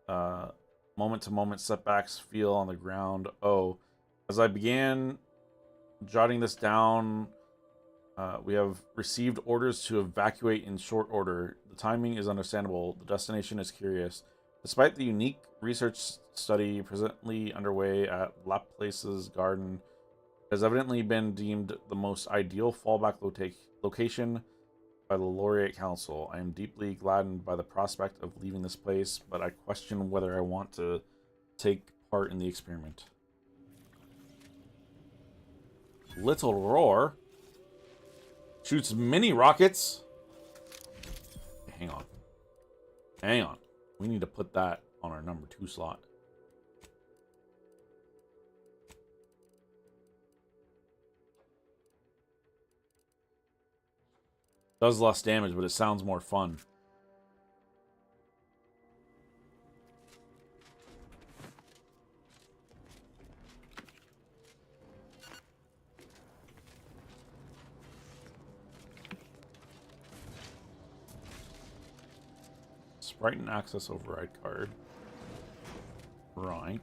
moment-to-moment setbacks feel on the ground. Oh, as I began jotting this down, we have received orders to evacuate in short order. The timing is understandable. The destination is curious. Despite the unique research study presently underway at Laplace's garden, it has evidently been deemed the most ideal fallback location by the Laureate Council. I am deeply gladdened by the prospect of leaving this place, but I question whether I want to take part in the experiment. Little Roar shoots mini rockets. Hang on. Hang on. We need to put that on our number 2 slot. Does less damage, but it sounds more fun. Sprite and access override card. Right.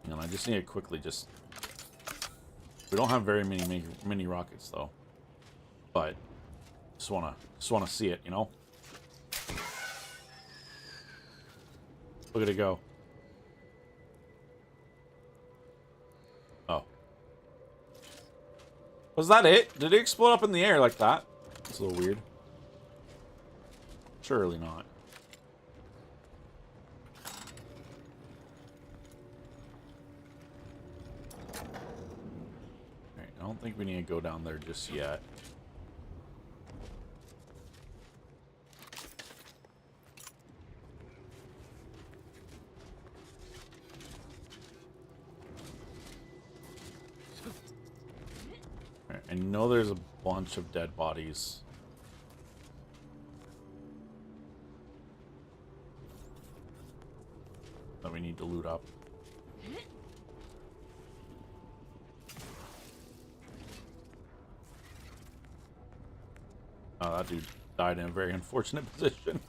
And I just need to quickly just... We don't have very many mini rockets though. But just wanna see it, you know? Look at it go. Oh. Was that it? Did it explode up in the air like that? It's a little weird. Surely not. Alright, I don't think we need to go down there just yet. Alright, I know there's a bunch of dead bodies. That we need to loot up. Oh, that dude died in a very unfortunate position.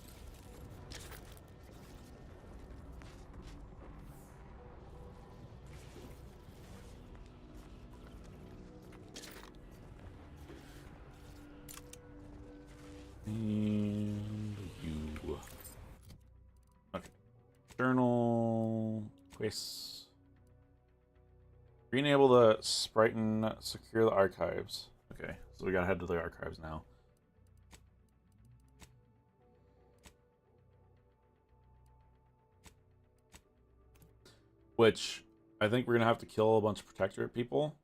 And you. Okay. Journal. Quests. Being able to sprite and secure the archives. Okay, so we gotta head to the archives now. Which, I think we're gonna have to kill a bunch of Protectorate people.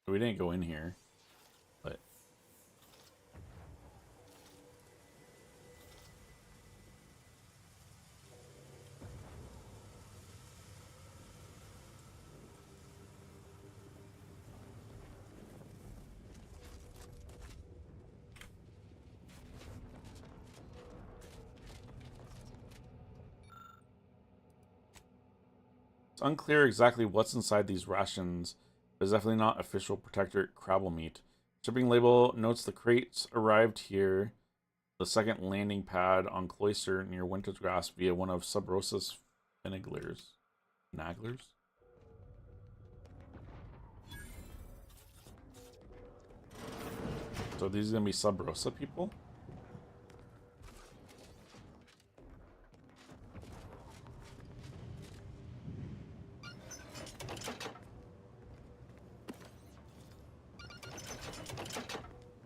We didn't go in here, but... It's unclear exactly what's inside these rations, but it's definitely not official Protectorate Crabble meat. Shipping label notes the crates arrived here, the second landing pad on Cloister near Wintergrass via one of Sub Rosa's Finaglers. Naglers? So these are gonna be Sub Rosa people?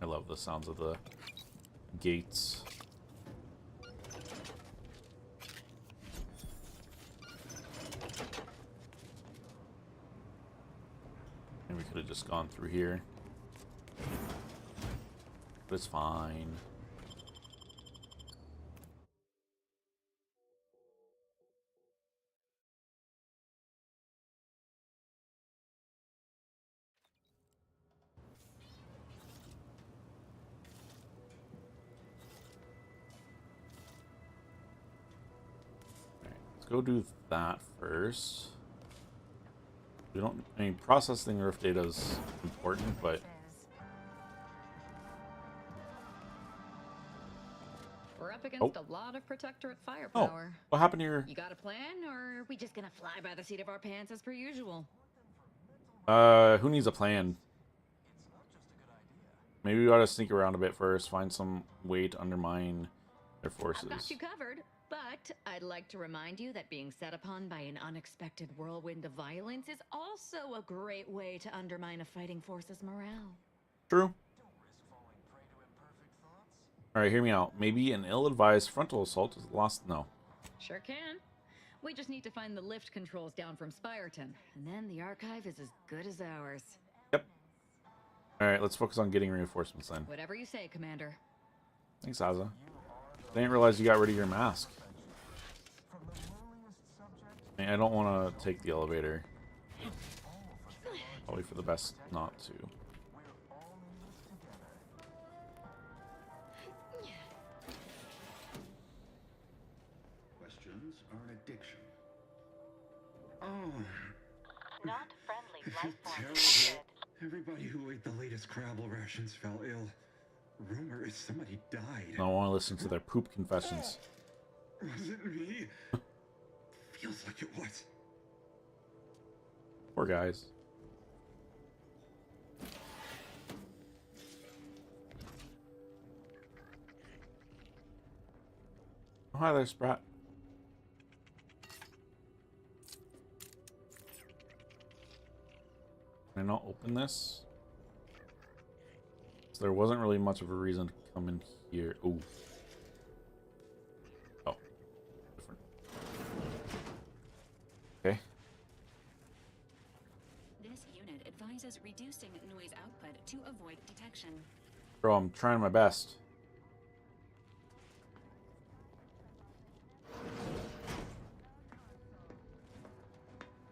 I love the sounds of the gates. Maybe we could have just gone through here. But it's fine. Go do that first. We don't. I mean, processing roof data is important, but we're up against a lot of Protectorate firepower. Oh, what happened to your? You got a plan, or are we just gonna fly by the seat of our pants as per usual? Who needs a plan? Maybe we ought to sneak around a bit first, find some way to undermine their forces. I've got you covered, but I'd like to remind you that being set upon by an unexpected whirlwind of violence is also a great way to undermine a fighting force's morale. True. Alright, hear me out. Maybe an ill-advised frontal assault is lost. No. Sure can. We just need to find the lift controls down from Spireton, and then the archive is as good as ours. Yep. Alright, let's focus on getting reinforcements then. Whatever you say, Commander. Thanks, Asa. I didn't realize you got rid of your mask. I don't want to take the elevator. Probably for the best not to. Questions are an addiction. Oh. Not friendly life It's terrible. Everybody who ate the latest Crabble rations fell ill. Rumor is somebody died. I don't want to listen to their poop confessions. Was it me? Feels like it was. Poor guys. Oh, hi there, Sprat. Can I not open this? So there wasn't really much of a reason to come in here. Ooh. Oh. Different. Okay. This unit advises reducing noise output to avoid detection. Bro, I'm trying my best.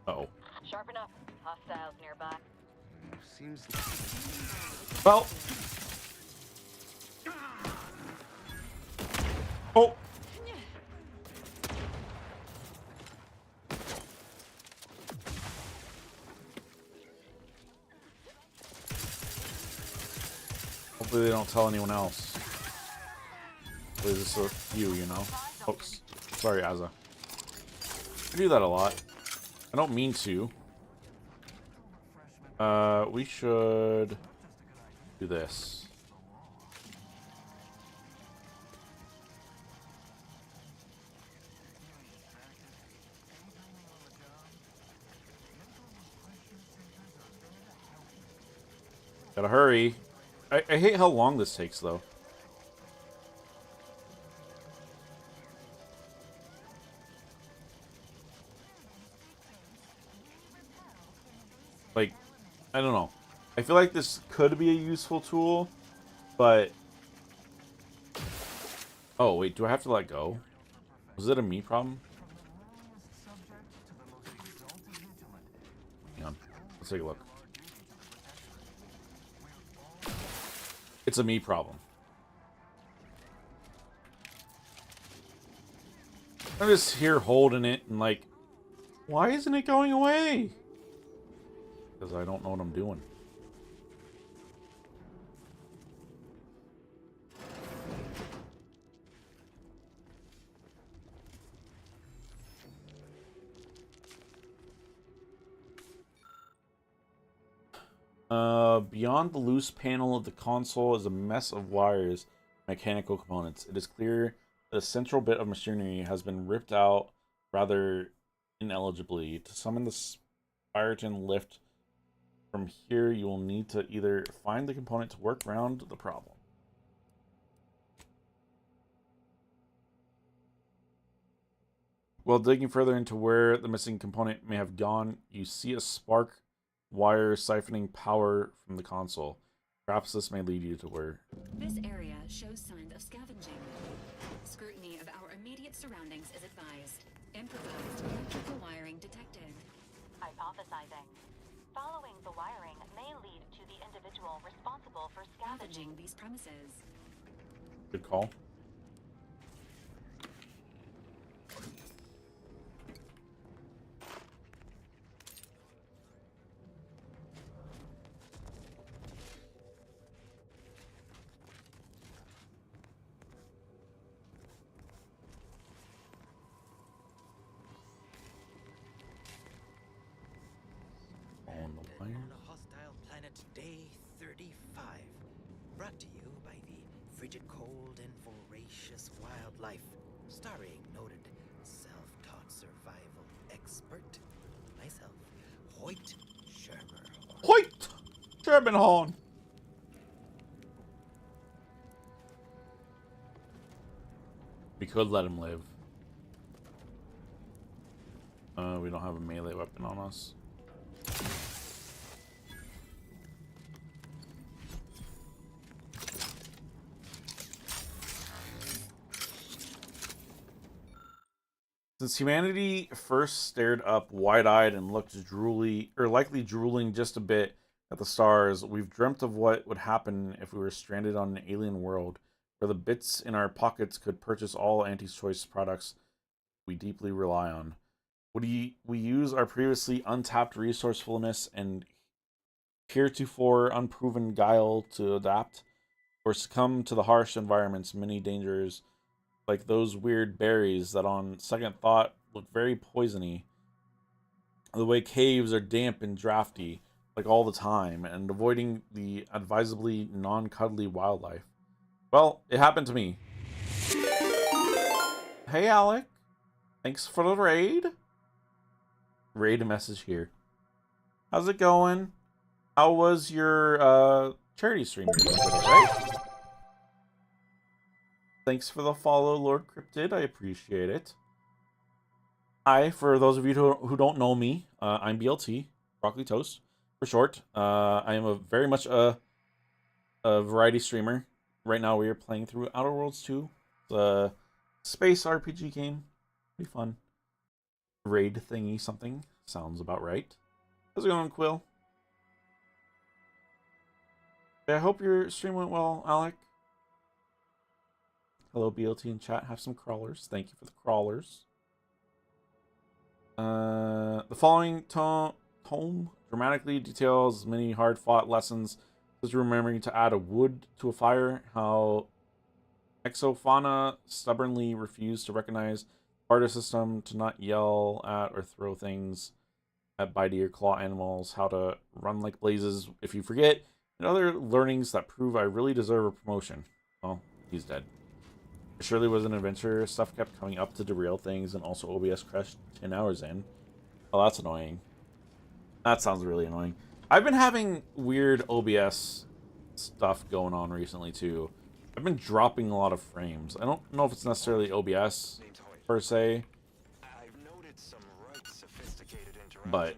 Uh-oh. Sharp enough. Hostiles nearby. Seems. Well. Oh. Hopefully they don't tell anyone else. Hopefully this is you know. Oops. Sorry, Asa. I do that a lot. I don't mean to. We should do this. Gotta hurry. I hate how long this takes, though. Like, I don't know. I feel like this could be a useful tool, but... Oh, wait, do I have to let go? Was it a me problem? Hang on. Let's take a look. It's a me problem. I'm just here holding it and like, why isn't it going away? Because I don't know what I'm doing. Beyond the loose panel of the console is a mess of wires, mechanical components. It is clear that a central bit of machinery has been ripped out rather ineligibly. To summon the Spireton lift from here, you will need to either find the component to work around the problem. While digging further into where the missing component may have gone, you see a spark wire siphoning power from the console. Perhaps this may lead you to where... This area shows signs of scavenging. Scrutiny of our immediate surroundings is advised. Improvised electrical wiring detected. Hypothesizing. Following the wiring may lead to the individual responsible for scavenging these premises. Good call. On a hostile planet, day 35. Brought to you by the frigid cold and voracious wildlife, starring noted self-taught survival expert, myself, Hoyt Shermerhorn. Hoyt Shermerhorn. We could let him live. We don't have a melee weapon on us. Since humanity first stared up wide-eyed and looked drooly, or likely drooling just a bit at the stars, we've dreamt of what would happen if we were stranded on an alien world where the bits in our pockets could purchase all anti-choice products we deeply rely on. Would we use our previously untapped resourcefulness and heretofore unproven guile to adapt, or succumb to the harsh environment's many dangers, like those weird berries that on second thought look very poisony, the way caves are damp and drafty, like all the time, and avoiding the advisably non-cuddly wildlife? Well, it happened to me. Hey, Alec. Thanks for the raid. Raid message here. How's it going? How was your charity stream today, right? Thanks for the follow, Lord Cryptid. I appreciate it. Hi, for those of you who don't know me, I'm BLT, Broccoli Toast, for short. I am very much a variety streamer. Right now we are playing through Outer Worlds 2. It's a space RPG game. Pretty fun. Raid thingy something. Sounds about right. How's it going, Quill? I hope your stream went well, Alec. Hello, BLT in chat. Have some crawlers. Thank you for the crawlers. The following tome dramatically details many hard-fought lessons, such as remembering to add a wood to a fire, how exofauna stubbornly refuse to recognize barter system, to not yell at or throw things at bitey or claw animals, how to run like blazes if you forget, and other learnings that prove I really deserve a promotion. Well, he's dead. It surely was an adventure. Stuff kept coming up to derail things, and also OBS crashed 10 hours in. Oh, that's annoying. That sounds really annoying. I've been having weird OBS stuff going on recently, too. I've been dropping a lot of frames. I don't know if it's necessarily OBS, per se. But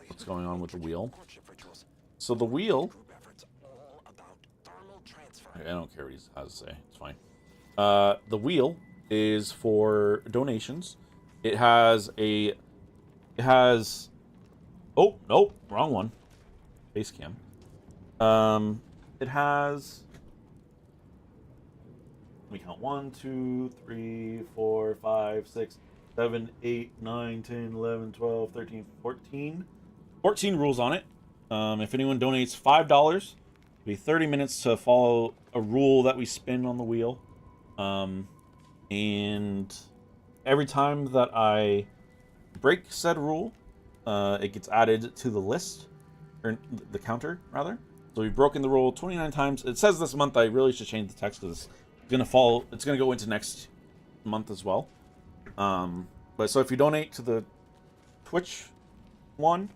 what's going on with the wheel? So the wheel... I don't care what he has to say. It's fine. The wheel is for donations. It has... Oh, nope. Wrong one. Base cam. It has... Let me count. 1, 2, 3, 4, 5, 6, 7, 8, 9, 10, 11, 12, 13, 14. 14 rules on it. If anyone donates $5, it'll be 30 minutes to follow a rule that we spin on the wheel. And every time that I break said rule, it gets added to the list, or the counter, rather. So we've broken the rule 29 times. It says this month I really should change the text because it's gonna go into next month as well. But so if you donate to the Twitch one,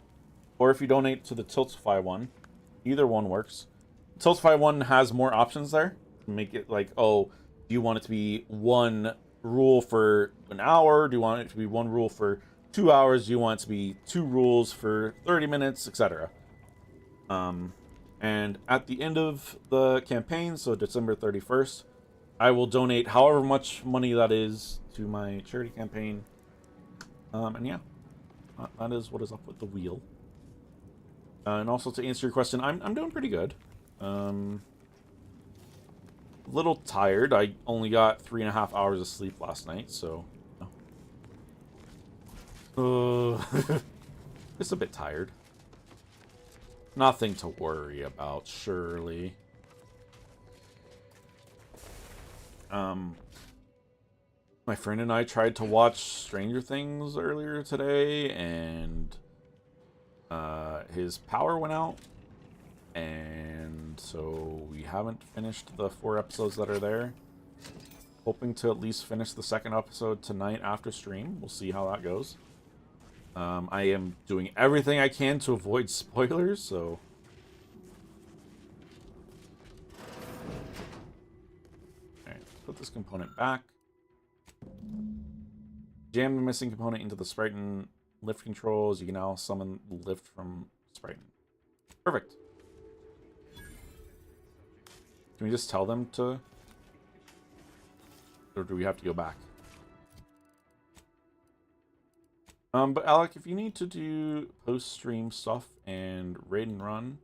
or if you donate to the Tiltify one, either one works. Tiltify one has more options there. Make it like, oh, do you want it to be one rule for an hour? Do you want it to be one rule for 2 hours? Do you want it to be 2 rules for 30 minutes, etc.? And at the end of the campaign, so December 31st, I will donate however much money that is to my charity campaign. And yeah, that is what is up with the wheel. And also to answer your question, I'm doing pretty good. A little tired. I only got 3.5 hours of sleep last night, so just a bit tired. Nothing to worry about, surely. My friend and I tried to watch Stranger Things earlier today, and his power went out, and And so we haven't finished the 4 episodes that are there. Hoping to at least finish the 2nd episode tonight after stream. We'll see how that goes. I am doing everything I can to avoid spoilers, so... Alright, put this component back. Jam the missing component into the Sprighton lift controls. You can now summon lift from Sprighton. Perfect. Can we just tell them to... Or do we have to go back? But Alec, if you need to do post-stream stuff and raid and run,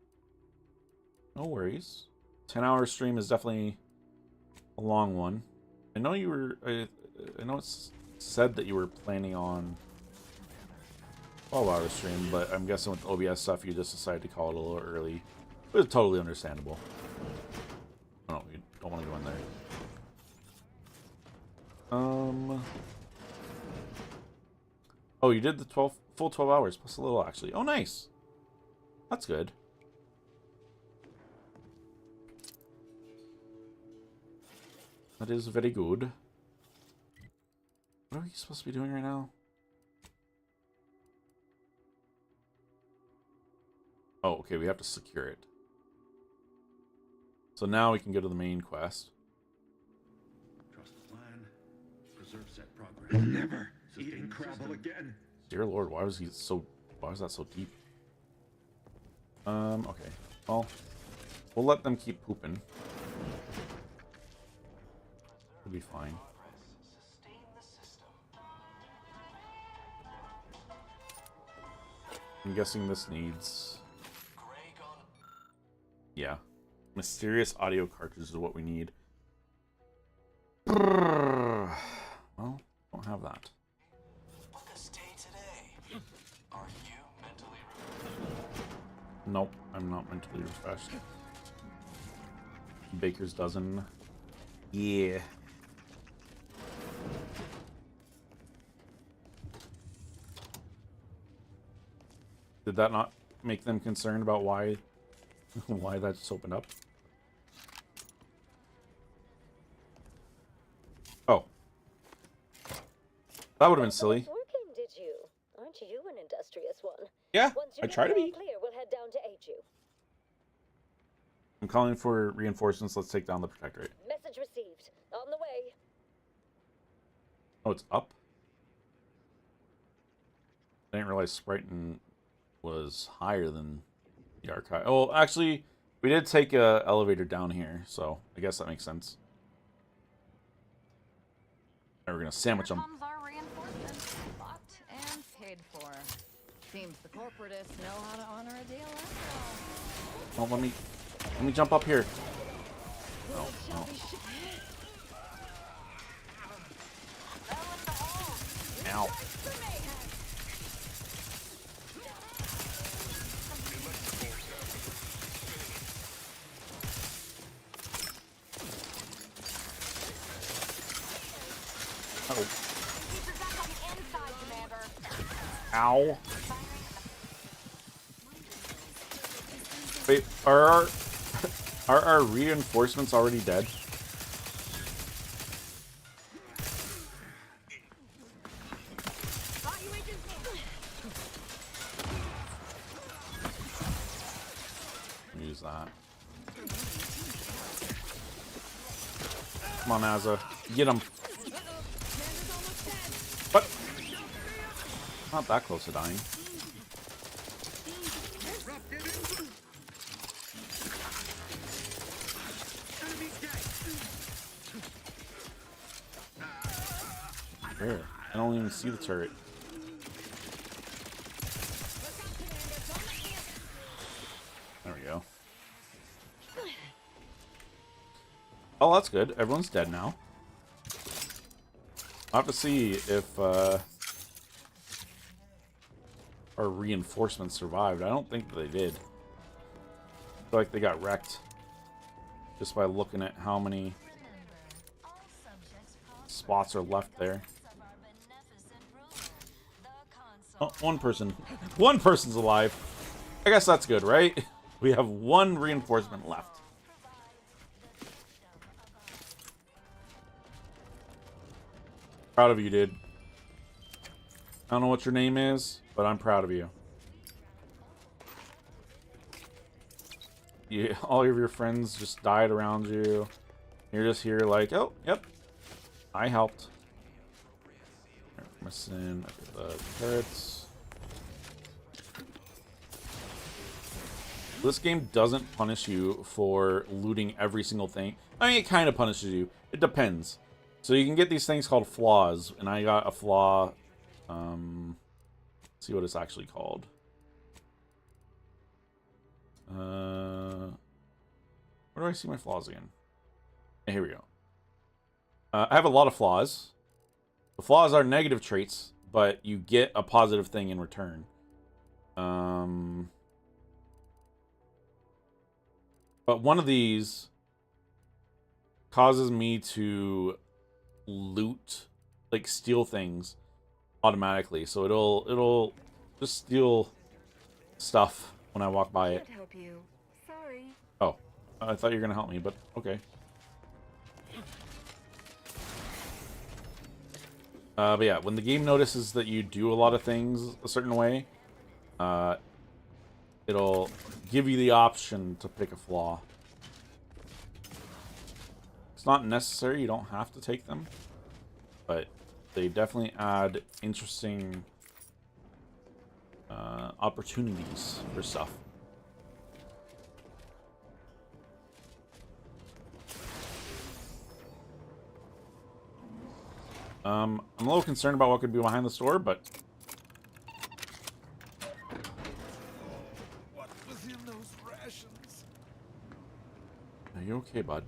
no worries. 10-hour stream is definitely a long one. I know you were... I know it's said that you were planning on 12-hour stream, but I'm guessing with OBS stuff, you just decided to call it a little early. It was totally understandable. Oh, you don't want to go in there. Oh, you did the full 12 hours plus a little, actually. Oh, nice. That's good. That is very good. What are we supposed to be doing right now? Oh, okay, we have to secure it. So now we can go to the main quest. Trust the plan. Preserve set progress. Never eating Crabble again. Dear Lord, why was that so deep? Okay. Well, we'll let them keep pooping. It'll be fine. I'm guessing this needs... Yeah. Mysterious audio cartridge is what we need. Well, don't have that. Nope, I'm not mentally refreshed. Baker's dozen. Yeah. Did that not make them concerned about why that just opened up? Oh. That would have been silly. Working, did you? Aren't you an industrious one? Yeah, Once I try to be. Clear, we'll head down to aid you. I'm calling for reinforcements. Let's take down the Protectorate. Message received. On the way. Oh, it's up? I didn't realize Sprighton was higher than the archive. Oh, actually, we did take a elevator down here, so I guess that makes sense. And we're gonna sandwich them. Comes our reinforcements, bought and paid for. Seems the corporatists know how to honor a deal after all. Oh, let me jump up here. No, no. Ow. Uh-oh. Ow. Wait, are our reinforcements already dead? Use that. Come on, Azza. Get him. What? Not that close to dying. Where? I don't even see the turret. There we go. Oh, that's good. Everyone's dead now. I'll have to see if our reinforcements survived. I don't think they did. I feel like they got wrecked just by looking at how many spots are left there. Oh, one person. One person's alive. I guess that's good, right? We have one reinforcement left. Proud of you, dude. I don't know what your name is, but I'm proud of you. All of your friends just died around you. You're just here like, oh, yep, I helped. Missing the turrets. This game doesn't punish you for looting every single thing. I mean, it kind of punishes you. It depends. So you can get these things called flaws, and I got a flaw. Let's see what it's actually called. Where do I see my flaws again? Here we go. I have a lot of flaws. The flaws are negative traits, but you get a positive thing in return. But one of these causes me to loot, like steal things automatically. So it'll just steal stuff when I walk by it. Help you. Sorry. Oh, I thought you were gonna help me, but okay. But yeah, when the game notices that you do a lot of things a certain way, it'll give you the option to pick a flaw. It's not necessary, you don't have to take them, but they definitely add interesting opportunities for stuff. I'm a little concerned about what could be behind the store, but What was in those rations? are you okay, bud?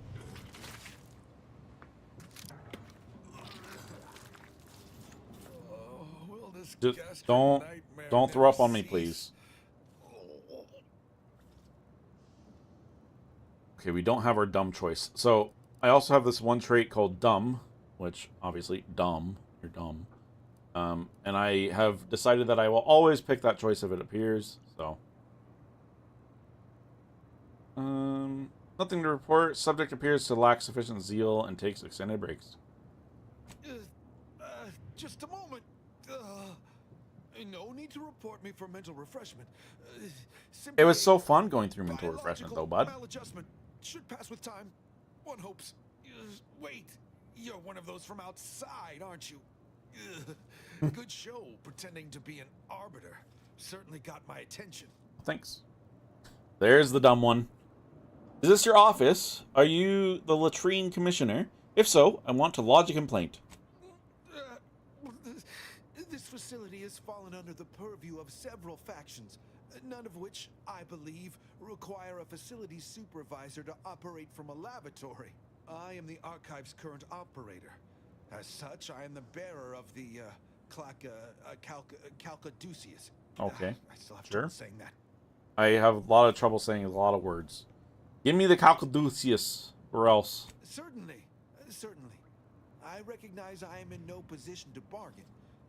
Just don't throw up on me, please. Okay, we don't have our dumb choice. So I also have this one trait called dumb, which obviously dumb, you're dumb. And I have decided that I will always pick that choice if it appears. So nothing to report. Subject appears to lack sufficient zeal and takes extended breaks. Just a moment. No need to report me for mental refreshment. It was so fun going through mental refreshment, though, bud. Maladjustment should pass with time. One hopes. Wait, you're one of those from outside, aren't you? Good show, pretending to be an arbiter. Certainly got my attention. Thanks. There's the dumb one. Is this your office? Are you the latrine commissioner? If so, I want to lodge a complaint. This facility has fallen under the purview of several factions, none of which, I believe, require a facility supervisor to operate from a lavatory. I am the Archive's current operator. As such, I am the bearer of the Calcaduceus. Okay, I still have sure. trouble saying that. I have a lot of trouble saying a lot of words. Give me the Calcaduceus, or else. Certainly. I recognize I am in no position to bargain.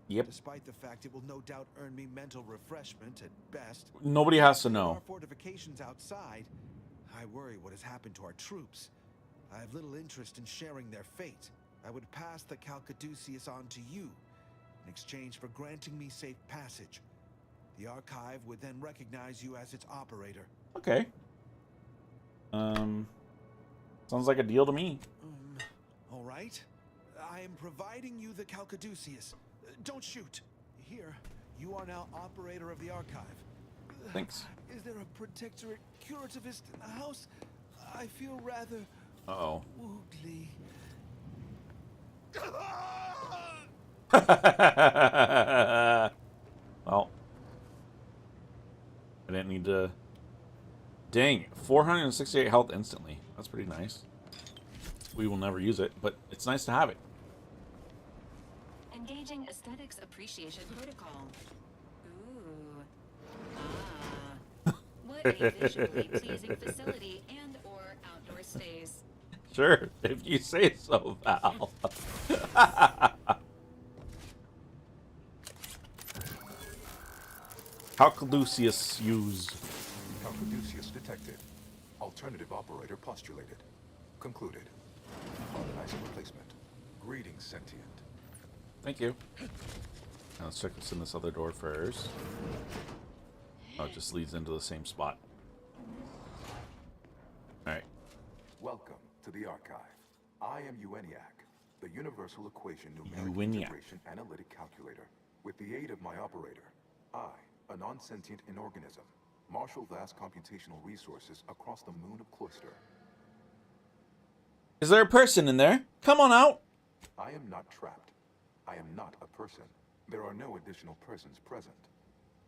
Yep. Despite the fact it will no doubt earn me mental refreshment at best. Nobody has to With know. our fortifications outside, I worry what has happened to our troops. I have little interest in sharing their fate. I would pass the Calcaduceus on to you in exchange for granting me safe passage. The Archive would then recognize you as its operator. Okay. Sounds like a deal to me. All right. I am providing you the Calcaduceus. Don't shoot. Here, you are now operator of the Archive. Thanks. Is there a protectorate curativist in the house? I feel rather Uh-oh. woogly. Well, I didn't need to. Dang, 468 health instantly. That's pretty nice. We will never use it, but it's nice to have it. Engaging aesthetics appreciation protocol. Ooh. What a visually pleasing facility and or outdoor stays. Sure, if you say so, Val. Calcaduceus use. Caduceus detected. Alternative operator postulated. Concluded. Organizing replacement. Greetings, sentient. Thank you. Now let's check what's in this other door first. Oh, it just leads into the same spot. Alright. Welcome to the Archive. I am Ueniac, the Universal Equation Numeric Ueniac. Integration Analytic Calculator. With the aid of my operator, I, a non-sentient inorganism, marshal vast computational resources across the moon of Cloister. Is there a person in there? Come on out! I am not trapped. I am not a person. There are no additional persons present.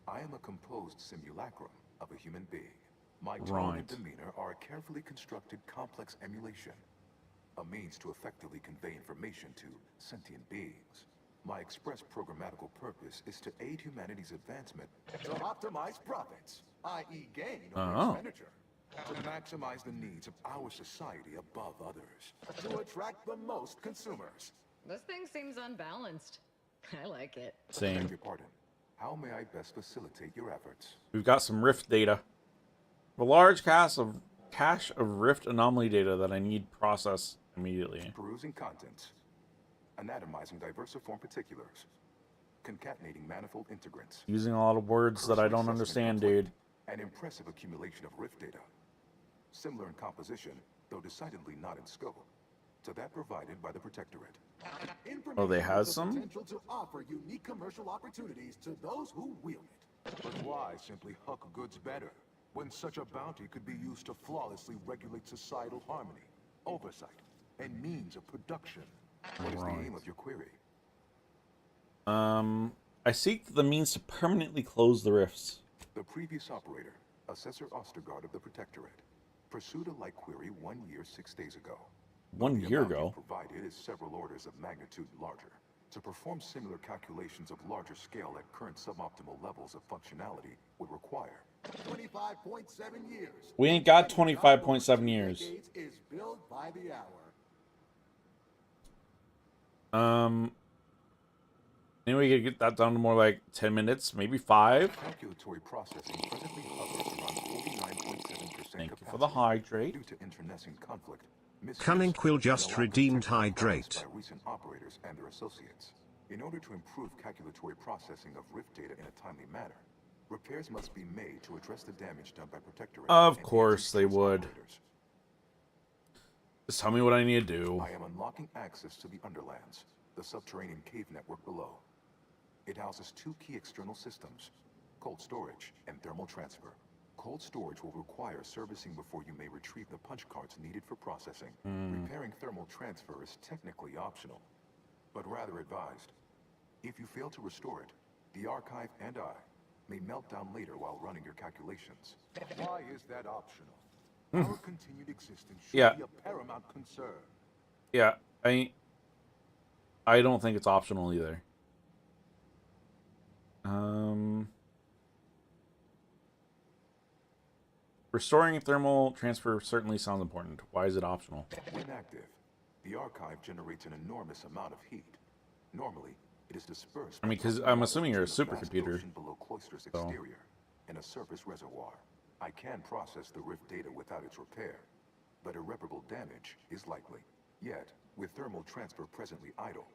I am a composed simulacrum of a human being. My tone and demeanor are a carefully constructed complex emulation, a means to effectively convey information to sentient beings. My express programmatical purpose is to aid humanity's advancement to optimize profits, i.e. gain over expenditure, to maximize the needs of our society above others, to attract the most consumers. This thing seems unbalanced. I like it. Same. Beg your pardon. How may I best facilitate your efforts? We've got some Rift data. A large cache of Rift anomaly data that I need processed immediately. Perusing contents. Anatomizing diversiform particulars. Concatenating manifold integrants. Using a lot of words that I don't understand, dude. An impressive accumulation of Rift data. Similar in composition, though decidedly not in scope, to that provided by the Protectorate. Oh, they have some? Potential to offer unique commercial opportunities to those who wield it. But why simply huck goods better, when such a bounty could be used to flawlessly regulate societal harmony, oversight, and means of production? What is the aim of your query? I seek the means to permanently close the rifts. The previous operator, Assessor Ostergaard of the Protectorate, pursued a like query 1 year, 6 days ago. 1 year ago? Provided is several orders of magnitude larger. To perform similar calculations of larger scale at current suboptimal levels of functionality would require 25.7 years. We ain't got 25.7 years. Is billed by the hour. Maybe we could get that down to more like 10 minutes, maybe 5. Calculatory processing presently hovers around 49.7%. Thank you for the hydrate. Due to internecine conflict, Cunning Quill just redeemed hydrate. by recent operators and their associates. In order to improve calculatory processing of Rift data in a timely manner, repairs must be made to address the damage done by Protectorate. Of course they would. Just tell me what I need to do. I am unlocking access to the Underlands, the subterranean cave network below. It houses 2 key external systems, cold storage and thermal transfer. Cold storage will require servicing before you may retrieve the punch cards needed for processing. Repairing thermal transfer is technically optional, but rather advised. If you fail to restore it, the Archive and I may melt down later while running your calculations. Why is that optional? Our continued existence should be a paramount concern. Yeah, I don't think it's optional either. Restoring thermal transfer certainly sounds important. Why is it optional? When active, the Archive generates an enormous amount of heat. Normally, it is dispersed. I mean, because I'm assuming you're a supercomputer. Below Cloister's exterior, in a surface reservoir. I can process the Rift data without its repair, but irreparable damage is likely. Yet, with thermal transfer presently idle,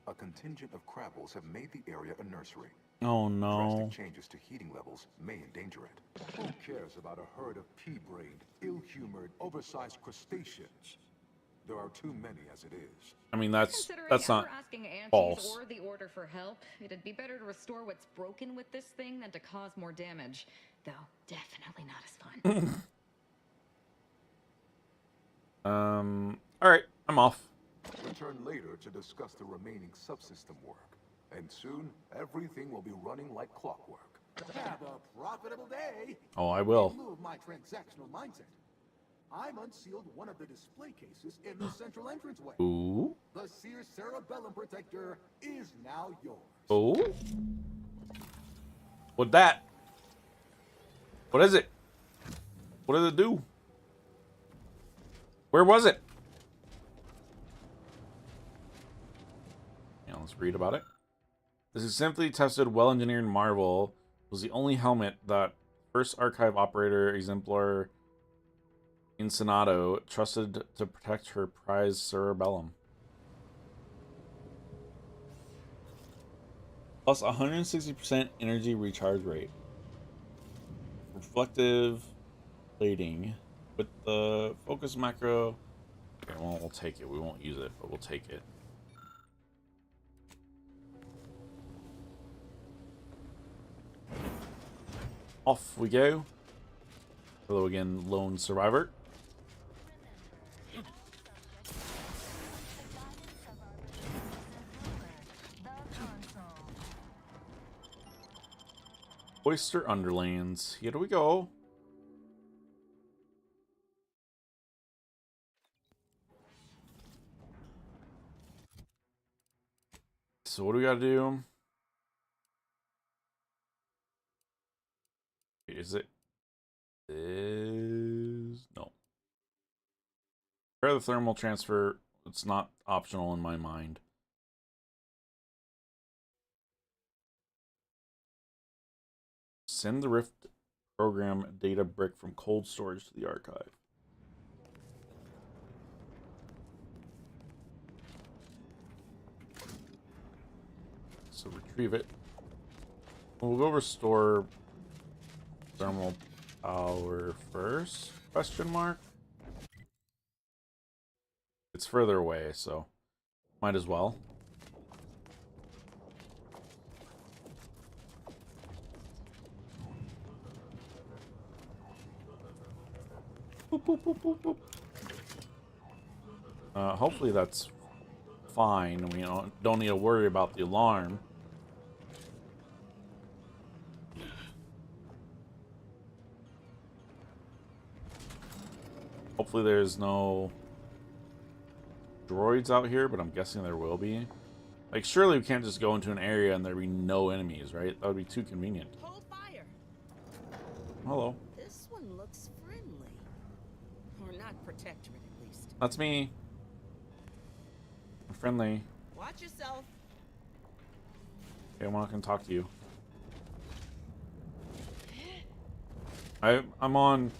a contingent of Crabbles have made the area a nursery. Oh no. Drastic changes to heating levels may endanger it. Who cares about a herd of pea-brained, ill-humored, oversized crustaceans? There are too many as it is. I mean, that's Considering not ever asking Antes false. or the Order for help, it'd be better to restore what's broken with this thing than to cause more damage. Though, definitely not as fun. Alright, I'm off. Return later to discuss the remaining subsystem work. And soon, everything will be running like clockwork. Have a profitable day! Oh, I will. In lieu of my transactional mindset, I've unsealed one of the display cases in the central entranceway. Ooh. The Sears Cerebellum Protector is now yours. Oh? What that? What is it? What does it do? Where was it? Yeah, let's read about it. This is simply tested, well-engineered marvel. Was the only helmet that First archive operator exemplar Ensenado, trusted to protect her prized cerebellum. Plus 160% energy recharge rate. Reflective plating with the focus macro. Okay, well, we'll take it. We won't use it, but we'll take it. Off we go. Hello again, lone survivor. Oyster Underlands. Here we go. So what do we gotta do? Is it? No. Prepare the thermal transfer. It's not optional in my mind. Send the Rift program data brick from cold storage to the archive. So retrieve it. We'll go restore thermal power first? Question mark? It's further away, so might as well. Boop, boop, boop, boop, boop. Hopefully that's fine. We don't need to worry about the alarm. Hopefully there's no droids out here, but I'm guessing there will be. Like, surely we can't just go into an area and there be no enemies, right? That would be too convenient. Hold fire. Hello. This one looks friendly. Or not protectorate, at least. That's me. I'm friendly. Watch yourself. Okay, I'm not gonna talk to you. I'm on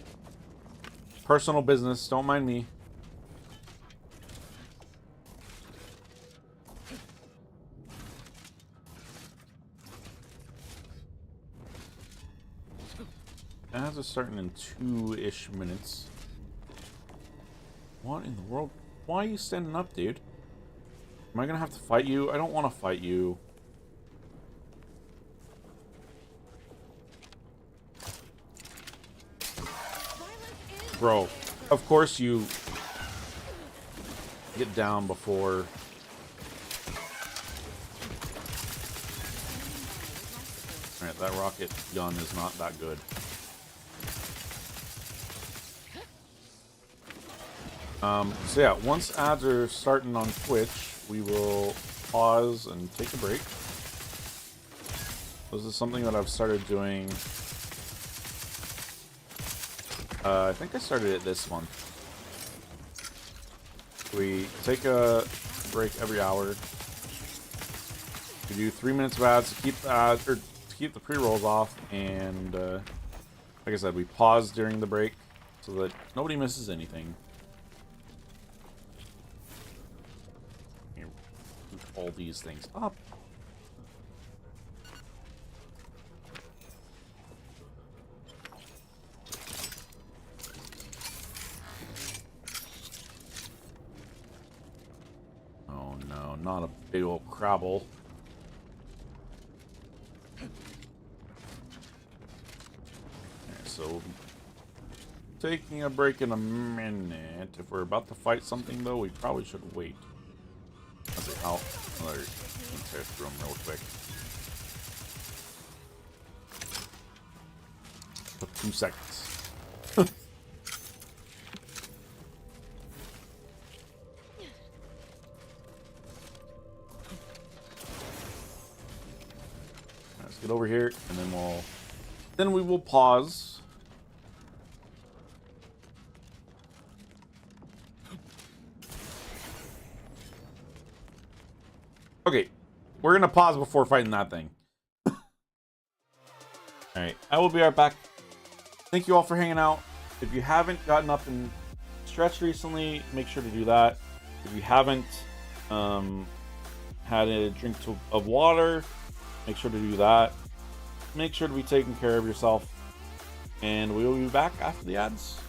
personal business. Don't mind me. Ads are starting in 2-ish minutes. What in the world? Why are you standing up, dude? Am I gonna have to fight you? I don't want to fight you. Bro, of course you get down before. Alright, that rocket gun is not that good. So yeah, once ads are starting on Twitch, we will pause and take a break. This is something that I've started doing. I think I started it this month. We take a break every hour. We do 3 minutes of ads to keep the ads, or to keep the pre-rolls off, and like I said, we pause during the break so that nobody misses anything. Here, move all these things up. Oh no, not a big old Crabble. So, taking a break in a minute. If we're about to fight something, though, we probably should wait. Let's see how. Let me tear through them real quick. Took 2 seconds. Let's get over here, and then we will pause. Okay, we're gonna pause before fighting that thing. Alright, I will be right back. thank you all for hanging out. If you haven't gotten up and stretched recently, make sure to do that. If you haven't had a drink of water, make sure to do that. Make sure to be taking care of yourself. And we will be back after the ads.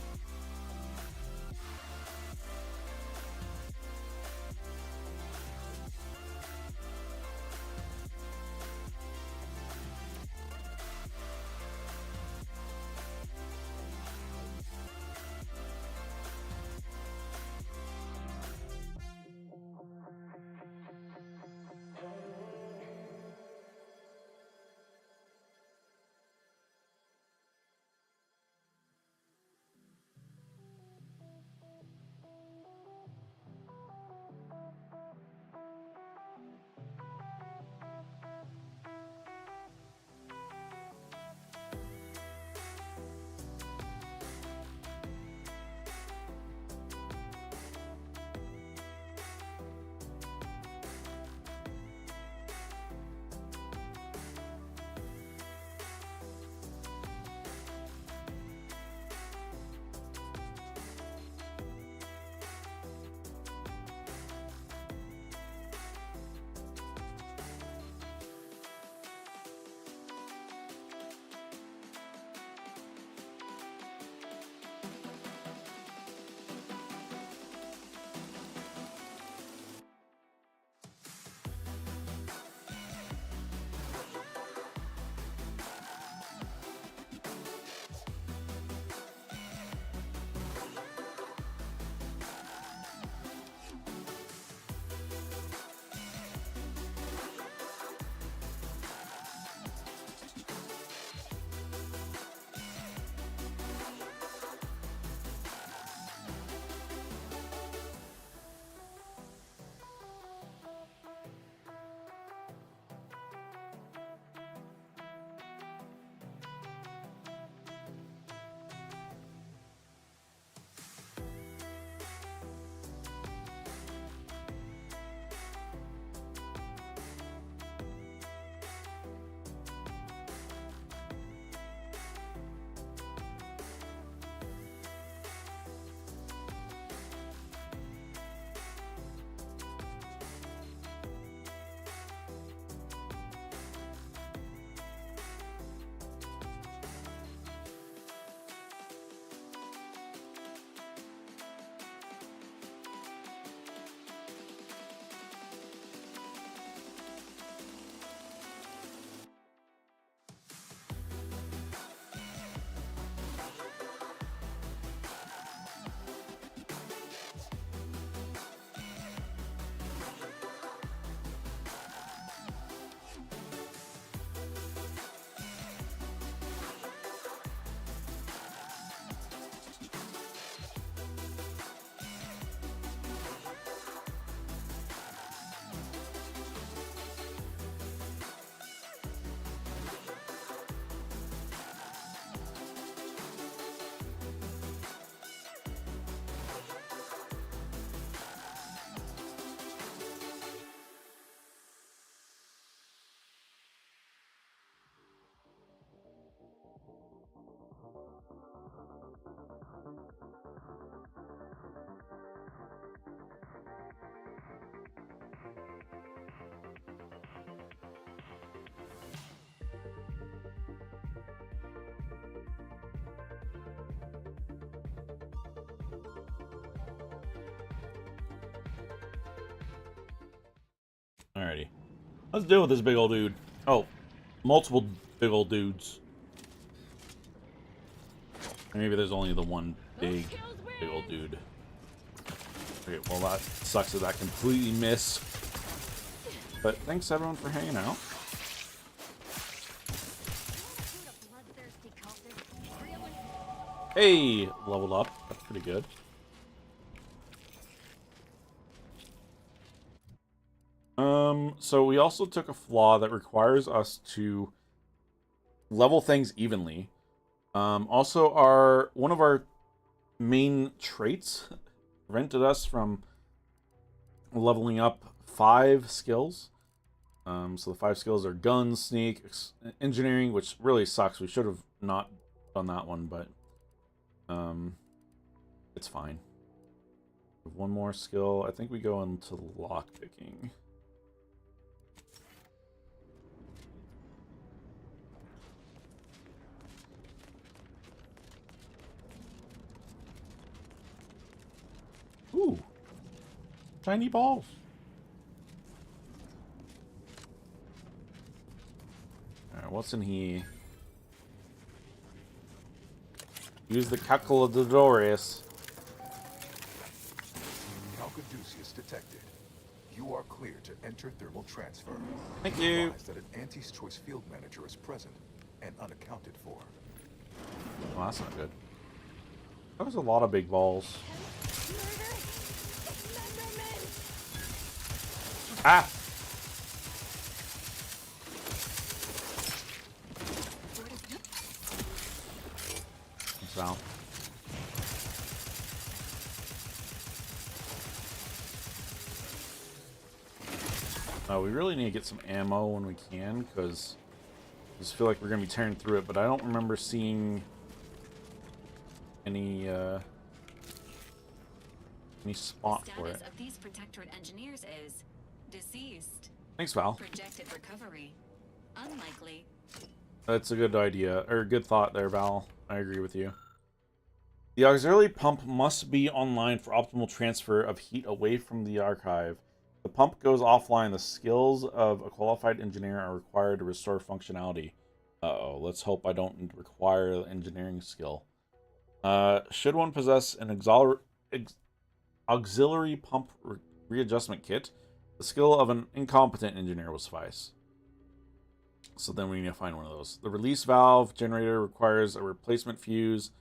Alrighty. Let's deal with this big old dude. Oh, multiple big old dudes. Or maybe there's only the one big old dude. Okay, well that sucks that I completely missed. But thanks everyone for hanging out. Hey, leveled up. That's pretty good. So we also took a flaw that requires us to level things evenly. Also, one of our main traits prevented us from leveling up 5 skills. So the 5 skills are guns, sneak, engineering, which really sucks. We should have not on that one, but it's fine. One more skill. I think we go into lock picking. Ooh, shiny balls. All right, what's in here? Use the Calculadores. Calcaduceus detected. You are clear to enter thermal transfer. Thank you. Advise that an Anti's Choice field manager is present and unaccounted for. Well, that's not good. That was a lot of big balls. Ah! Val. We really need to get some ammo when we can, because I just feel like we're going to be tearing through it, but I don't remember seeing any spot for it. Status of these Protectorate engineers is deceased. Thanks, Val. Projected recovery unlikely. That's a good idea, or a good thought there, Val. I agree with you. The auxiliary pump must be online for optimal transfer of heat away from the archive. The pump goes offline. The skills of a qualified engineer are required to restore functionality. Uh-oh, let's hope I don't require the engineering skill. Should one possess an auxiliary pump readjustment kit, the skill of an incompetent engineer will suffice. So then we need to find one of those. The release valve generator requires a replacement fuse.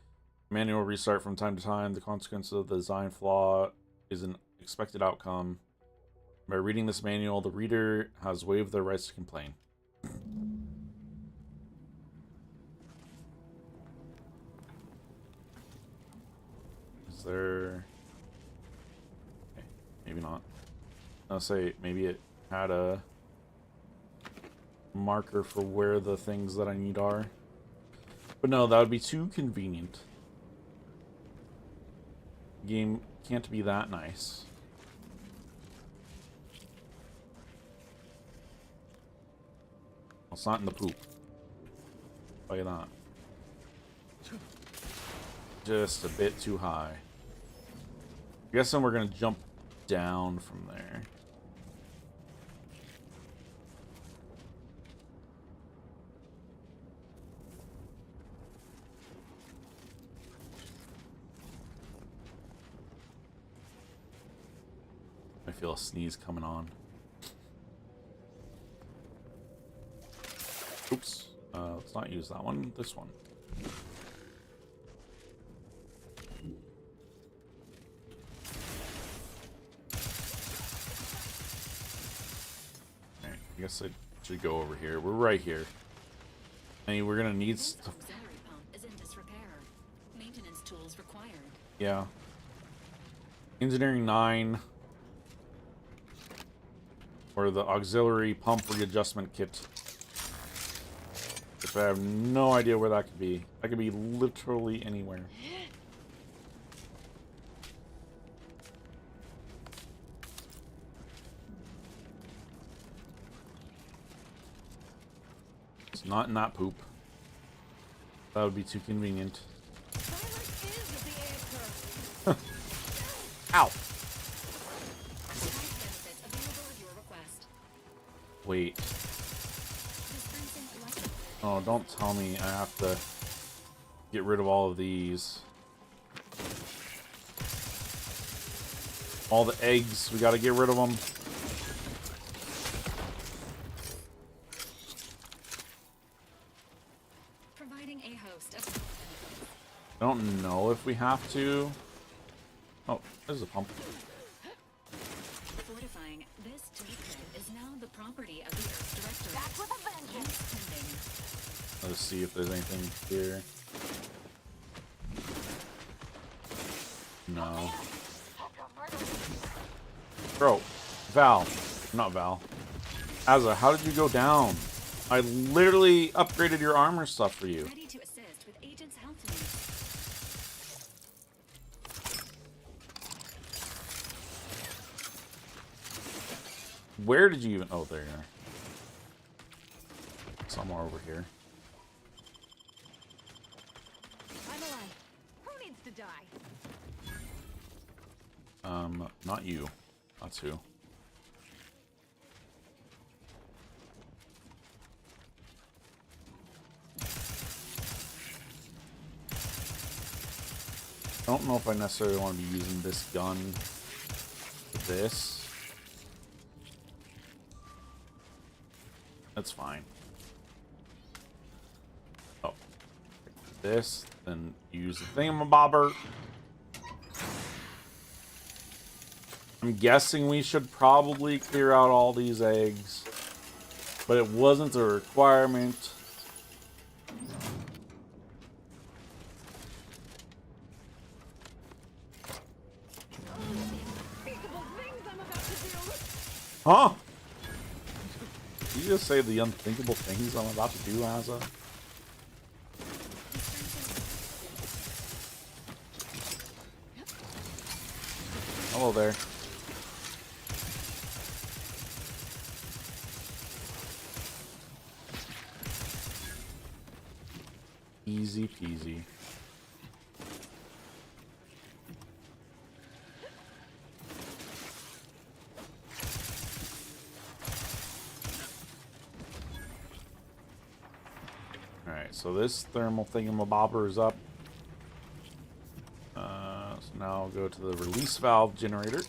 Manual restart from time to time. The consequence of the design flaw is an expected outcome. By reading this manual, the reader has waived their rights to complain. Is there... Okay, maybe not. I'll say maybe it had a marker for where the things that I need are. But no, that would be too convenient. Game can't be that nice. Well, it's not in the poop. Tell you that. Just a bit too high. I guess then we're gonna jump down from there. I feel a sneeze coming on. Oops. Let's not use that one. This one. Okay, I guess I should go over here. We're right here. And we're gonna need stuff. Auxiliary pump is in disrepair. Maintenance tools required. Yeah. Engineering 9. Or the auxiliary pump readjustment kit. Which I have no idea where that could be. That could be literally anywhere. It's not in that poop. That would be too convenient. Ow! Wait. Oh, don't tell me I have to get rid of all of these. All the eggs, we gotta get rid of them. Providing a host of... I don't know if we have to. Oh, there's a pump. Fortifying this toolkit is now the property of the Earth Directorate. Back with a vengeance. Let's see if there's anything here. No. Bro, Val. Not Val. Azza, how did you go down? I literally upgraded your armor stuff for you. Ready to assist with Agent's helmet Where did you even... Oh, there you are. Somewhere over here. I'm alive. Who needs to die? Not you. That's who. I don't know if I necessarily want to be using this gun for this. That's fine. Oh. This, then use the thingamabobber. I'm guessing we should probably clear out all these eggs, but it wasn't a requirement. Huh? Did you just say the unthinkable things I'm about to do, Asa? Hello there. Easy peasy. Alright, so this thermal thingamabobber is up. So now I'll go to the release valve generator.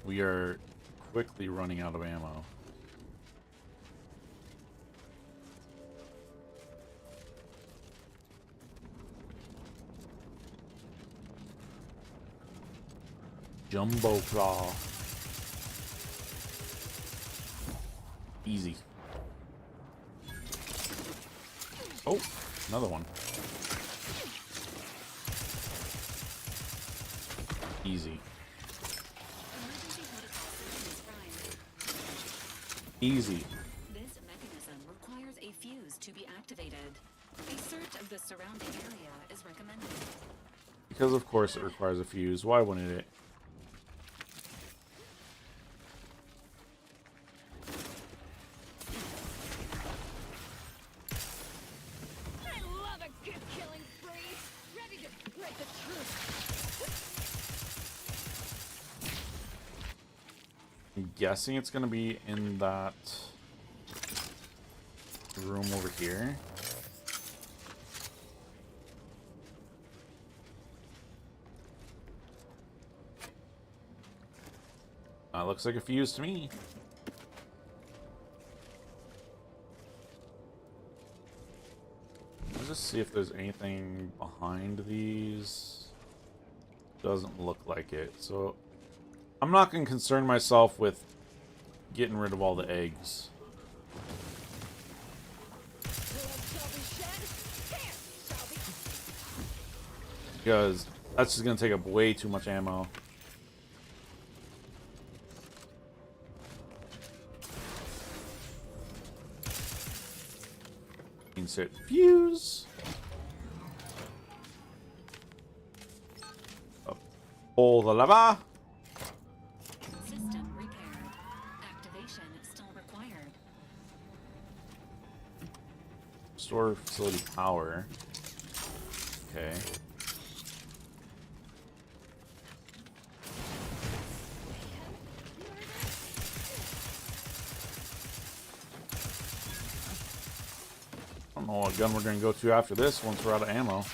We are quickly running out of ammo. Jumbo claw. Easy. Oh, another one. Easy. Easy. This mechanism requires a fuse to be activated. A search of the surrounding area is recommended. Because of course it requires a fuse. Why wouldn't it? I'm guessing it's gonna be in that room over here. Looks like a fuse to me. Let's just see if there's anything behind these. Doesn't look like it. So I'm not going to concern myself with getting rid of all the eggs. Because that's just going to take up way too much ammo. Insert fuse. Pull the lever. System repaired. Activation still required. Store facility power. Okay. I don't know what gun we're going to go to after this once we're out of ammo.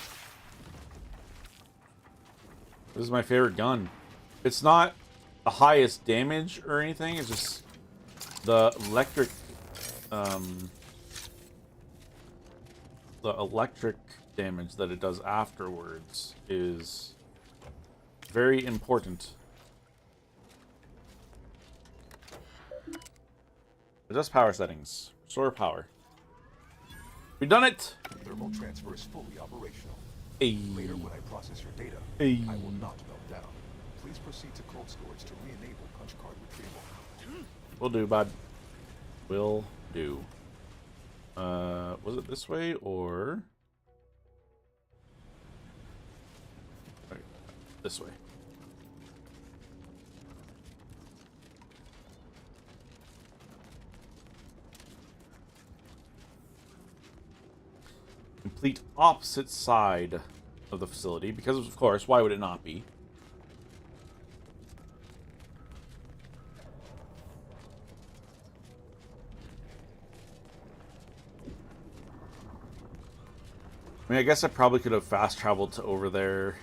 This is my favorite gun. It's not the highest damage or anything. It's just the electric damage that it does afterwards is very important. Adjust power settings. Restore power. We've done it! Thermal transfer is fully operational. Hey. Later, when I process your data, Hey. I will not melt down. Please proceed to cold storage to re-enable punch card retrieval. Will do, bud. Will do. Was it this way or this way? Complete opposite side of the facility, because of course, why would it not be? I mean, I guess I probably could have fast traveled to over there.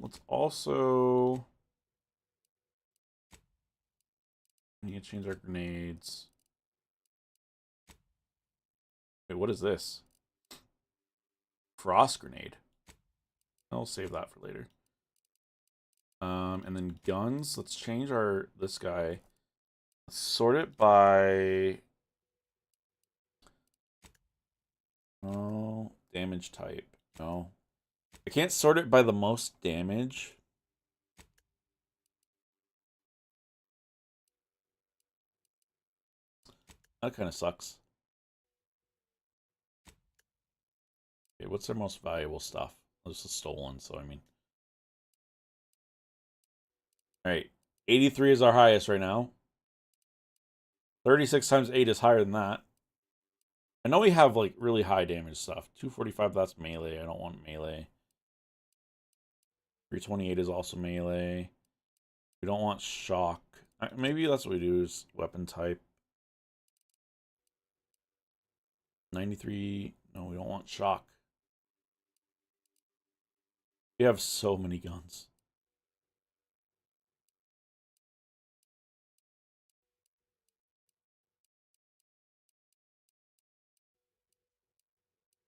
Let's also need to change our grenades. Wait, what is this? Frost grenade. I'll save that for later. And then guns. Let's change this guy. Let's sort it by damage type. No. I can't sort it by the most damage. That kind of sucks. Okay, what's their most valuable stuff? This is stolen, so I mean. Alright, 83 is our highest right now. 36 times 8 is higher than that. I know we have, like, really high damage stuff. 245, that's melee. I don't want melee. 328 is also melee. We don't want shock. Maybe that's what we do, is weapon type. 93, no, we don't want shock. We have so many guns.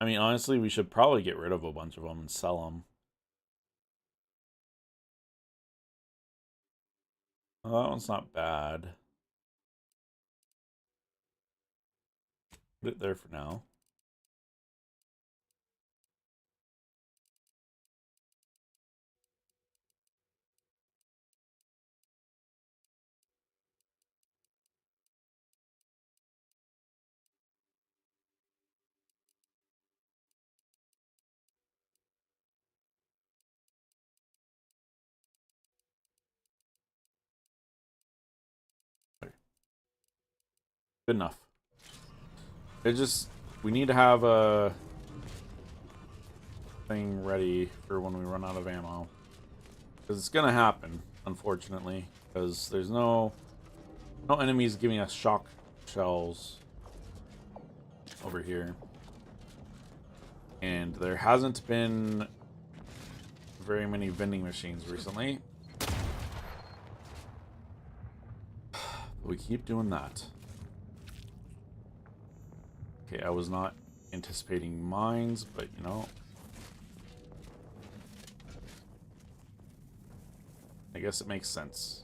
I mean, honestly, we should probably get rid of a bunch of them and sell them. Oh, that one's not bad. Put it there for now. Good enough. We need to have a thing ready for when we run out of ammo. Because it's gonna happen, unfortunately. Because there's no enemies giving us shock shells over here. And there hasn't been very many vending machines recently. But we keep doing that. Okay, I was not anticipating mines, but you know. I guess it makes sense.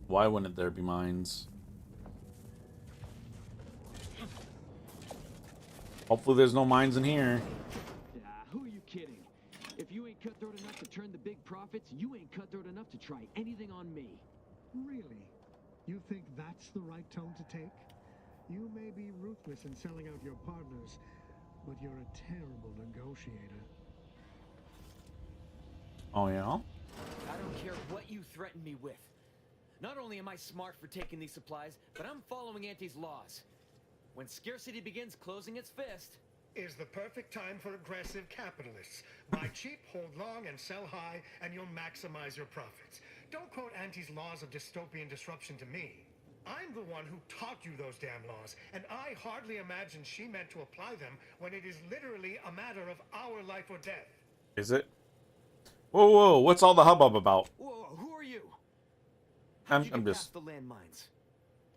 Why wouldn't there be mines? Hopefully there's no mines in here. Who are you kidding? If you ain't cutthroat enough to turn the big profits, you ain't cutthroat enough to try anything on me. Really? You think that's the right tone to take? You may be ruthless in selling out your partners, but you're a terrible negotiator. Oh, yeah? I don't care what you threaten me with. Not only am I smart for taking these supplies, but I'm following Auntie's laws. When scarcity begins closing its fist... Is the perfect time for aggressive capitalists. Buy cheap, hold long, and sell high, and you'll maximize your profits. Don't quote Auntie's laws of dystopian disruption to me. I'm the one who taught you those damn laws, and I hardly imagine she meant to apply them when it is literally a matter of our life or death. Is it? Whoa, whoa, what's all the hubbub about? Whoa, who are you? I'm just... The landmines.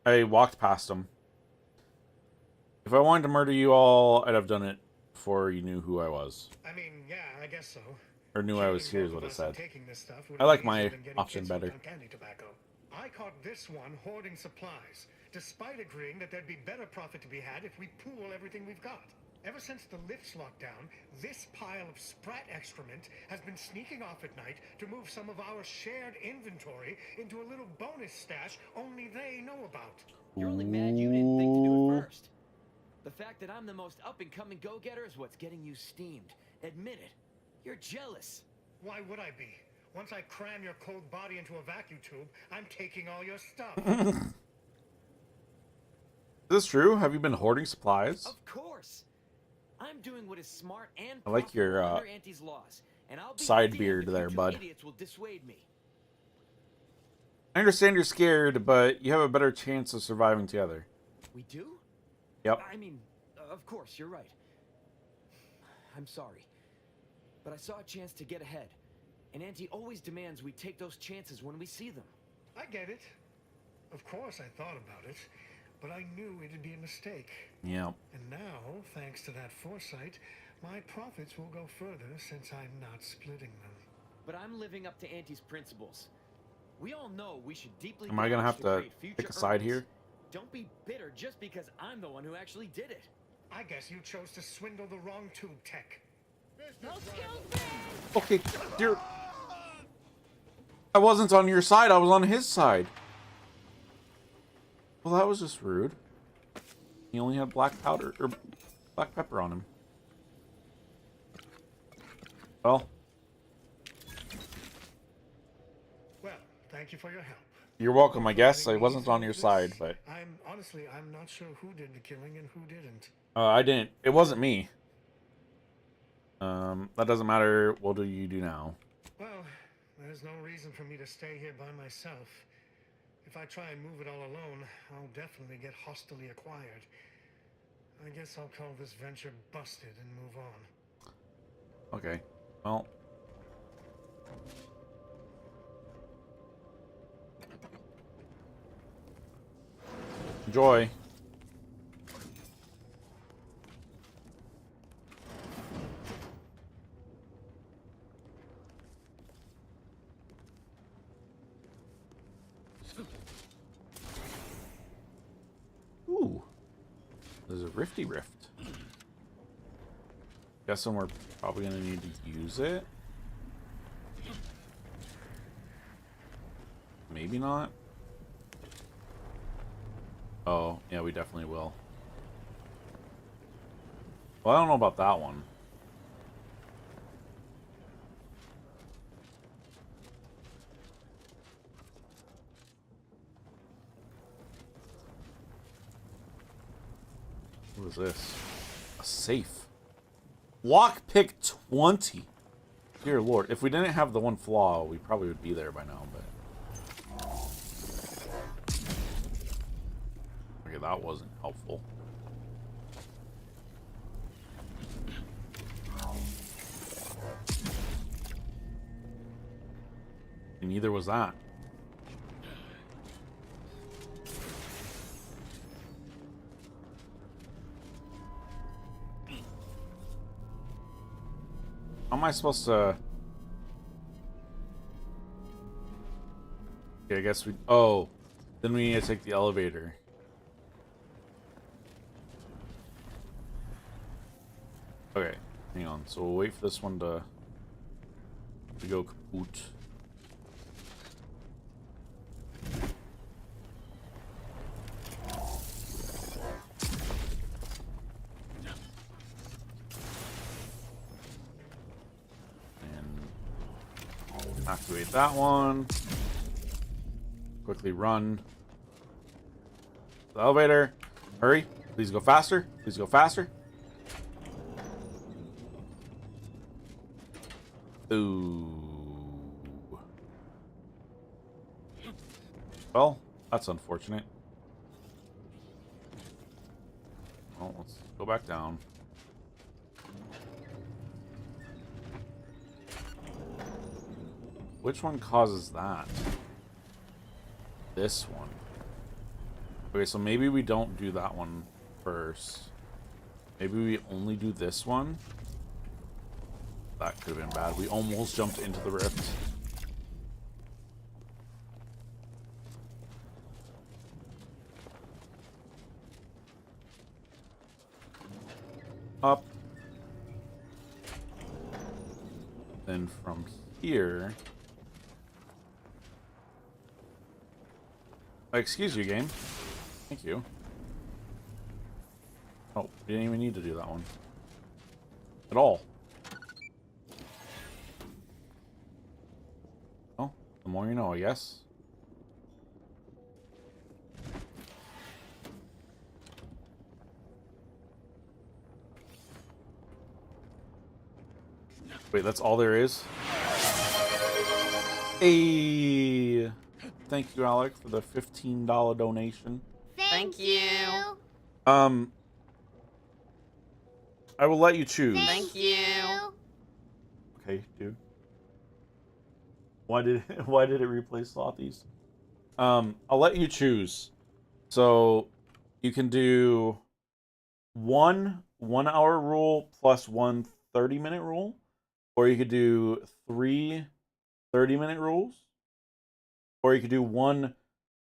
I walked past them. If I wanted to murder you all, I'd have done it before you knew who I was. I mean, yeah, I guess so. Or knew I was here is what it said. I like my option better. I caught this one hoarding supplies, despite agreeing that there'd be better profit to be had if we pool everything we've got. Ever since the lifts locked down, this pile of sprat excrement has been sneaking off at night to move some of our shared inventory into a little bonus stash only they know about. You're only mad you didn't think to do it first. The fact that I'm the most up-and-coming go-getter is what's getting you steamed. Admit it. You're jealous. Why would I be? Once I cram your cold body into a vacuum tube, I'm taking all your stuff. Is this true? Have you been hoarding supplies? Of course. I'm doing what is smart and I like your under Auntie's laws, and I'll be side damned beard if there, you two bud. idiots will dissuade me. I understand you're scared, but you have a better chance of surviving together. We do? Yep. I mean, of course, you're right. I'm sorry. But I saw a chance to get ahead. And Auntie always demands we take those chances when we see them. I get it. Of course I thought about it, but I knew it'd be a mistake. Yeah. And now, thanks to that foresight, my profits will go further since I'm not splitting them. But I'm living up to Auntie's principles. We all know we should deeply Am I gonna have to create future pick a side earnings. here? Don't be bitter just because I'm the one who actually did it. I guess you chose to swindle the wrong tube tech. Okay, you're... I wasn't on your side, I was on his side. Well, that was just rude. He only had black powder, or black pepper on him. Well. Well, thank you for your help. You're welcome, I guess. I wasn't on your side, but... I'm not sure who did the killing and who didn't. I didn't. It wasn't me. That doesn't matter. What do you do now? Well, there's no reason for me to stay here by myself. If I try and move it all alone, I'll definitely get hostilely acquired. I guess I'll call this venture busted and move on. Okay. Well. Enjoy. Ooh. There's a Rifty Rift. Guessing we're probably gonna need to use it. Maybe not. Oh, yeah, we definitely will. Well, I don't know about that one. What is this? A safe. Lockpick 20. Dear Lord, if we didn't have the one flaw, we probably would be there by now, but... Okay, that wasn't helpful. And neither was that. How am I supposed to... Okay, I guess we... Oh, then we need to take the elevator. Okay, hang on. So we'll wait for this one to go kaput. And activate that one. Quickly run. The elevator. Hurry. Please go faster. Please go faster. Ooh. Well, that's unfortunate. Well, let's go back down. Which one causes that? This one. Okay, so maybe we don't do that one first. Maybe we only do this one. That could have been bad. We almost jumped into the rift. up. Then from here... Excuse you, game. Thank you. Oh, we didn't even need to do that one. At all. Oh, the more you know, I guess. Wait, that's all there is? Hey! Thank you, Alec, for the $15 donation. Thank you. I will let you choose. Thank you. Okay, dude. Why did it replace Slothies? I'll let you choose. So you can do one 1 hour rule plus one 30-minute rule, or you could do 3 30-minute rules, or you could do one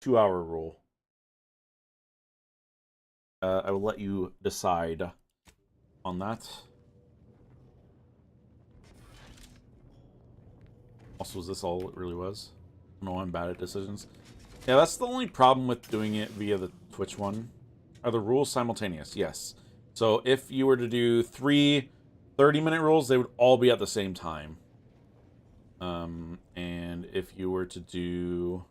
2 hour rule. I will let you decide on that. Also, is this all it really was? No, I'm bad at decisions. Yeah, that's the only problem with doing it via the Twitch one. Are the rules simultaneous? Yes. So if you were to do 3 30-minute rules, they would all be at the same time. And if you were to do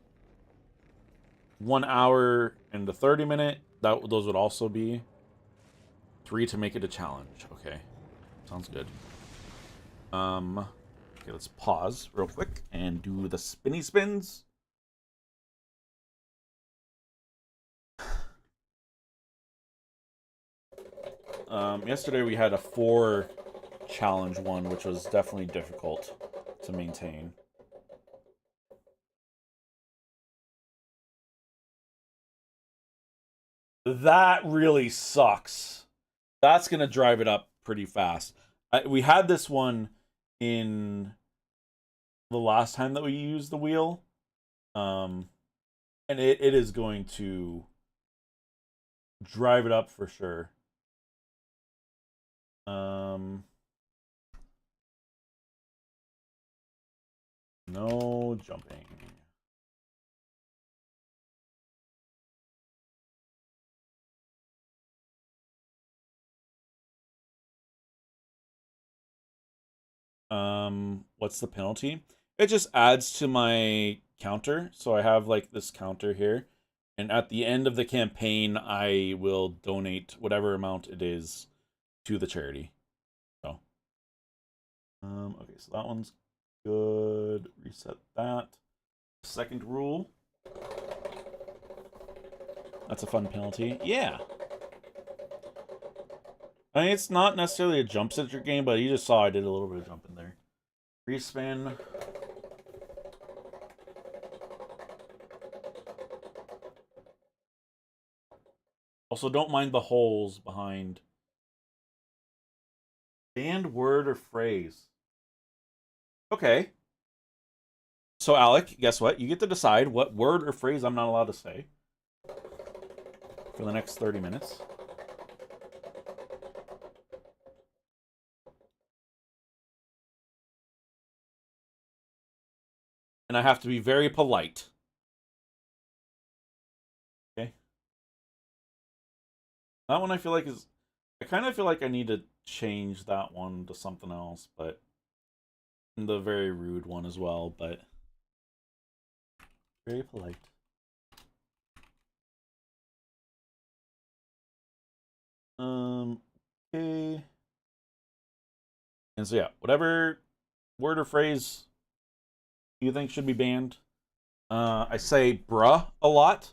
1 hour and a 30-minute, those would also be 3 to make it a challenge. Okay, sounds good. Okay, let's pause real quick and do the spinny spins. Yesterday we had a 4 challenge one, which was definitely difficult to maintain. That really sucks. That's gonna drive it up pretty fast. We had this one in the last time that we used the wheel, and it is going to drive it up for sure. No jumping. What's the penalty? It just adds to my counter. So I have like this counter here, and at the end of the campaign, I will donate whatever amount it is to the charity. So, okay, so that one's good. Reset that. Second rule. That's a fun penalty. Yeah. I mean, it's not necessarily a jump centric game, but you just saw I did a little bit of jumping there. Respin. Also, don't mind the holes behind. Banned word or phrase. Okay. So, Alec, guess what? You get to decide what word or phrase I'm not allowed to say for the next 30 minutes. And I have to be very polite. Okay. That one I feel like is... I kind of feel like I need to change that one to something else, but... the very rude one as well, but... very polite. Okay. And so yeah, whatever word or phrase you think should be banned. I say bruh a lot.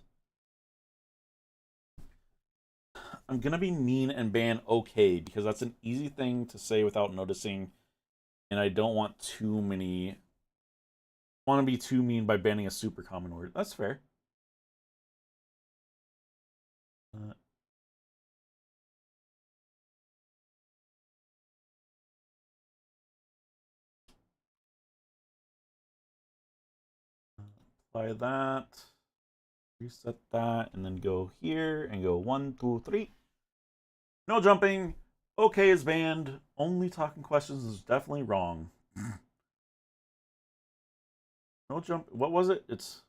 I'm gonna be mean and ban okay, because that's an easy thing to say without noticing, and I don't want too many... want to be too mean by banning a super common word. That's fair. Apply that, reset that, and then go here and go 1, 2, 3. No jumping. Okay is banned. Only talking questions is definitely wrong. No jump. What was it? It's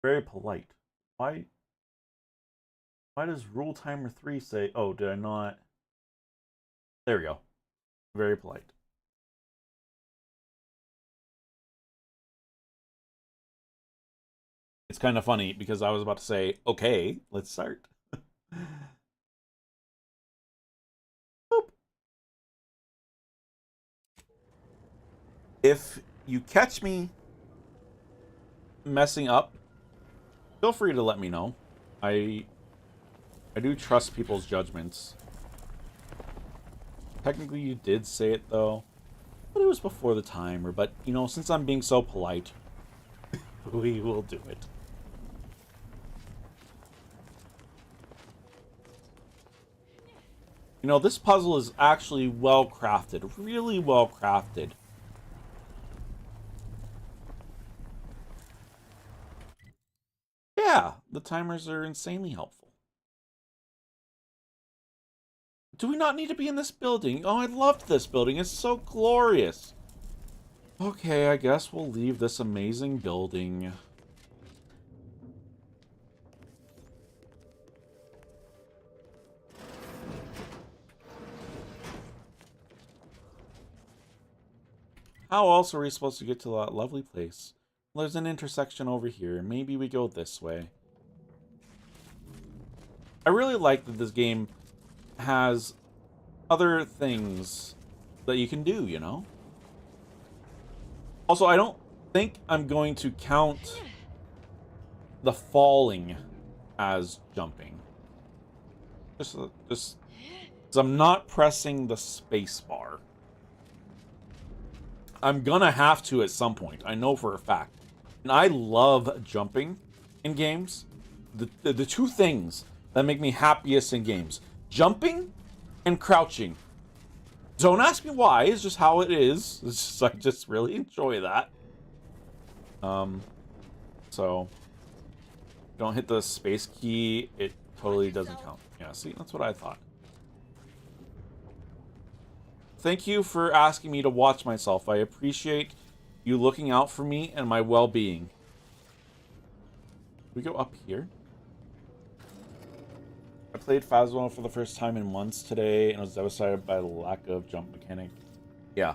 very polite. Why does rule timer 3 say, oh, did I not? There we go. Very polite. It's kind of funny because I was about to say, okay, let's start. Boop. If you catch me messing up, feel free to let me know. I do trust people's judgments. Technically, you did say it, though. But it was before the timer. But, you know, since I'm being so polite, we will do it. You know, this puzzle is actually well-crafted. Really well-crafted. Yeah, the timers are insanely helpful. Do we not need to be in this building? Oh, I loved this building. It's so glorious. Okay, I guess we'll leave this amazing building. How else are we supposed to get to that lovely place? Well, there's an intersection over here. Maybe we go this way. I really like that this game has other things that you can do, you know? Also, I don't think I'm going to count the falling as jumping. Just because I'm not pressing the space bar. I'm gonna have to at some point. I know for a fact. And I love jumping in games. The two things that make me happiest in games. Jumping and crouching. Don't ask me why, it's just how it is. It's just, I just really enjoy that. So don't hit the space key, it totally doesn't count. Yeah, see, that's what I thought. Thank you for asking me to watch myself. I appreciate you looking out for me and my well-being. We go up here. I played Phasmo for the first time in months today and was devastated by the lack of jump mechanic. Yeah.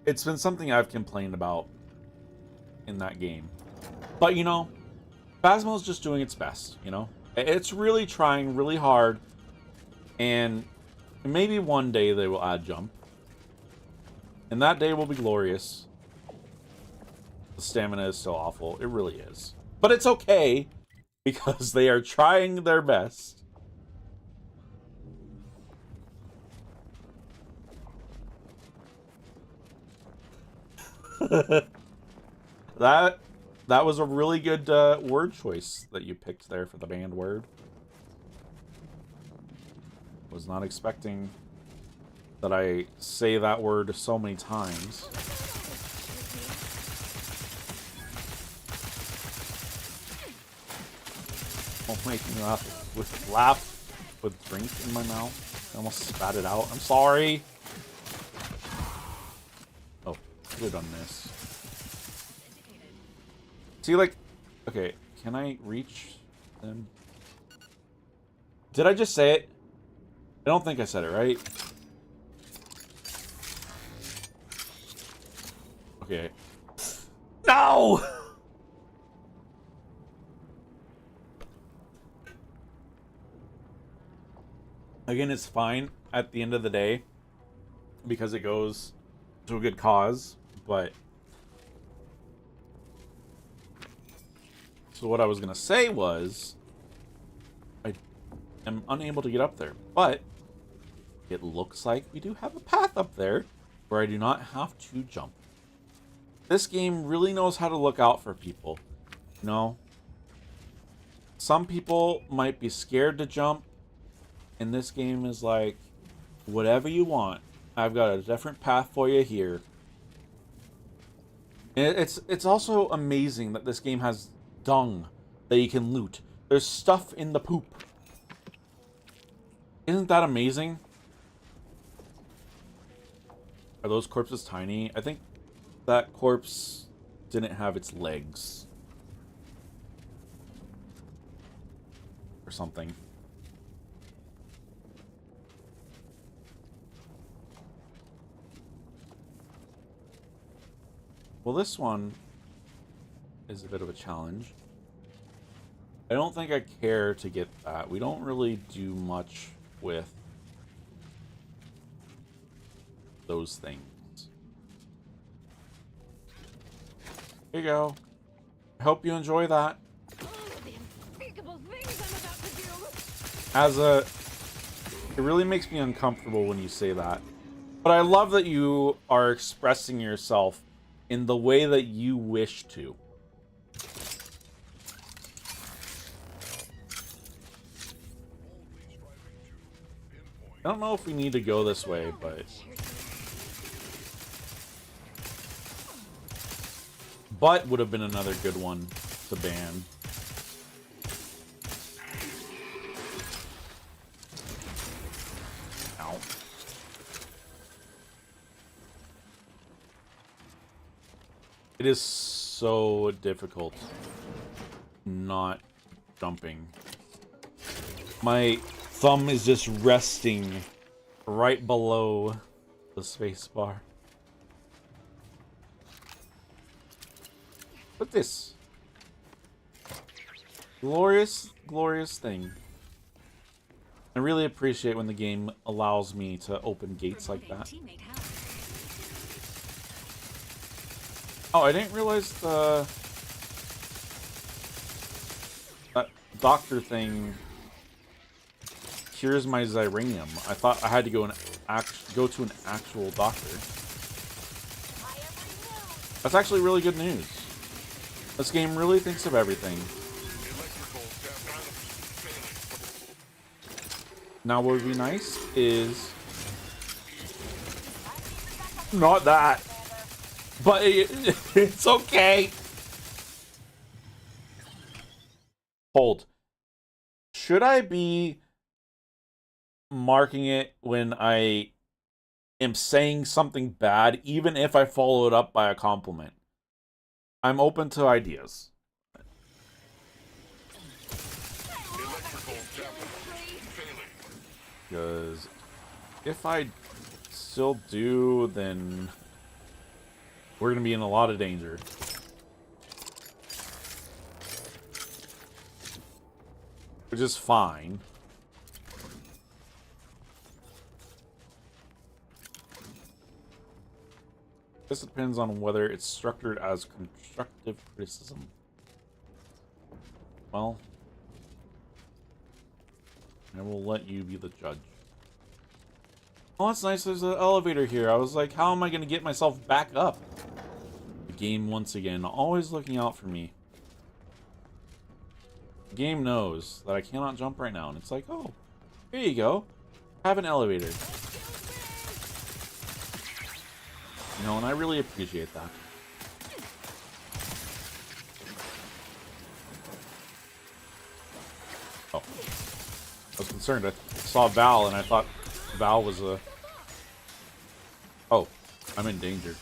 It's been something I've complained about in that game. But, you know, Phasmo's just doing its best, you know? It's really trying really hard, and maybe one day they will add jump. And that day will be glorious. The stamina is so awful. It really is. But it's okay, because they are trying their best. That was a really good word choice that you picked there for the banned word. Was not expecting that I say that word so many times. Don't make me laugh with drink in my mouth. I almost spat it out. I'm sorry. Oh, could have done this. See, like, okay, can I reach them? Did I just say it? I don't think I said it, right? Okay. No! Again, it's fine at the end of the day because it goes to a good cause, but so what I was gonna say was I am unable to get up there, but it looks like we do have a path up there where I do not have to jump. This game really knows how to look out for people. You know, some people might be scared to jump, and this game is like, whatever you want, I've got a different path for you here. And it's also amazing that this game has dung that you can loot. There's stuff in the poop. Isn't that amazing? Are those corpses tiny? I think that corpse didn't have its legs. Or something. Well, this one is a bit of a challenge. I don't think I care to get that. We don't really do much with those things. Here you go. I hope you enjoy that. It really makes me uncomfortable when you say that. But I love that you are expressing yourself in the way that you wish to. I don't know if we need to go this way, but... Butt would have been another good one to ban. Ow. It is so difficult not jumping. My thumb is just resting right below the space bar. Look at this. Glorious, glorious thing. I really appreciate when the game allows me to open gates like that. Oh, I didn't realize that doctor thing cures my Xyranium. I thought I had to go to an actual doctor. That's actually really good news. This game really thinks of everything. Now what would be nice is not that, but it's okay. Hold. Should I be marking it when I am saying something bad, even if I follow it up by a compliment? I'm open to ideas. Because if I still do, then we're going to be in a lot of danger. Which is fine. This depends on whether it's structured as constructive criticism. Well, I will let you be the judge. Oh, that's nice. There's an elevator here. I was like, how am I going to get myself back up? The game, once again, always looking out for me. The game knows that I cannot jump right now. And it's like, oh, here you go. Have an elevator. You know, and I really appreciate that. Oh. I was concerned. I saw Val and I thought Val was a... Oh, I'm in danger.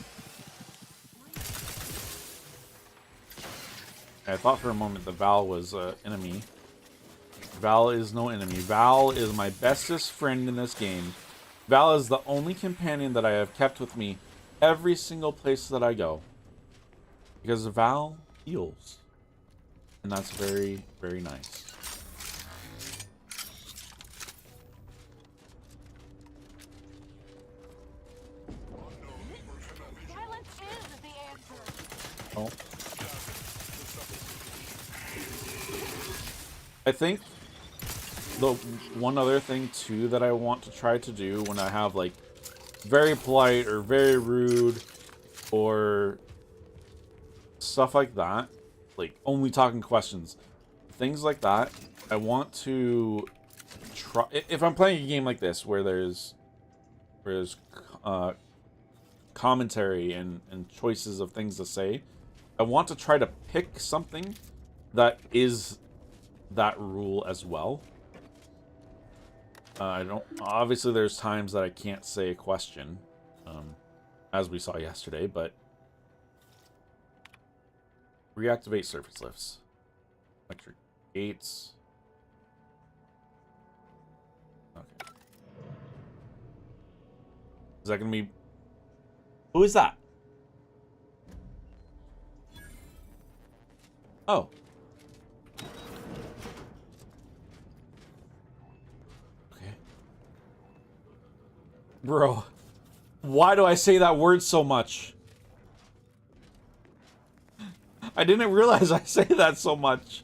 I thought for a moment that Val was an enemy. Val is no enemy. Val is my bestest friend in this game. Val is the only companion that I have kept with me every single place that I go. Because Val heals. And that's very, very nice. Oh. I think the one other thing too that I want to try to do when I have like very polite or very rude or stuff like that, like only talking questions, things like that, I want to try, if I'm playing a game like this where there's commentary and choices of things to say, I want to try to pick something that is that rule as well. I don't. Obviously, there's times that I can't say a question, as we saw yesterday. But reactivate surface lifts, electric gates. Okay. Is that gonna be? Who is that? Oh. Bro, why do I say that word so much? I didn't realize I say that so much.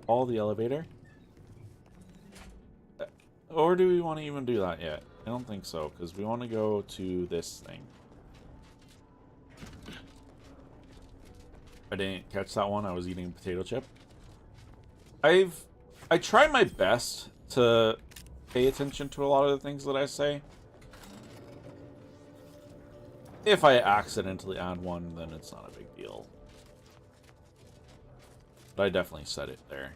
All the elevator? Or do we want to even do that yet? I don't think so, because we want to go to this thing. I didn't catch that one. I was eating a potato chip. I try my best to pay attention to a lot of the things that I say. If I accidentally add one, then it's not a big deal. But I definitely said it there.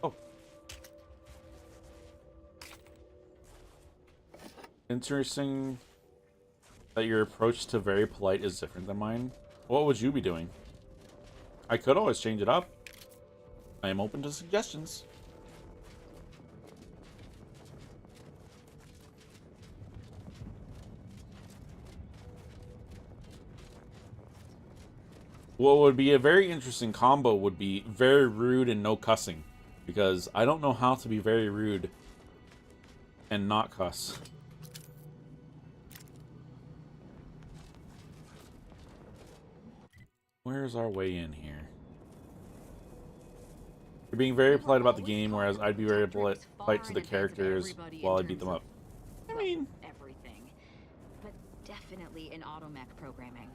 Oh. Interesting that your approach to very polite is different than mine. What would you be doing? I could always change it up. I am open to suggestions. What would be a very interesting combo would be very rude and no cussing. Because I don't know how to be very rude and not cuss. Where's our way in here? You're being very polite about the game, whereas I'd be very polite to the characters while I beat them up. I mean, everything, but definitely in automech programming.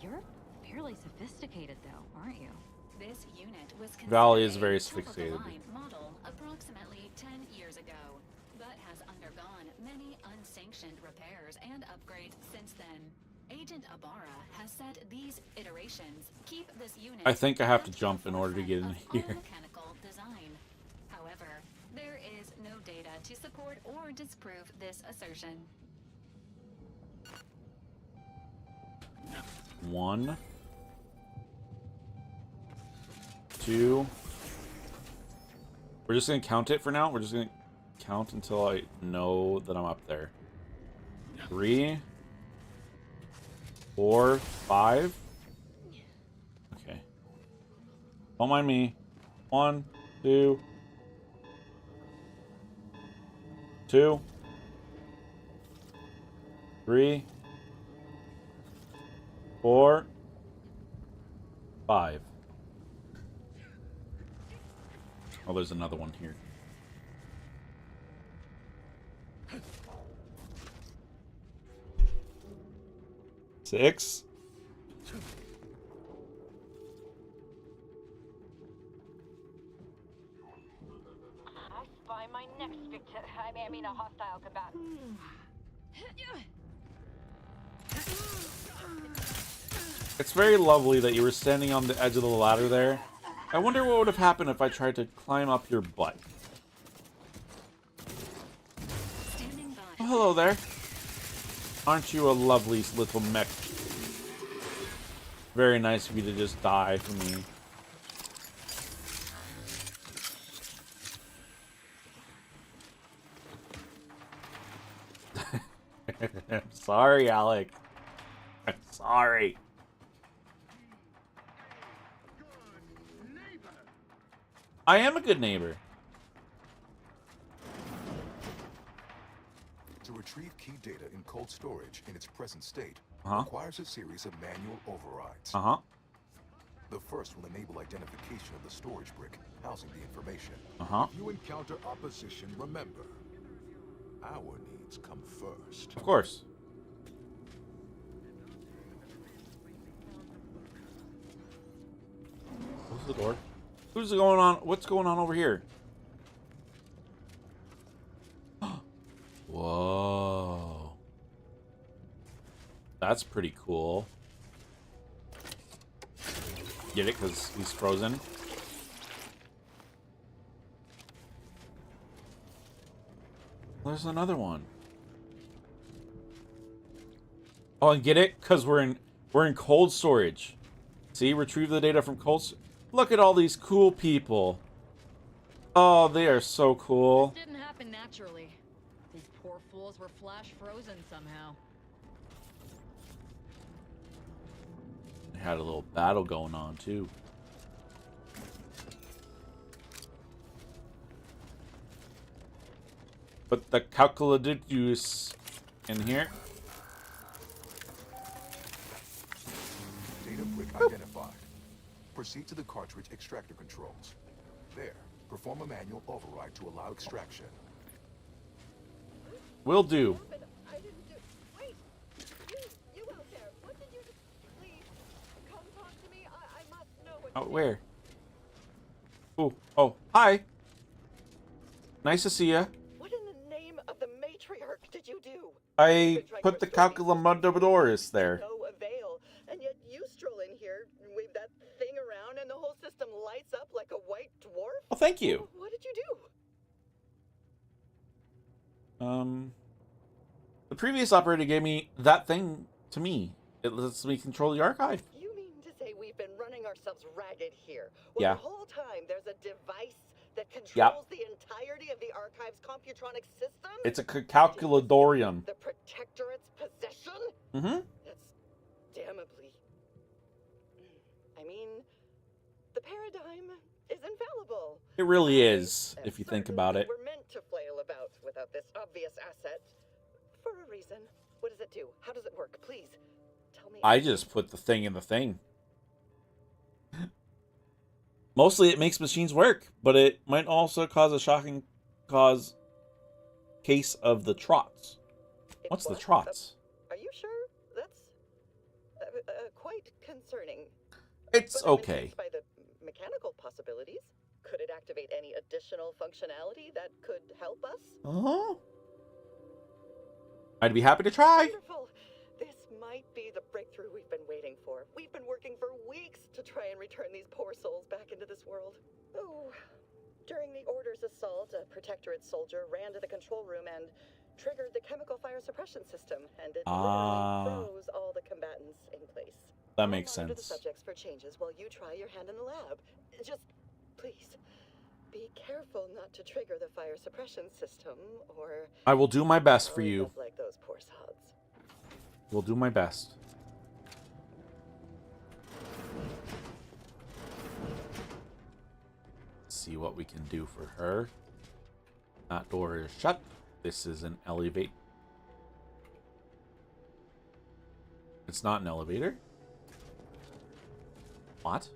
You're fairly sophisticated, though, aren't you? This unit was Valley is very sophisticated. Model approximately 10 years ago, but has undergone many unsanctioned repairs and upgrades since then. Agent Abara has said these iterations keep this unit. I think I have to jump in order to get in here. Mechanical design. However, there is no data to support or disprove this assertion. 1, 2. We're just gonna count it for now. We're just gonna count until I know that I'm up there. 3, 4, 5. Okay. Don't mind me. 1, 2, 2, 3, 4, 5. Oh, there's another one here. 6. I spy my next victim. I mean a hostile combatant. It's very lovely that you were standing on the edge of the ladder there. I wonder what would have happened if I tried to climb up your butt. Oh, hello there. Aren't you a lovely little mech? Very nice of you to just die for me. I'm sorry, Alec. I'm sorry. I am a good neighbor. To retrieve key data in cold storage in its present state Uh-huh. requires a series of manual overrides. Uh-huh. The first will enable identification of the storage brick housing the information. Uh-huh. If you encounter opposition, remember, our needs come first. Of course. Close the door. Who's going on? What's going on over here? Whoa. That's pretty cool. Get it? Because he's frozen. There's another one. Oh, and get it? Because we're in cold storage. See, retrieve the data from cold. Look at all these cool people. Oh, they are so cool. This didn't happen naturally. These poor fools were flash frozen somehow. They had a little battle going on too. Put the calculatus in here. Data brick identified. Proceed to the cartridge extractor controls. There, perform a manual override to allow extraction. Will do. Wait! You out there! What did you do? Please, come talk to me. I must know what Oh, you where? Oh, hi. Nice to see ya. What in the name of the matriarch did you do? I put the calculatus there. No avail, and yet you stroll in here, wave that thing around, and the whole system lights up like a white dwarf? Oh, thank you. What did you do? The previous operator gave me that thing to me. It lets me control the archive. You mean to say we've been running ourselves ragged here? Well, Yeah. the whole time there's a device that controls Yep. the entirety of the archive's computronic system? It's a calculatorium. The Protectorate's possession? Mm-hmm. That's damnably... I mean, the paradigm is infallible. It really is, if you think about it. We're meant to flail about without this obvious asset. For a reason. What does it do? How does it work? Please, tell me. I just put the thing in the thing. Mostly it makes machines work, but it might also cause a shocking case of the trots. What's the trots? Are you sure? That's quite concerning. It's But I'm okay. intrigued by the mechanical possibilities. Could it activate any additional functionality that could help us? Uh-huh. I'd be happy to try. Wonderful. This might be the breakthrough we've been waiting for. We've been working for weeks to try and return these poor souls back into this world. Oh, during the Order's assault, a Protectorate soldier ran to the control room and triggered the chemical fire suppression system, and it literally froze all the combatants in place. That makes I'll monitor the sense. subjects for changes while you try your hand in the lab. Just, please, be careful not to trigger the fire suppression system, or I will do my best for I'll end you. up like those poor sods. Will do my best. Let's see what we can do for her. That door is shut. This is an elevate. It's not an elevator. What?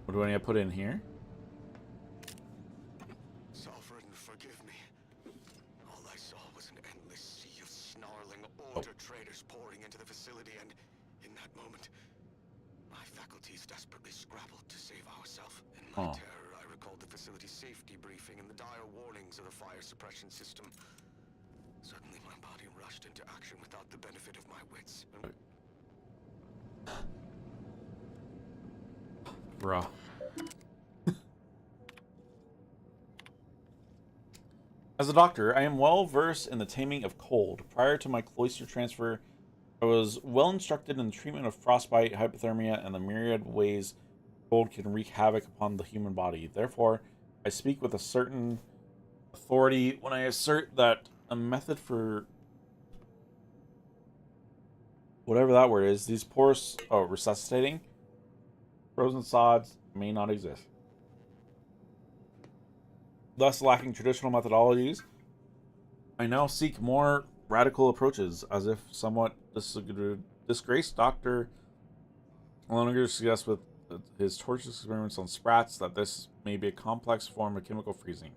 What do I need to put in here? Sovereign, forgive me. All I saw was an endless sea of snarling Order traders pouring into the facility, and in that moment, my faculties desperately scrabbled to save ourselves. In my terror, I recalled the facility's safety briefing and the dire warnings of the fire suppression system. Suddenly, my body rushed into action without the benefit of my wits. Bruh. As a doctor, I am well versed in the taming of cold. Prior to my cloister transfer, I was well instructed in the treatment of frostbite, hypothermia, and the myriad ways cold can wreak havoc upon the human body. Therefore, I speak with a certain authority when I assert that a method for whatever that word is, these poor resuscitating frozen sods may not exist. Thus lacking traditional methodologies, I now seek more radical approaches, as if somewhat disgraced Dr. Loninger suggests with his torturous experiments on sprats that this may be a complex form of chemical freezing.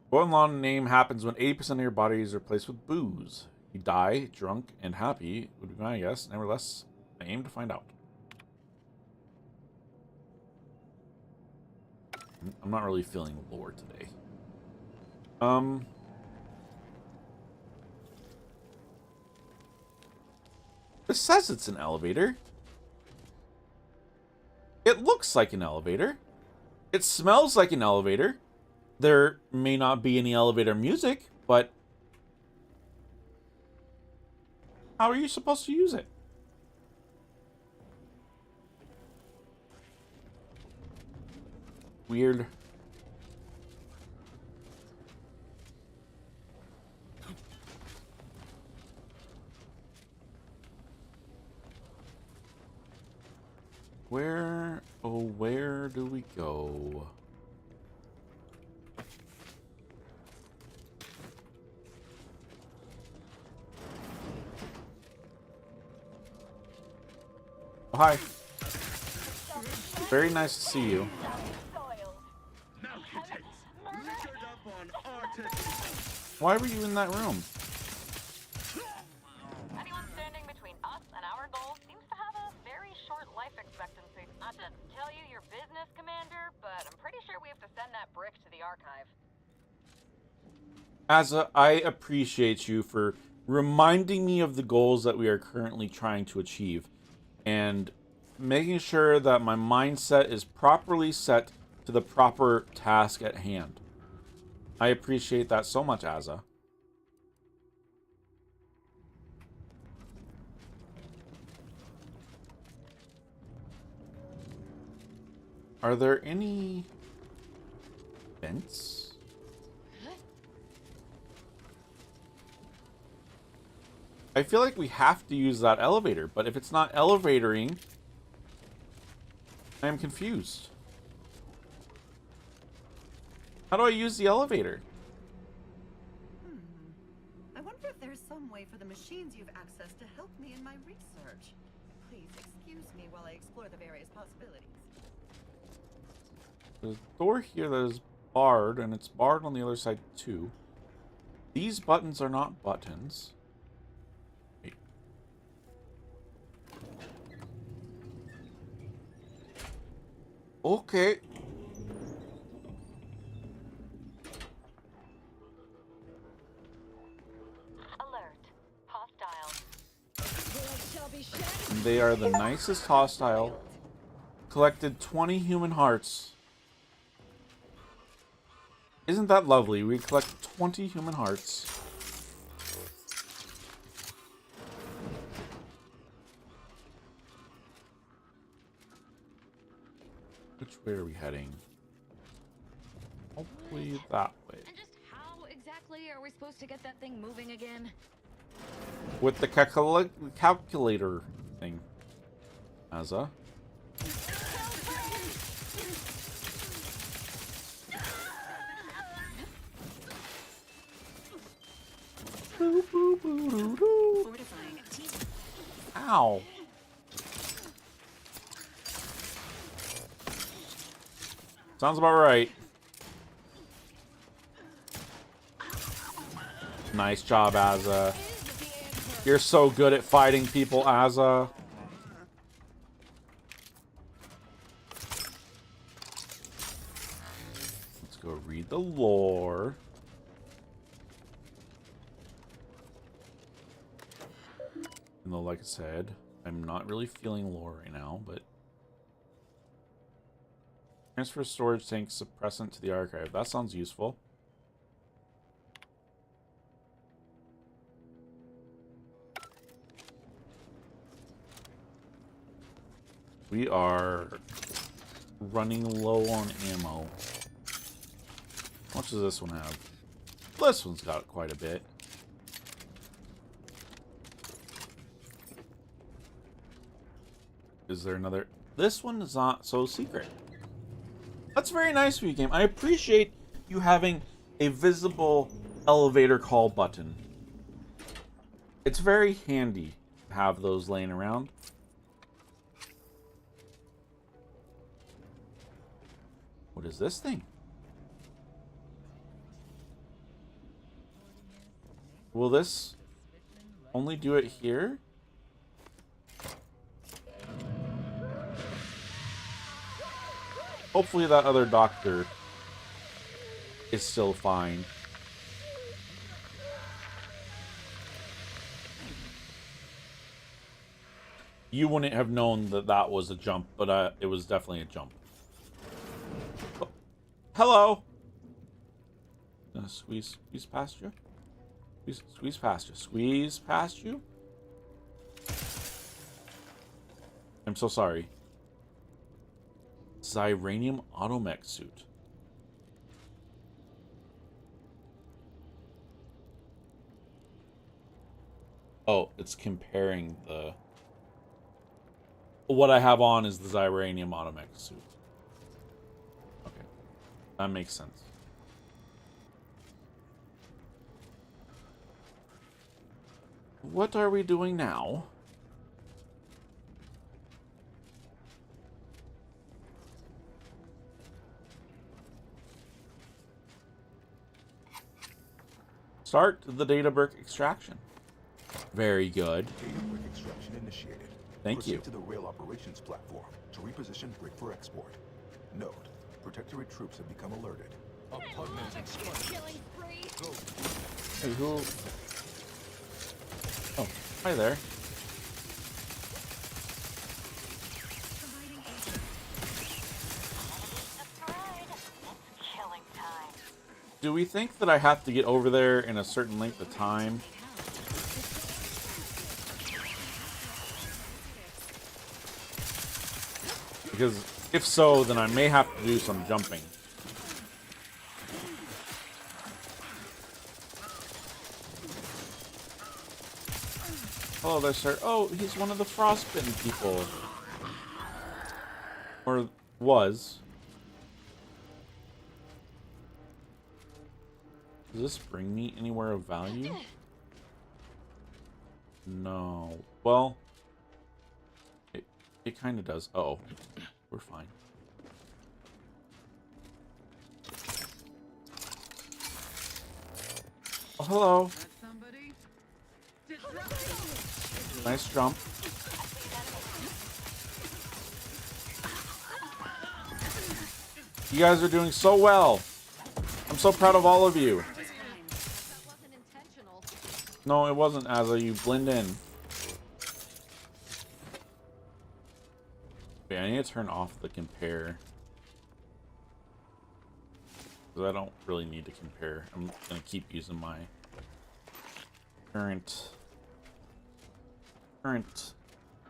Boiling name happens when 80% of your body is replaced with booze. You die, drunk, and happy, would be my guess. Nevertheless, I aim to find out. I'm not really feeling lore today. It says it's an elevator. It looks like an elevator. It smells like an elevator. There may not be any elevator music, but how are you supposed to use it? Weird. Where do we go? Oh, hi. Very nice to see you. Why were you in that room? Anyone standing between us and our goal seems to have a very short life expectancy. Not to tell you your business, Commander, but I'm pretty sure we have to send that brick to the archive. Asa, I appreciate you for reminding me of the goals that we are currently trying to achieve and making sure that my mindset is properly set to the proper task at hand. I appreciate that so much, Asa. Are there any vents? I feel like we have to use that elevator, but if it's not elevatoring, I am confused. How do I use the elevator? I wonder if there's some way for the machines you've accessed to help me in my research. Please excuse me while I explore the various possibilities. There's a door here that is barred, and it's barred on the other side too. These buttons are not buttons. Wait. Okay. And they are the nicest hostile. Collected 20 human hearts. Isn't that lovely? We collect 20 human hearts. Which way are we heading? Hopefully that way. And just how exactly are we supposed to get that thing moving again? With the calculator thing. Asa. Ow. Sounds about right. Nice job, Asa. You're so good at fighting people, Asa. Let's go read the lore. Even though, like I said, I'm not really feeling lore right now, but... Transfer storage tank suppressant to the archive. That sounds useful. We are running low on ammo. How much does this one have? This one's got quite a bit. Is there another? This one is not so secret. That's very nice of you, game. I appreciate you having a visible elevator call button. It's very handy to have those laying around. What is this thing? Will this only do it here? Hopefully that other doctor is still fine. You wouldn't have known that that was a jump, but it was definitely a jump. Oh, hello. Squeeze past you. Squeeze past you. Squeeze past you. I'm so sorry. Zyranium automech suit. Oh, it's comparing the... What I have on is the Zyranium automech suit. Okay. That makes sense. What are we doing now? Start the data brick extraction. Very good. Data brick extraction initiated. Thank Proceed you. to the rail operations platform to reposition brick for export. Note, Protectorate troops have become alerted. Hey, who? Oh, hi there. Do we think that I have to get over there in a certain length of time? Because if so, then I may have to do some jumping. Hello there, sir. Oh, he's one of the frostbitten people. Or was. Does this bring me anywhere of value? No. Well, it kind of does. Uh-oh. We're fine. Oh, hello. Nice jump. You guys are doing so well. I'm so proud of all of you. No, it wasn't, Azza. You blend in. Wait, I need to turn off the compare. Because I don't really need to compare. I'm going to keep using my current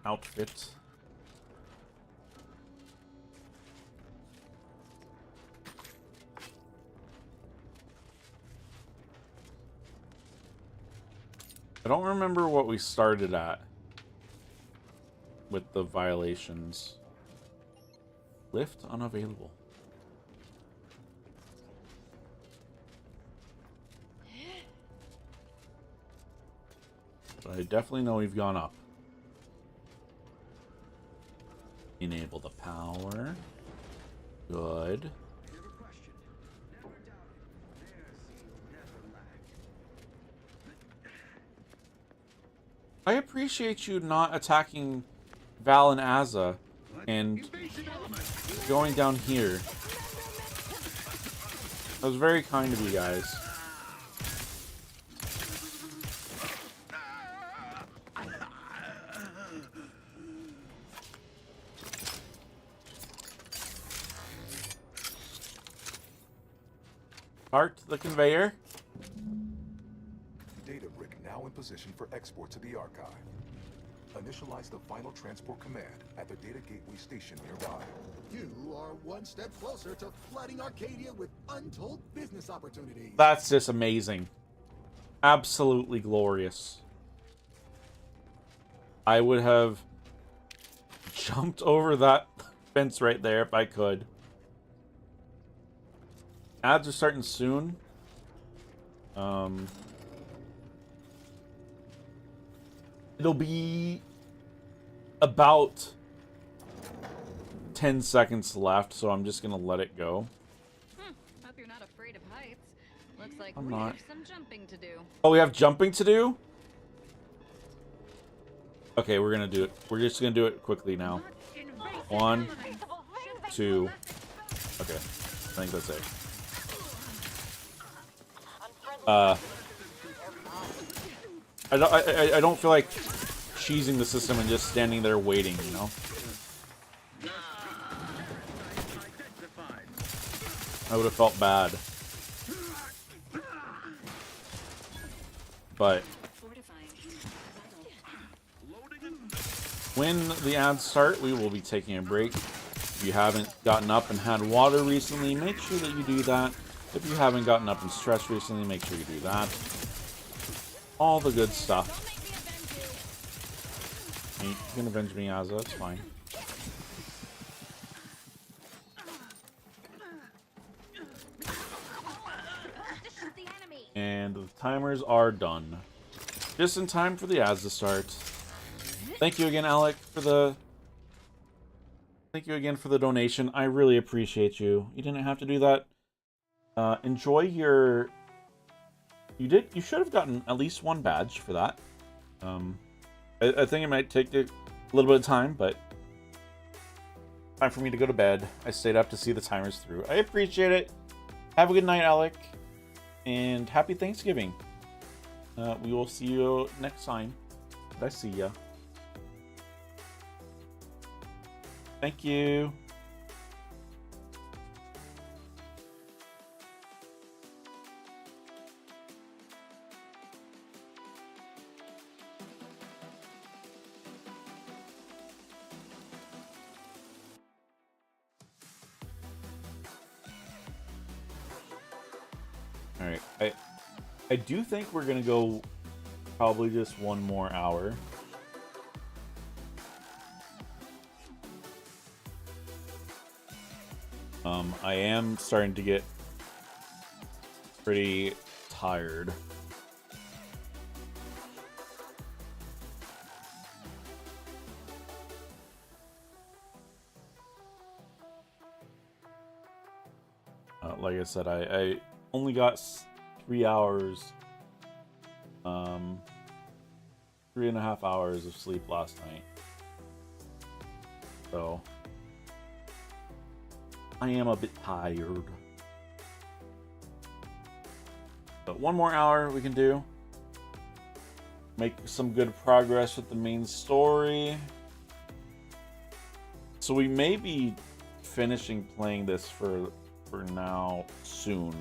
outfit. I don't remember what we started at with the violations. Lift unavailable. But I definitely know we've gone up. Enable the power. Good. I appreciate you not attacking Val and Azza and going down here. That was very kind of you guys. Start the conveyor. Data brick now in position for export to the archive. Initialize the final transport command at the data gateway station nearby. You are one step closer to flooding Arcadia with untold business opportunities. That's just amazing. Absolutely glorious. I would have jumped over that fence right there if I could. Ads are starting soon. It'll be about 10 seconds left, so I'm just gonna let it go. Hope you're not afraid of heights. Looks like I'm we not. have some jumping to do. Oh, we have jumping to do? Okay, we're gonna do it. We're just gonna do it quickly now. 1, 2. Okay, I think that's it. I don't feel like cheesing the system and just standing there waiting, you know? I would have felt bad. But when the ads start, we will be taking a break. If you haven't gotten up and had water recently, make sure that you do that. If you haven't gotten up and stretched recently, make sure you do that. All the good stuff. You can avenge me, Azza, it's fine. And the timers are done. Just in time for the ads to start. Thank you again, Alec, for the... Thank you again for the donation. I really appreciate you. You didn't have to do that. Enjoy your... You should have gotten at least one badge for that. I think it might take a little bit of time, but... Time for me to go to bed. I stayed up to see the timers through. I appreciate it. Have a good night, Alec. And happy Thanksgiving. We will see you next time. Did I see ya? Thank you. Alright, I do think we're gonna go probably just one more hour. I am starting to get pretty tired. Like I said, I only got 3 hours, 3.5 hours of sleep last night. So I am a bit tired. But one more hour we can do. Make some good progress with the main story. So we may be finishing playing this for now soon.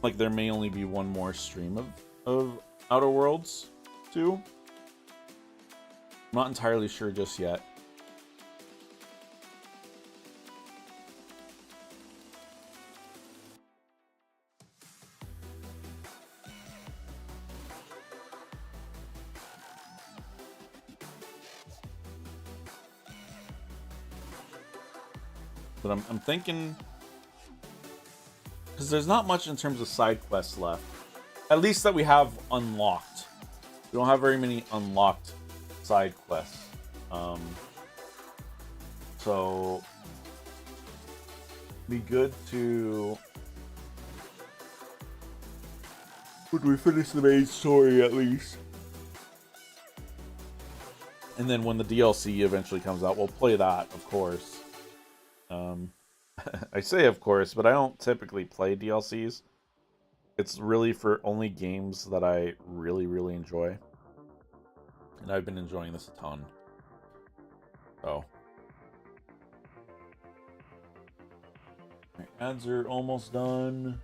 Like there may only be one more stream of Outer Worlds 2. I'm not entirely sure just yet. But I'm thinking, because there's not much in terms of side quests left, at least that we have unlocked. We don't have very many unlocked side quests. So be good to, would we finish the main story at least? And then when the DLC eventually comes out, we'll play that, of course. I say of course, but I don't typically play DLCs. It's really for only games that I really, really enjoy. And I've been enjoying this a ton. So. Right, ads are almost done.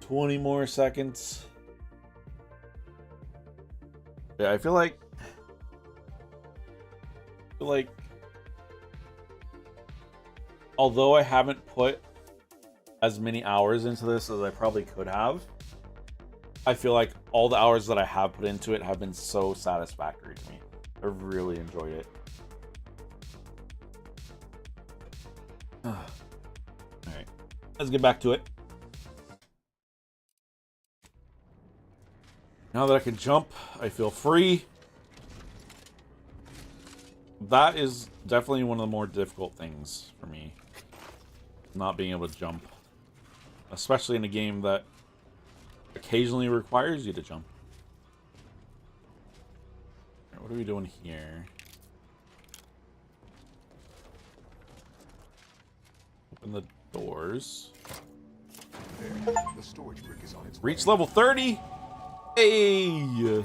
20 more seconds. Yeah, I feel like although I haven't put as many hours into this as I probably could have, I feel like all the hours that I have put into it have been so satisfactory to me. I've really enjoyed it. Alright, let's get back to it. Now that I can jump, I feel free. That is definitely one of the more difficult things for me. Not being able to jump. Especially in a game that occasionally requires you to jump. Right, what are we doing here? Open the doors. There, the storage brick is on its way. Reach level 30! Hey!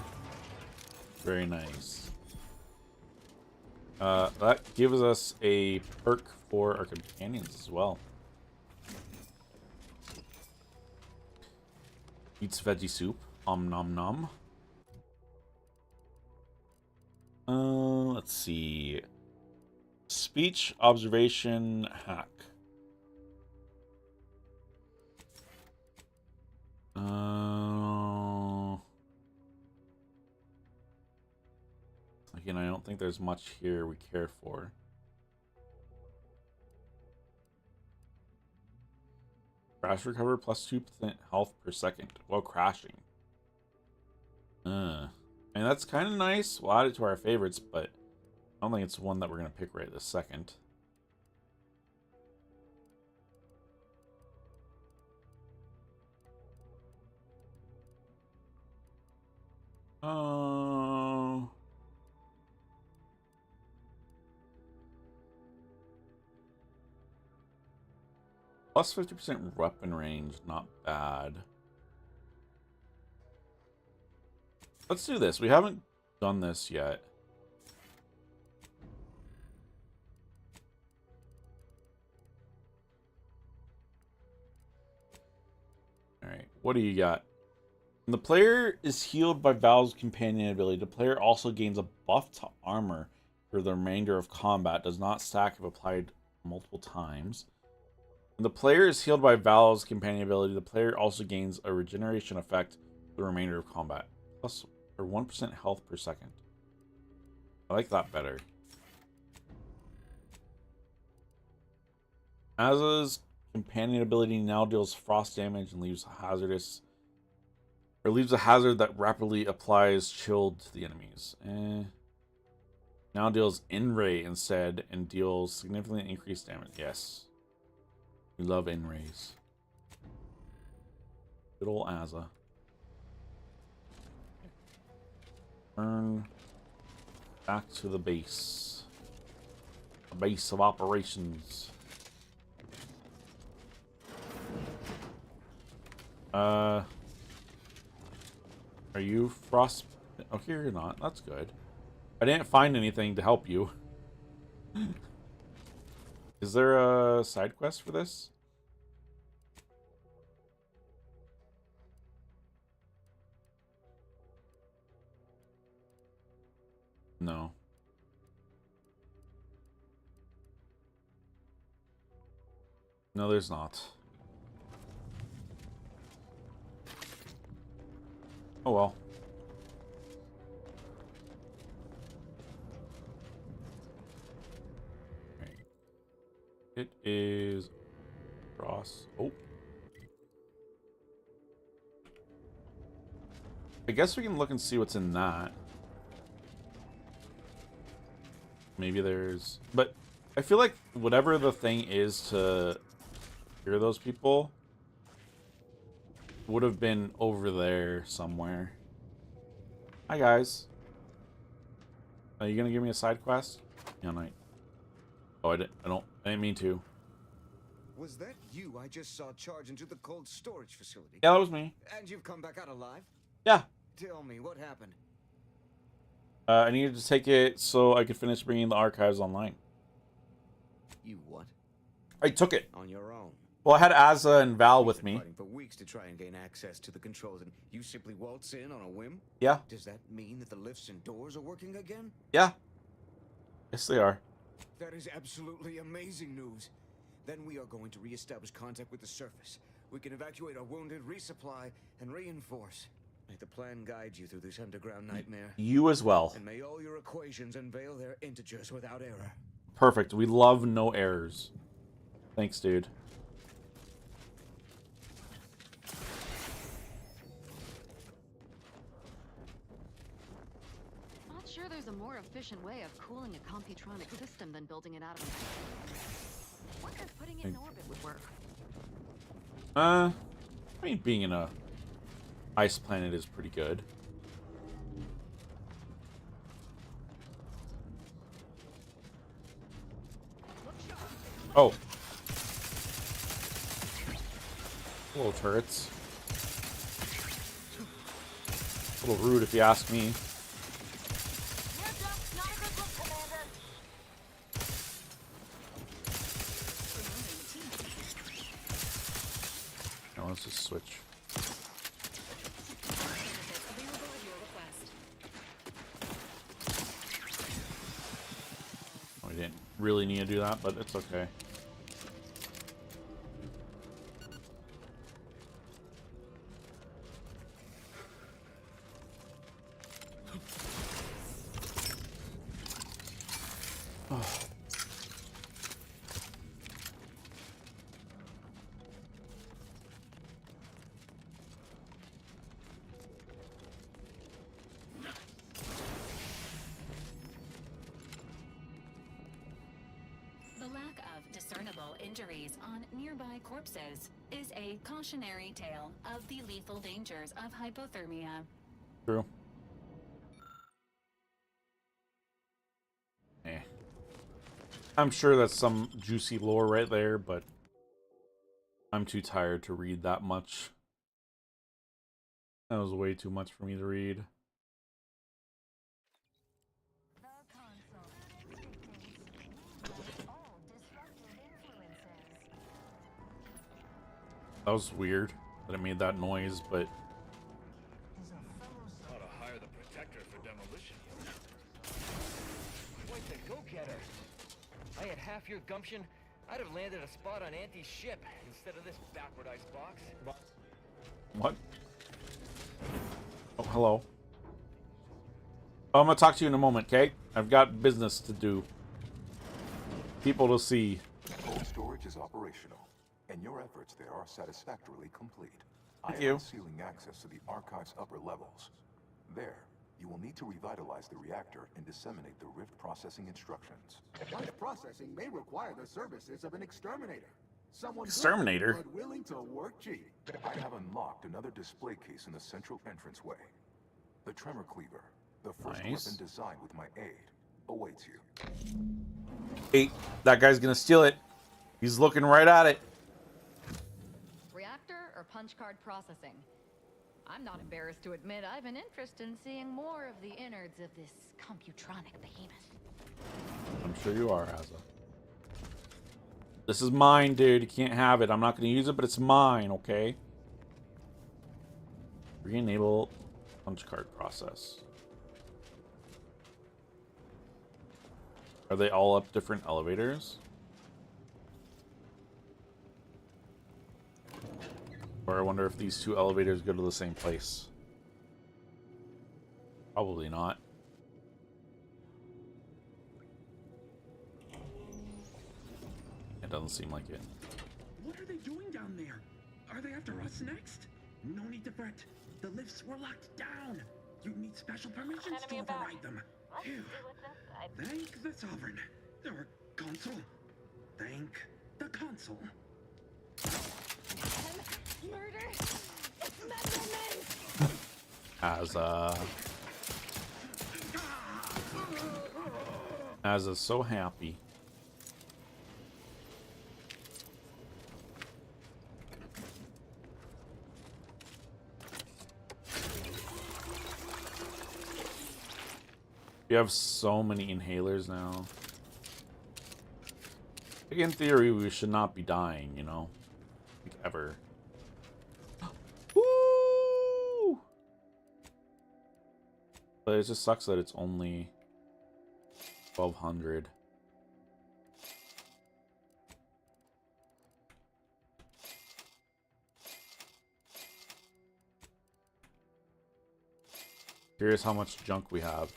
Very nice. That gives us a perk for our companions as well. Eats veggie soup. Nom nom. Let's see. Speech observation hack. Again, I don't think there's much here we care for. Crash recover plus 2% health per second while crashing. I mean, that's kind of nice. We'll add it to our favorites, but I don't think it's one that we're going to pick right this second. Plus 50% weapon range, not bad. Let's do this. We haven't done this yet. Alright, what do you got? When the player is healed by Val's companion ability, the player also gains a buff to armor for the remainder of combat. Does not stack if applied multiple times. When the player is healed by Val's companion ability, the player also gains a regeneration effect for the remainder of combat. Plus or 1% health per second. I like that better. Aza's companion ability now deals frost damage and leaves a hazard that rapidly applies chilled to the enemies. Now deals in-ray instead and deals significantly increased damage. Yes. We love in-rays. Good old Aza. Turn back to the base. The base of operations. Are you frost? Oh, here you're not. That's good. I didn't find anything to help you. Is there a side quest for this? No. No, there's not. Oh well. It is cross. Oh. I guess we can look and see what's in that. Maybe there's... But I feel like whatever the thing is to cure those people would have been over there somewhere. Hi, guys. Are you gonna give me a side quest? Yeah, no. Oh, I didn't mean to. Was that you I just saw charge into the cold storage facility? Yeah, that was me. And you've come back out alive? Yeah. Tell me, what happened? I needed to take it so I could finish bringing the archives online. You what? I took it. On your own? Well, I had Aza and Val with me. Fighting for weeks to try and gain access to the controls, and you simply waltz in on a whim? Yeah. Does that mean that the lifts and doors are working again? Yeah. Yes, they are. That is absolutely amazing news. Then we are going to re-establish contact with the surface. We can evacuate our wounded, resupply, and reinforce. May the plan guide you through this underground nightmare. You as well. And may all your equations unveil their integers without error. Perfect. We love no errors. Thanks, dude. Not sure there's a more efficient way of cooling a Computronic system than building it out of a... Wonder if putting it in orbit would work. I mean, being in a ice planet is pretty good. Oh. Hello, turrets. A little rude if you ask me. let's just switch. We didn't really need to do that, but it's okay. The lack of discernible injuries on nearby corpses is a cautionary tale of the lethal dangers of hypothermia. True. I'm sure that's some juicy lore right there, but I'm too tired to read that much. That was way too much for me to read. That was weird that it made that noise, but Ought to hire the Protector for demolition. Quite the go-getter. I had half your gumption, I'd have landed a spot on Auntie's ship instead of this backward icebox. what? Oh, hello. Oh, I'm gonna talk to you in a moment, okay? I've got business to do. People to see. Cold storage is operational, and your efforts there are satisfactorily complete. Thank I you. am sealing access to the archive's upper levels. There, you will need to revitalize the reactor and disseminate the Rift processing instructions. Life processing may require the services of an exterminator. Someone Exterminator? good, but willing to work cheap. I have unlocked another display case in the central entranceway. The Tremor Cleaver, the first Nice. weapon designed with my aid, awaits you. Hey, that guy's gonna steal it. He's looking right at it. Reactor or punch card processing? I'm not embarrassed to admit I have an interest in seeing more of the innards of this computronic behemoth. I'm sure you are, Asa. This is mine, dude. You can't have it. I'm not gonna use it, but it's mine, okay? Re-enable punch card process. Are they all up different elevators? Or I wonder if these two elevators go to the same place. Probably not. It doesn't seem like it. What are they doing down there? Are they after us next? No need to fret. The lifts were locked down. You need special permissions to override them. Phew. Thank the Sovereign. Or Consul. Thank the Consul. Murder! Dismemberment! Asa's so happy. We have so many inhalers now. Like, in theory, we should not be dying, you know? Like, ever. Woo! But it just sucks that it's only 1,200. Curious how much junk we have.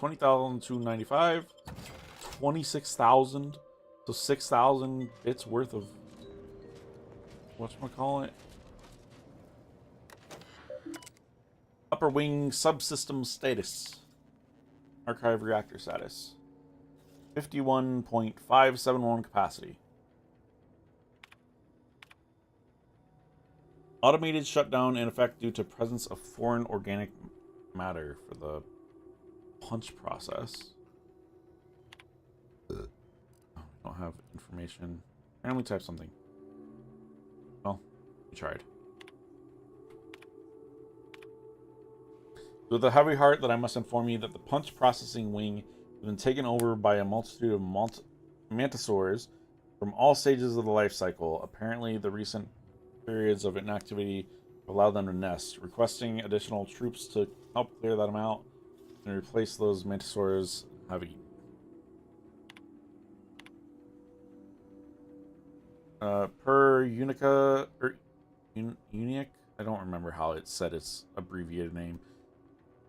$20,295, 26,000, so 6,000 bits worth of whatchamacallit? Upper wing subsystem status. Archive reactor status. 51.571 capacity. Automated shutdown in effect due to presence of foreign organic matter for the punch process. Oh, we don't have information. Randomly type something. Well, we tried. With a heavy heart that I must inform you that the punch processing wing been taken over by a multitude of mantisaurs from all stages of the life cycle. Apparently, the recent periods of inactivity allow them to nest, requesting additional troops to help clear them out and replace those mantisaurs have eaten. Per Unica, or Unic, I don't remember how it said its abbreviated name.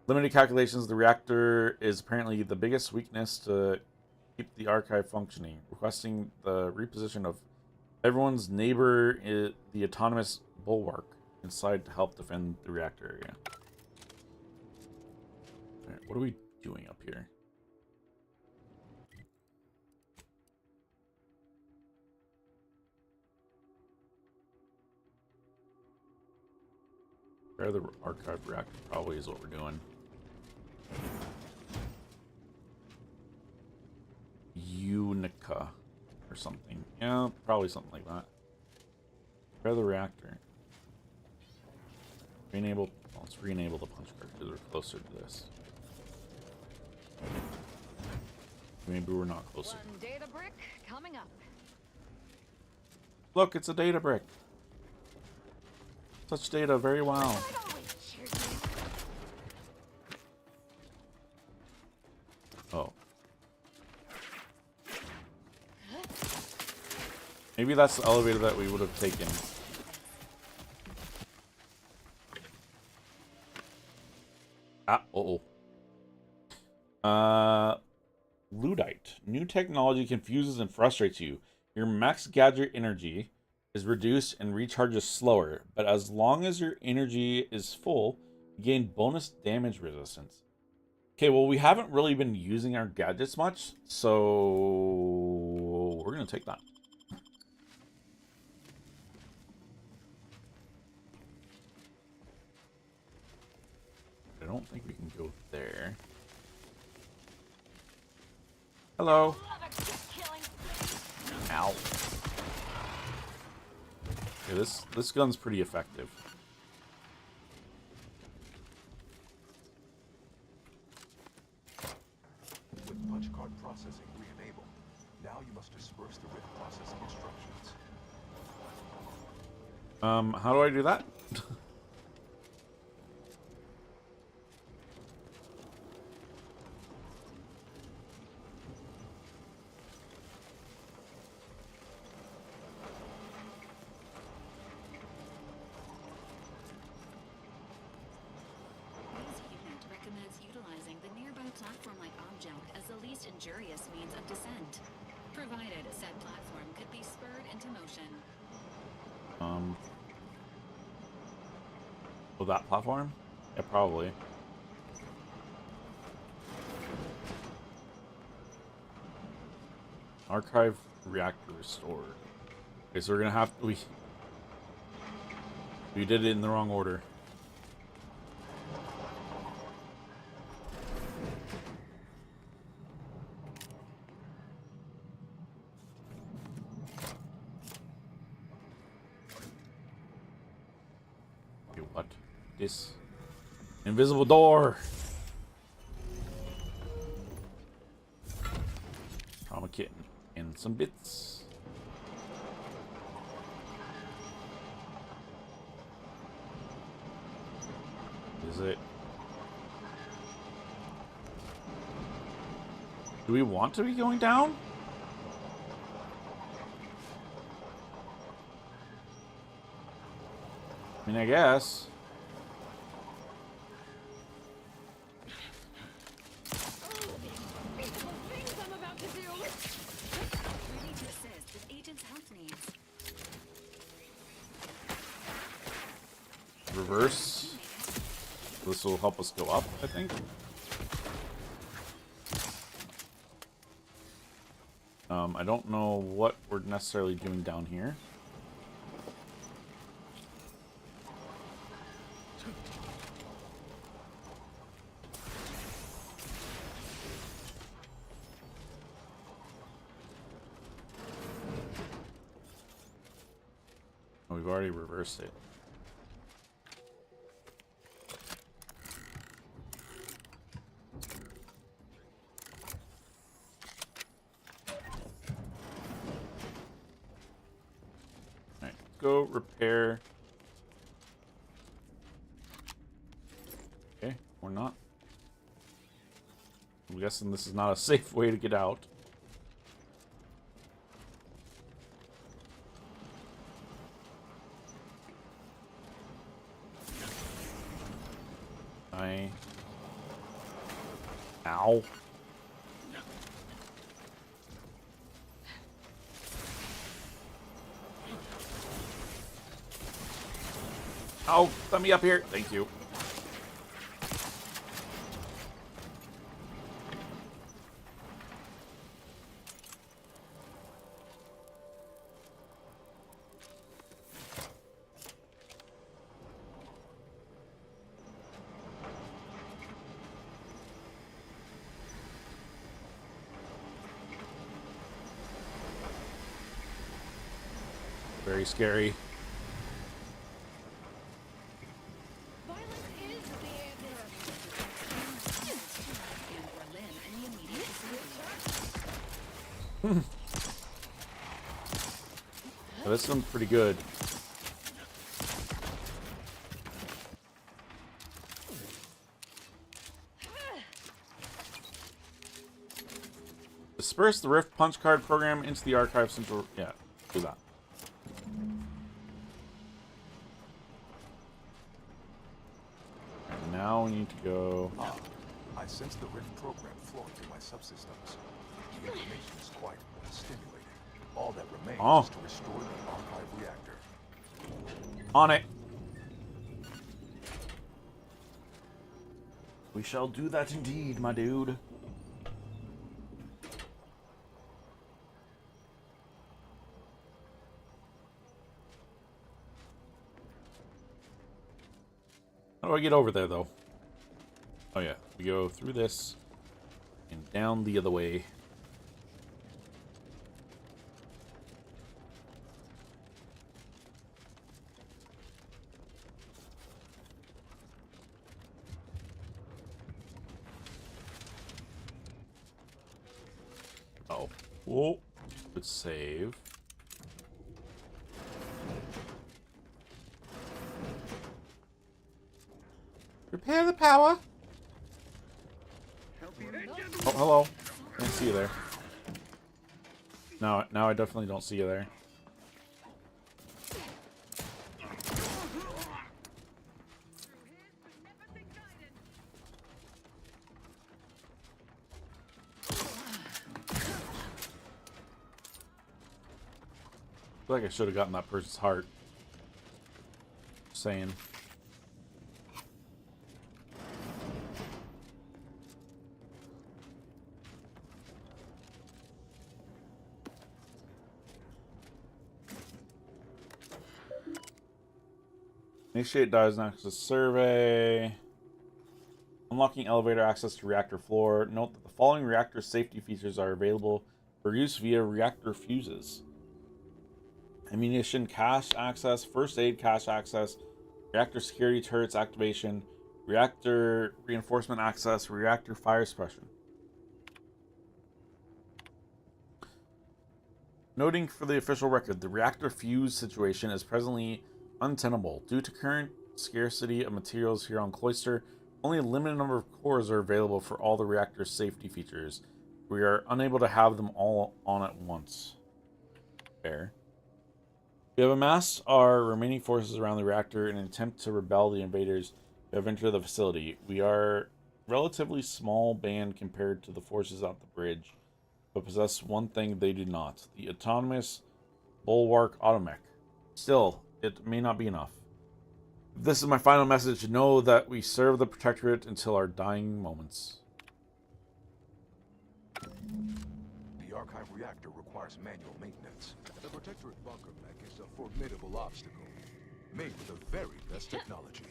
Limited calculations, the reactor is apparently the biggest weakness to keep the archive functioning, requesting the reposition of everyone's neighbor, the autonomous bulwark, inside to help defend the reactor area. Alright, what are we doing up here? Repair the archive reactor probably is what we're doing. Unica or something. Yeah, probably something like that. Repair the reactor. Re-enable. Let's re-enable the punch card because we're closer to this. Maybe we're not closer. One data brick coming up. Look, it's a data brick. Such data very well. Oh. Maybe that's the elevator that we would have taken. Ah, Ludite. New technology confuses and frustrates you. Your max gadget energy is reduced and recharges slower, but as long as your energy is full, you gain bonus damage resistance. Okay, well, we haven't really been using our gadgets much, so we're gonna take that. I don't think we can go there. Hello. Ow. Okay, this gun's pretty effective. With punch card processing re-enabled, now you must disperse the rift processing instructions. How do I do that? Injurious means of descent, provided said platform could be spurred into motion. Oh, that platform? Yeah, probably. Archive reactor restored. Okay, so we're gonna have we did it in the wrong order. What? This invisible door. Trauma kitten and some bits. Is it? Do we want to be going down? I mean, I guess. Reverse. This will help us go up, I think. I don't know what we're necessarily doing down here. Oh, we've already reversed it. go repair. Okay, or not. I'm guessing this is not a safe way to get out. Ow. Oh, let me up here. Thank you. Very scary. Well, this one's pretty good. Disperse the Rift Punch Card program into the Archive Central. Yeah, do that. And now we need to go. I sense the Rift program flowing through my subsystems. The information is quite stimulating. All that remains is to restore the Archive reactor. On it. We shall do that indeed, my dude. How do I get over there, though? Oh, yeah. We go through this and down the other way. Oh. Whoa. Good save. Repair the power. Oh, hello. I didn't see you there. No, now I definitely don't see you there. I feel like I should have gotten that person's heart. Just saying. Initiate diagnosis survey. Unlocking elevator access to reactor floor. Note that the following reactor safety features are available for use via reactor fuses. Ammunition cache access, first aid cache access, reactor security turrets activation, reactor reinforcement access, reactor fire suppression. Noting for the official record, the reactor fuse situation is presently untenable. Due to current scarcity of materials here on Cloister, only a limited number of cores are available for all the reactor's safety features. We are unable to have them all on at once. Fair. We have amassed our remaining forces around the reactor in an attempt to repel the invaders who have entered the facility. We are a relatively small band compared to the forces at the bridge, but possess one thing they do not: the autonomous Bulwark Automech. Still, it may not be enough. This is my final message. Know that we serve the Protectorate until our dying moments. The Archive reactor requires manual maintenance. The Protectorate bunker mech is a formidable obstacle, made with the very best technology.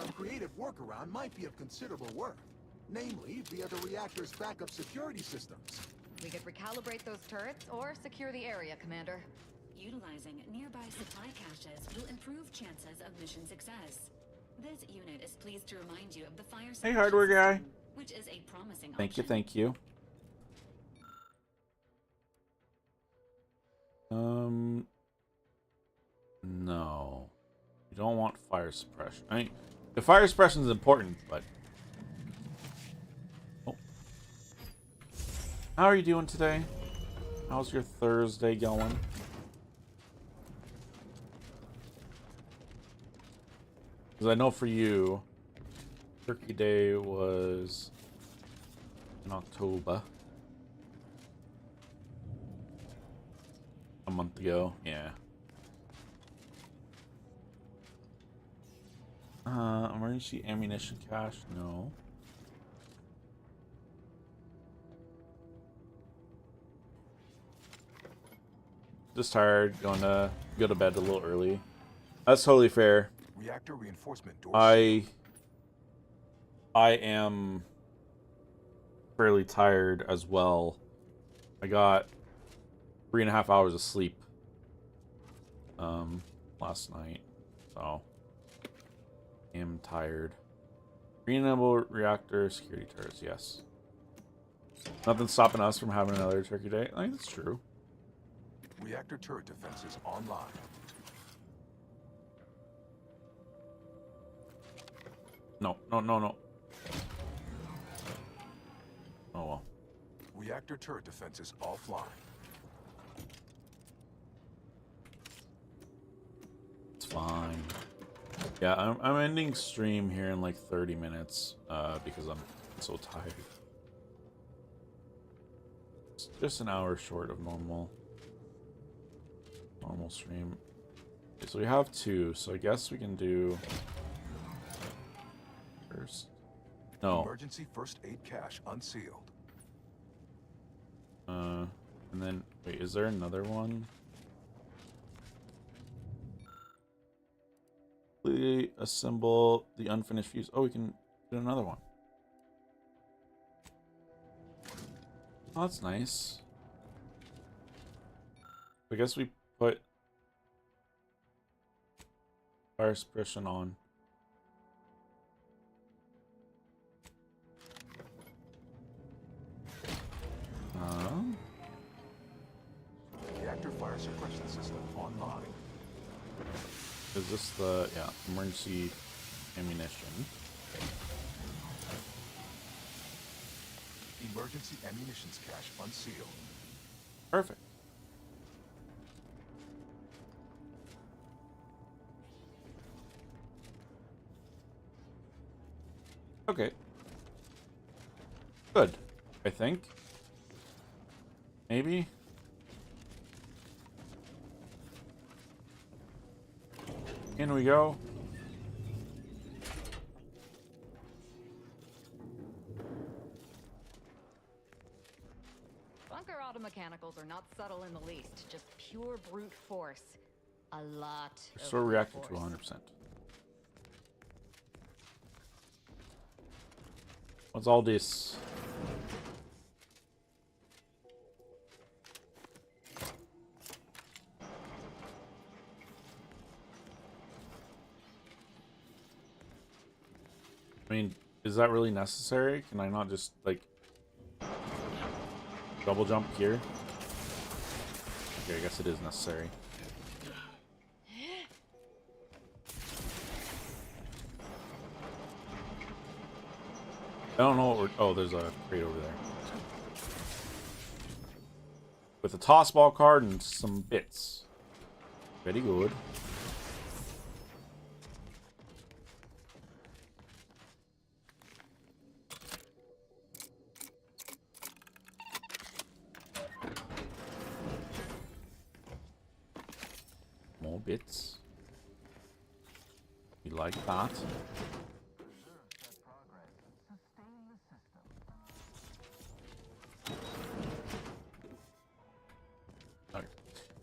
A creative workaround might be of considerable worth, namely via the reactor's backup security systems. We could recalibrate those turrets or secure the area, Commander. Utilizing nearby supply caches will improve chances of mission success. This unit is pleased to remind you of the fire Hey, hardware guy. system, which is a promising Thank you, option. thank you. No. You don't want fire suppression. I mean, the fire suppression is important, but... Oh. How are you doing today? How's your Thursday going? Because I know for you, Turkey Day was in October. A month ago, yeah. Emergency ammunition cache? No. Just tired, going to go to bed a little early. That's totally fair. Reactor reinforcement doors. I am fairly tired as well. I got 3.5 hours of sleep last night, so I am tired. Renewable reactor security turrets, yes. Nothing stopping us from having another Turkey Day. I think that's true. Reactor turret defenses online. No, no, no, no. Oh well. Reactor turret defenses offline. It's fine. Yeah, I'm ending stream here in like 30 minutes because I'm so tired. It's just an hour short of normal stream. Okay, so we have 2, so I guess we can do first. No. Emergency first aid cache unsealed. And then wait, is there another one? Completely assemble the unfinished fuse. Oh, we can do another one. Oh, that's nice. I guess we put fire suppression on. Reactor fire suppression system online. Is this the, yeah, emergency ammunition? Emergency ammunitions cache unsealed. Perfect. Okay. Good, I think. Maybe? In we go. Bunker automechanicals are not subtle in the least, just pure brute force. A lot of Restore brute reactor force. to 100%. What's all this? I mean, is that really necessary? Can I not just, like, double jump here? Okay, I guess it is necessary. I don't know what we're... Oh, there's a crate over there. With a toss ball card and some bits. Very good. More bits. We like that. Okay.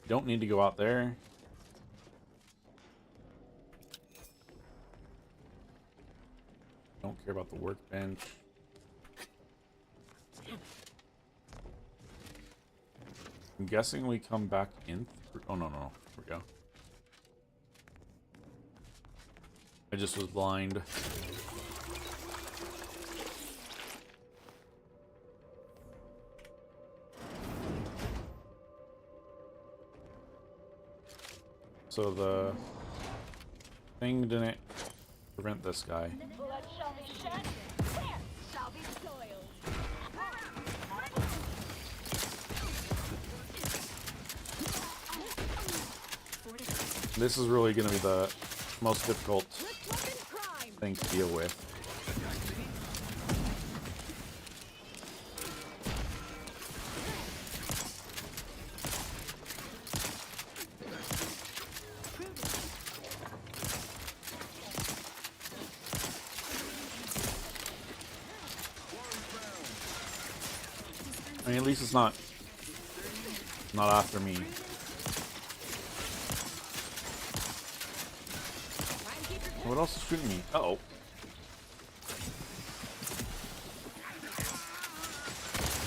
Don't need to go out there. Don't care about the workbench. I'm guessing we come back in. Oh, no, no. Here we go. I just was blind. So the thing didn't prevent this guy. Blood shall be shed. Fire shall be soiled. This is really going to be the most difficult thing to deal with. I mean, at least it's not after me. What else is shooting me? Uh-oh.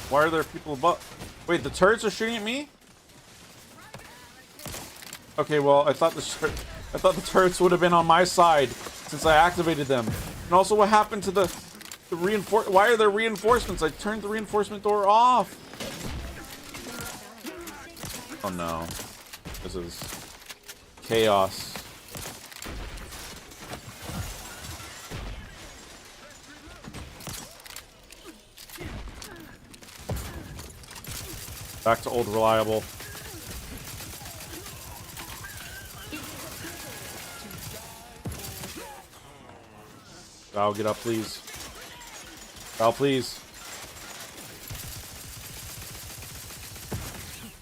Why are there people above? Wait, the turrets are shooting at me? Okay, well, I thought the turrets would have been on my side since I activated them. And also, what happened to the reinforce? Why are there reinforcements? I turned the reinforcement door off. Oh no, this is chaos. Back to old reliable. Val, get up, please. Val, please.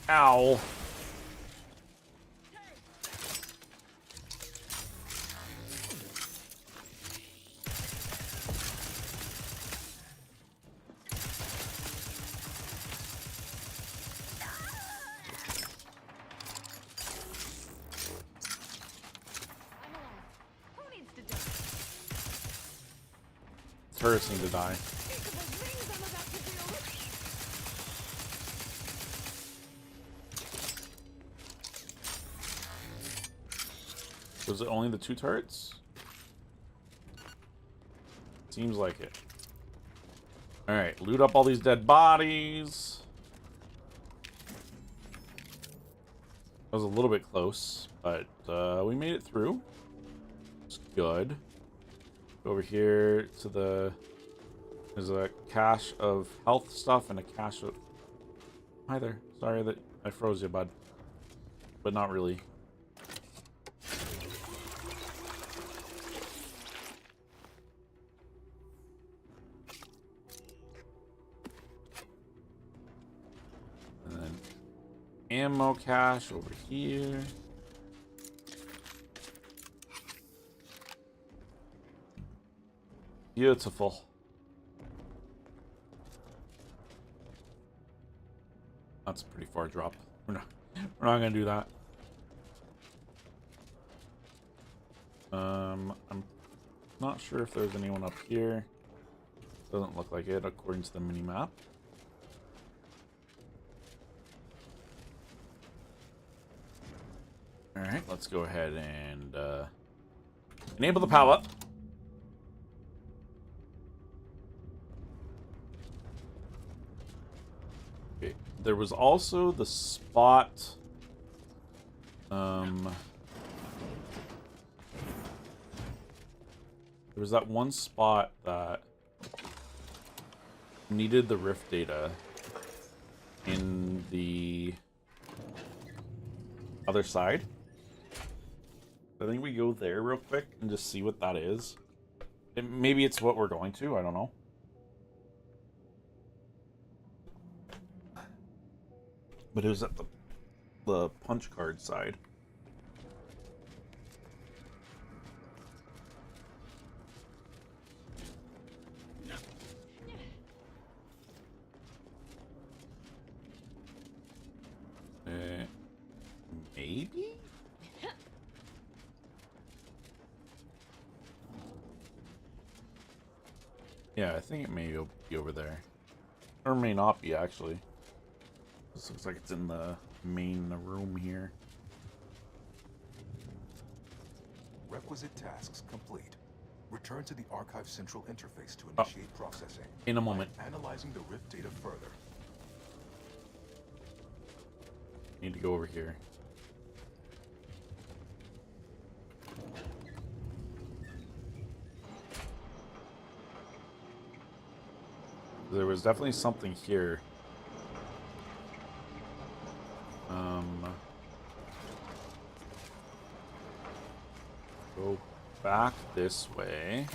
Ow. Turrets need to die. Was it only the 2 turrets? Seems like it. Alright, loot up all these dead bodies. That was a little bit close, but we made it through. It's good. Over here to the... There's a cache of health stuff and a cache of... Hi there. Sorry that I froze you, bud. But not really. And then ammo cache over here. Beautiful. That's a pretty far drop. We're not gonna do that. I'm not sure if there's anyone up here. Doesn't look like it according to the mini map. All right, let's go ahead and enable the power up. There was also the spot. There was that one spot that needed the rift data in the other side. I think we go there real quick and just see what that is. Maybe it's what we're going to. I don't know. But it was at the punch card side. Maybe? Yeah, I think it may be over there. Or may not be, actually. This looks like it's in the main room here. Requisite tasks complete. Return to the Archive Central interface to initiate processing. In a moment. Analyzing the rift data further. Need to go over here. was definitely something here. Go back this way.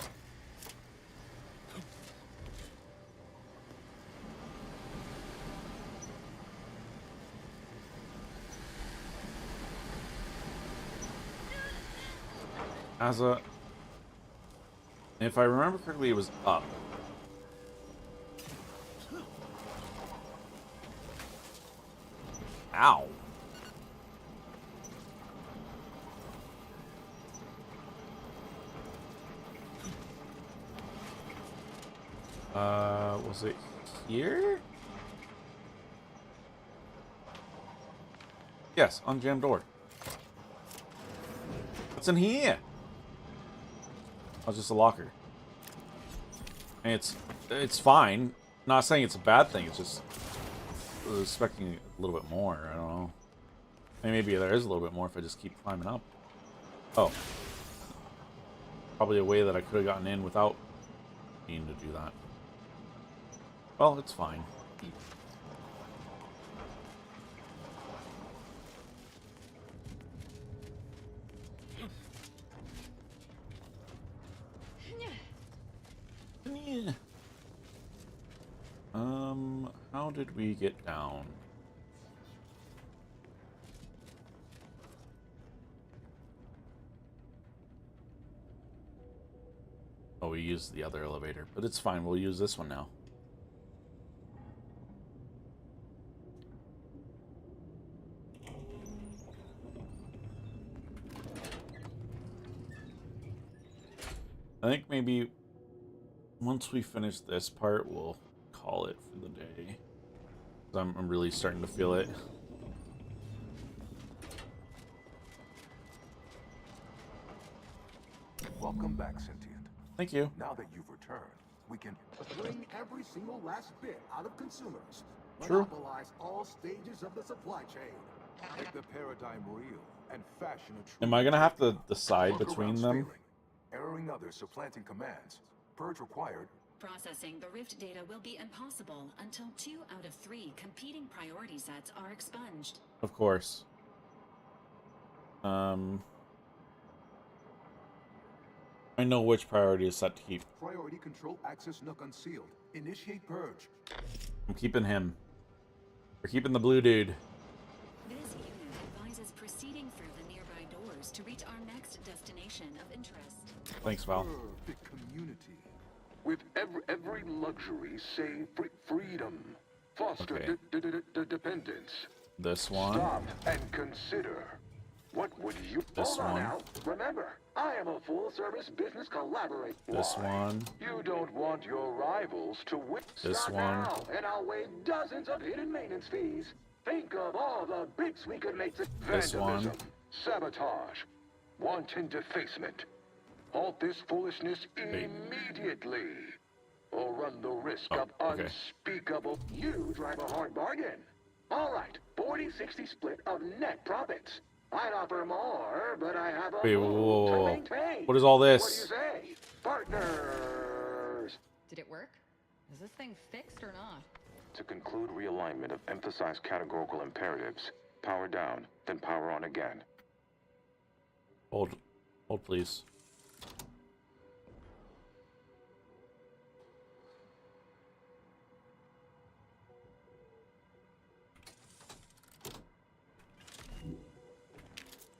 If I remember correctly, it was up. Ow. Was it here? Yes, unjammed door. What's in here? Oh, it's just a locker. And it's fine. Not saying it's a bad thing. It's just I was expecting a little bit more. I don't know. Maybe there is a little bit more if I just keep climbing up. Oh, probably a way that I could have gotten in without needing to do that. Well, it's fine. Yeah. How did we get down? Oh, we used the other elevator, but it's fine. We'll use this one now. I think maybe once we finish this part, we'll call it for the day. I'm really starting to feel it. Welcome back, Sentient. Thank you. Now that you've returned, we can bring every single last bit out of consumers. True. Monopolize all stages of the supply chain. make the paradigm real and fashion a true. Am I gonna have to decide between them? Erroring others, supplanting commands. Purge required. Processing the Rift data will be impossible until 2 out of 3 competing priority sets are expunged. Of course. I know which priority is set to keep. Priority control access nook unsealed. Initiate purge. I'm keeping him. We're keeping the blue dude. This unit advises proceeding through the nearby doors to reach our next destination of interest. Thanks, Val. Perfect community. With every luxury save freedom. Foster dependence. This one. Stop and consider. What would you... This Hold on one. now. Remember, I am a full-service business collaborator. This one. You don't want your rivals to win. This Start one. now, and I'll waive dozens of hidden maintenance fees. Think of all the bits we could make. This one. Vandalism, sabotage, wanton defacement. Halt this foolishness immediately, or run the risk of unspeakable. You drive a hard bargain. All right, 40-60 split of net profits. I'd offer more, but I have a Wait, rule whoa. to maintain. What is all this? What do you say, partners? Did it work? Is this thing fixed or not? To conclude realignment of emphasized categorical imperatives, power down, then power on again. Hold, please.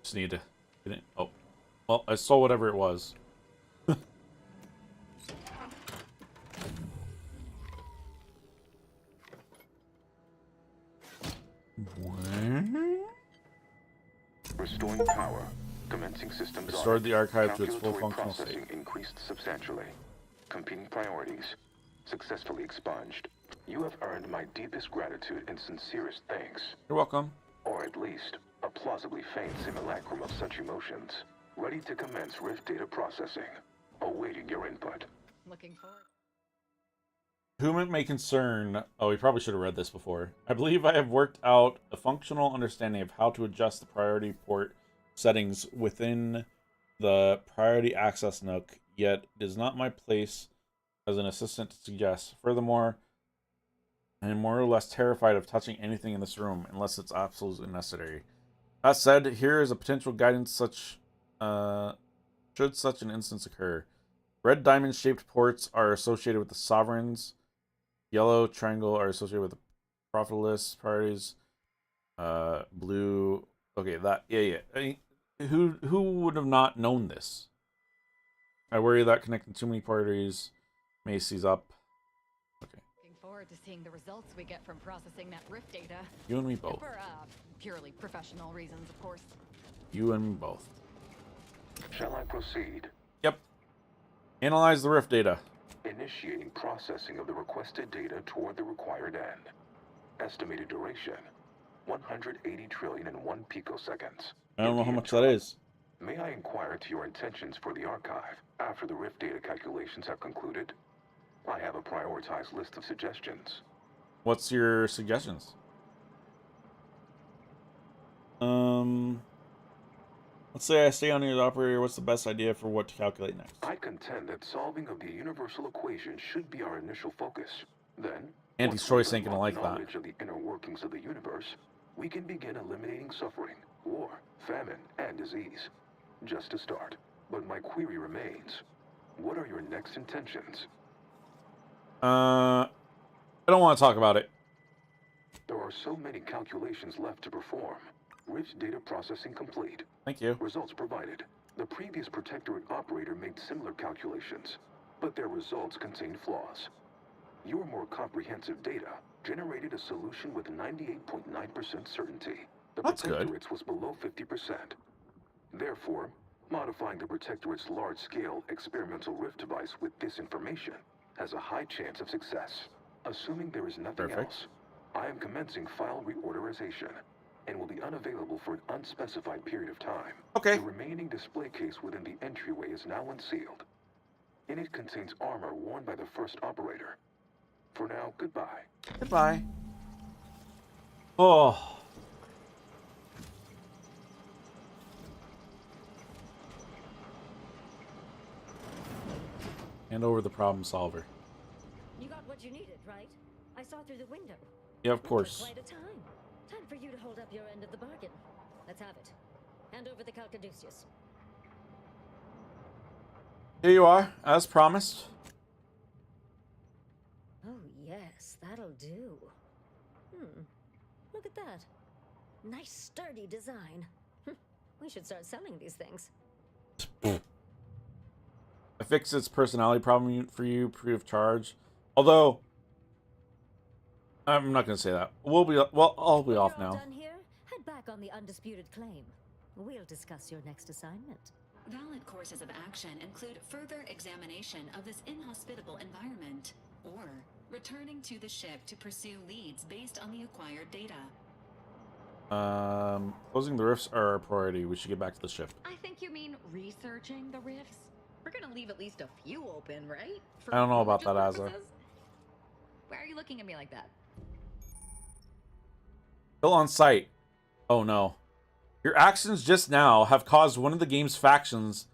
Just need to get it. Oh, well, I saw whatever it was. Restoring power. Commencing systems. Restored the archive to its full Calculatory functional state. processing increased substantially. Competing priorities successfully expunged. You have earned my deepest gratitude and sincerest thanks. You're welcome. Or at least, a plausibly faint simulacrum of such emotions. Ready to commence Rift data processing. Awaiting your input. Looking forward. Whom it may concern... Oh, we probably should have read this before. I believe I have worked out a functional understanding of how to adjust the priority port settings within the priority access nook, yet it is not my place as an assistant to suggest. Furthermore, I am more or less terrified of touching anything in this room unless it's absolutely necessary. That said, here is a potential guidance should such an instance occur. Red diamond-shaped ports are associated with the sovereigns. Yellow triangle are associated with the profitless parties. Blue. Okay, that. Yeah. I mean, who would have not known this? I worry that connecting too many parties may seize up. Okay. Looking forward to seeing the results we get from processing that rift data. You and me both. For purely professional reasons, of course. You and me both. Shall I proceed? Yep. Analyze the rift data. Initiating processing of the requested data toward the required end. Estimated duration, 180 trillion and 1 picoseconds. I don't know how much that is. May I inquire to your intentions for the archive after the rift data calculations have concluded? I have a prioritized list of suggestions. What's your suggestions? Let's say I stay on your operator. What's the best idea for what to calculate next? I contend that solving of the universal equation should be our initial focus. Then, Andy's choice ain't gonna like that. knowledge of the inner workings of the universe, we can begin eliminating suffering, war, famine, and disease. Just a start. But my query remains. What are your next intentions? I don't want to talk about it. There are so many calculations left to perform. Rift data processing complete. Thank you. Results provided. The previous Protectorate operator made similar calculations, but their results contained flaws. Your more comprehensive data generated a solution with 98.9% certainty. The That's good. Protectorate's was below 50%. Therefore, modifying the Protectorate's large-scale experimental rift device with this information has a high chance of success. Assuming there is nothing else, I am commencing file reorderization and will be unavailable for an unspecified period of time. Okay. The remaining display case within the entryway is now unsealed. In it contains armor worn by the first operator. For now, goodbye. Goodbye. Oh. Hand over the problem solver. You got what you needed, right? I saw through the window. Yeah, of course. Quite a time. Time for you to hold up your end of the bargain. Let's have it. Hand over the Calcaduceus. Here you are, as promised. Oh, yes, that'll do. Look at that. Nice, sturdy design. We should start selling these things. I fixed its personality problem for you, free of charge. Although, I'm not going to say that. I'll be off now. Done here? Head back on the undisputed claim. We'll discuss your next assignment. Valid courses of action include further examination of this inhospitable environment, or returning to the ship to pursue leads based on the acquired data. Closing the rifts are our priority. We should get back to the ship. I think you mean researching the rifts. We're gonna leave at least a few open, right? I don't know about that, religious Azza. purposes? Why are you looking at me like that? Still on site. Oh no. Your actions just now have caused one of the game's factions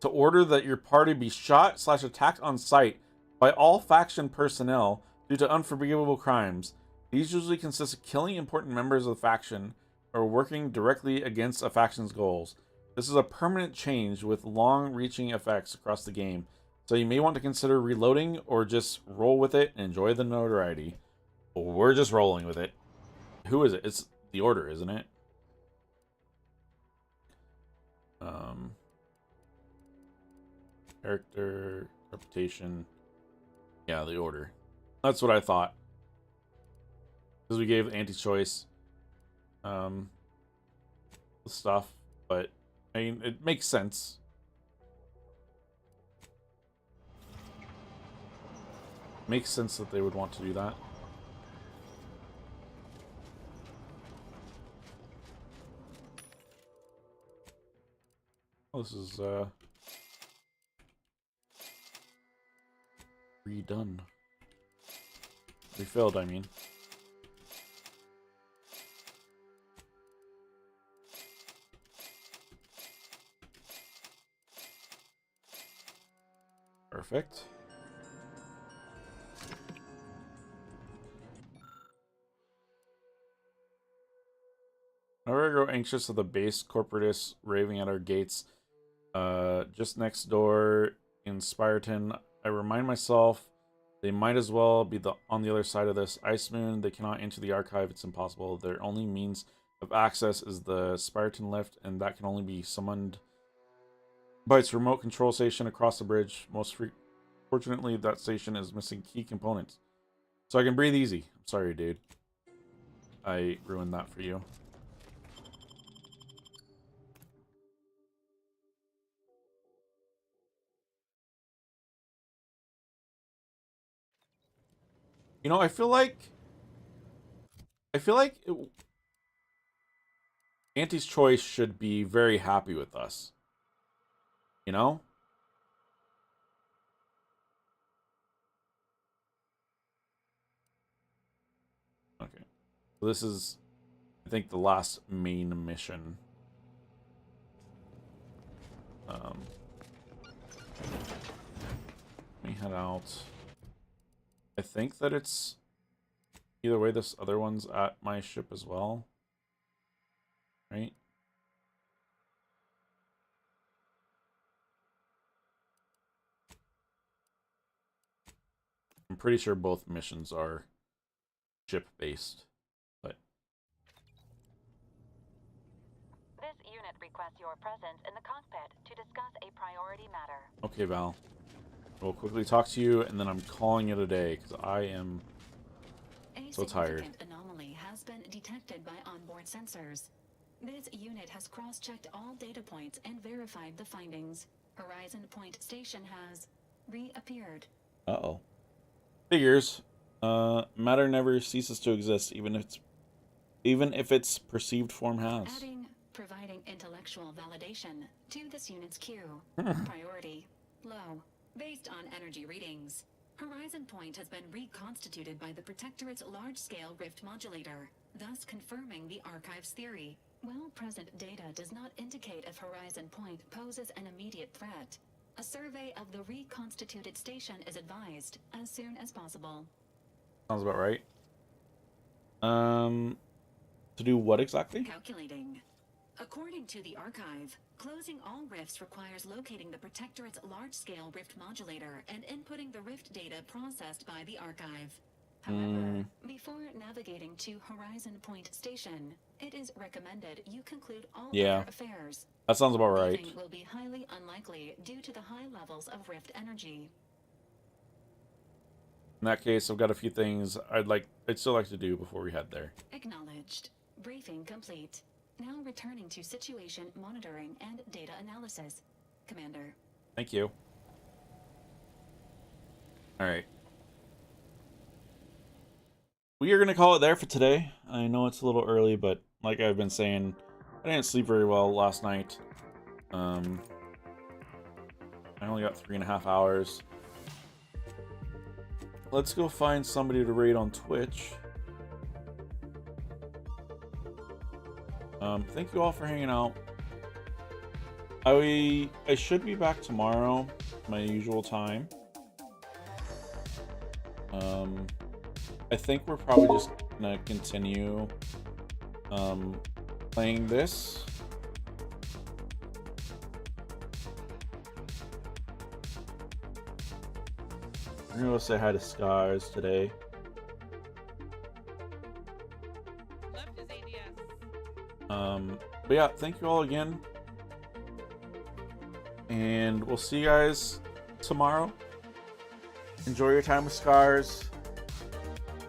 to order that your party be shot/attacked on sight by all faction personnel due to unforgivable crimes. These usually consist of killing important members of the faction or working directly against a faction's goals. This is a permanent change with long-reaching effects across the game, so you may want to consider reloading or just roll with it and enjoy the notoriety. We're just rolling with it. Who is it? It's the Order, isn't it? Character, reputation. Yeah, the Order. That's what I thought. Because we gave anti-choice stuff, but I mean, it makes sense. Makes sense that they would want to do that. Oh, this is redone. Refilled, I mean. Perfect. Whenever I grow anxious of the base corporatists raving at our gates, just next door in Spyreton, I remind myself they might as well be on the other side of this ice moon. They cannot enter the archive. It's impossible. Their only means of access is the Spyreton lift, and that can only be summoned by its remote control station across the bridge. Fortunately, that station is missing key components. So I can breathe easy. I'm sorry, dude. I ruined that for you. You know, I feel like Auntie's Choice should be very happy with us. You know? Okay. So this is, I think, the last main mission. Let me head out. I think that it's either way. This other one's at my ship as well, right? I'm pretty sure both missions are ship based, but this unit requests your presence in the cockpit to discuss a priority matter. Okay, Val. We'll quickly talk to you, and then I'm calling it a day because I am so tired. A significant anomaly has been detected by onboard sensors. This unit has cross-checked all data points and verified the findings. Horizon Point Station has reappeared. Uh-oh. Figures. Matter never ceases to exist, even if its perceived form has. Providing intellectual validation to this unit's queue. Priority low. Based on energy readings, Horizon Point has been reconstituted by the Protectorate's large-scale rift modulator, thus confirming the Archive's theory. While present data does not indicate if Horizon Point poses an immediate threat, a survey of the reconstituted station is advised as soon as possible. Sounds about right. To do what exactly? Calculating. According to the Archive, closing all rifts requires locating the Protectorate's large-scale rift modulator and inputting the rift data processed by the Archive. However, before navigating to Horizon Point Station, it is recommended you conclude all other affairs. That sounds about right. Leaving will be highly unlikely due to the high levels of rift energy. In that case, I've got a few things I'd still like to do before we head there. Acknowledged. Briefing complete. Now returning to situation monitoring and data analysis. Commander. Thank you. Alright. We are going to call it there for today. I know it's a little early, but like I've been saying, I didn't sleep very well last night. I only got 3.5 hours. Let's go find somebody to raid on Twitch. Thank you all for hanging out. I should be back tomorrow, my usual time. I think we're probably just gonna continue playing this. I'm gonna go say hi to Scars today. But yeah, thank you all again. And we'll see you guys tomorrow. Enjoy your time with Scars.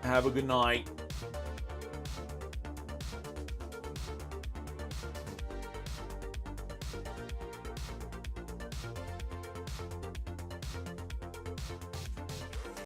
Have a good night.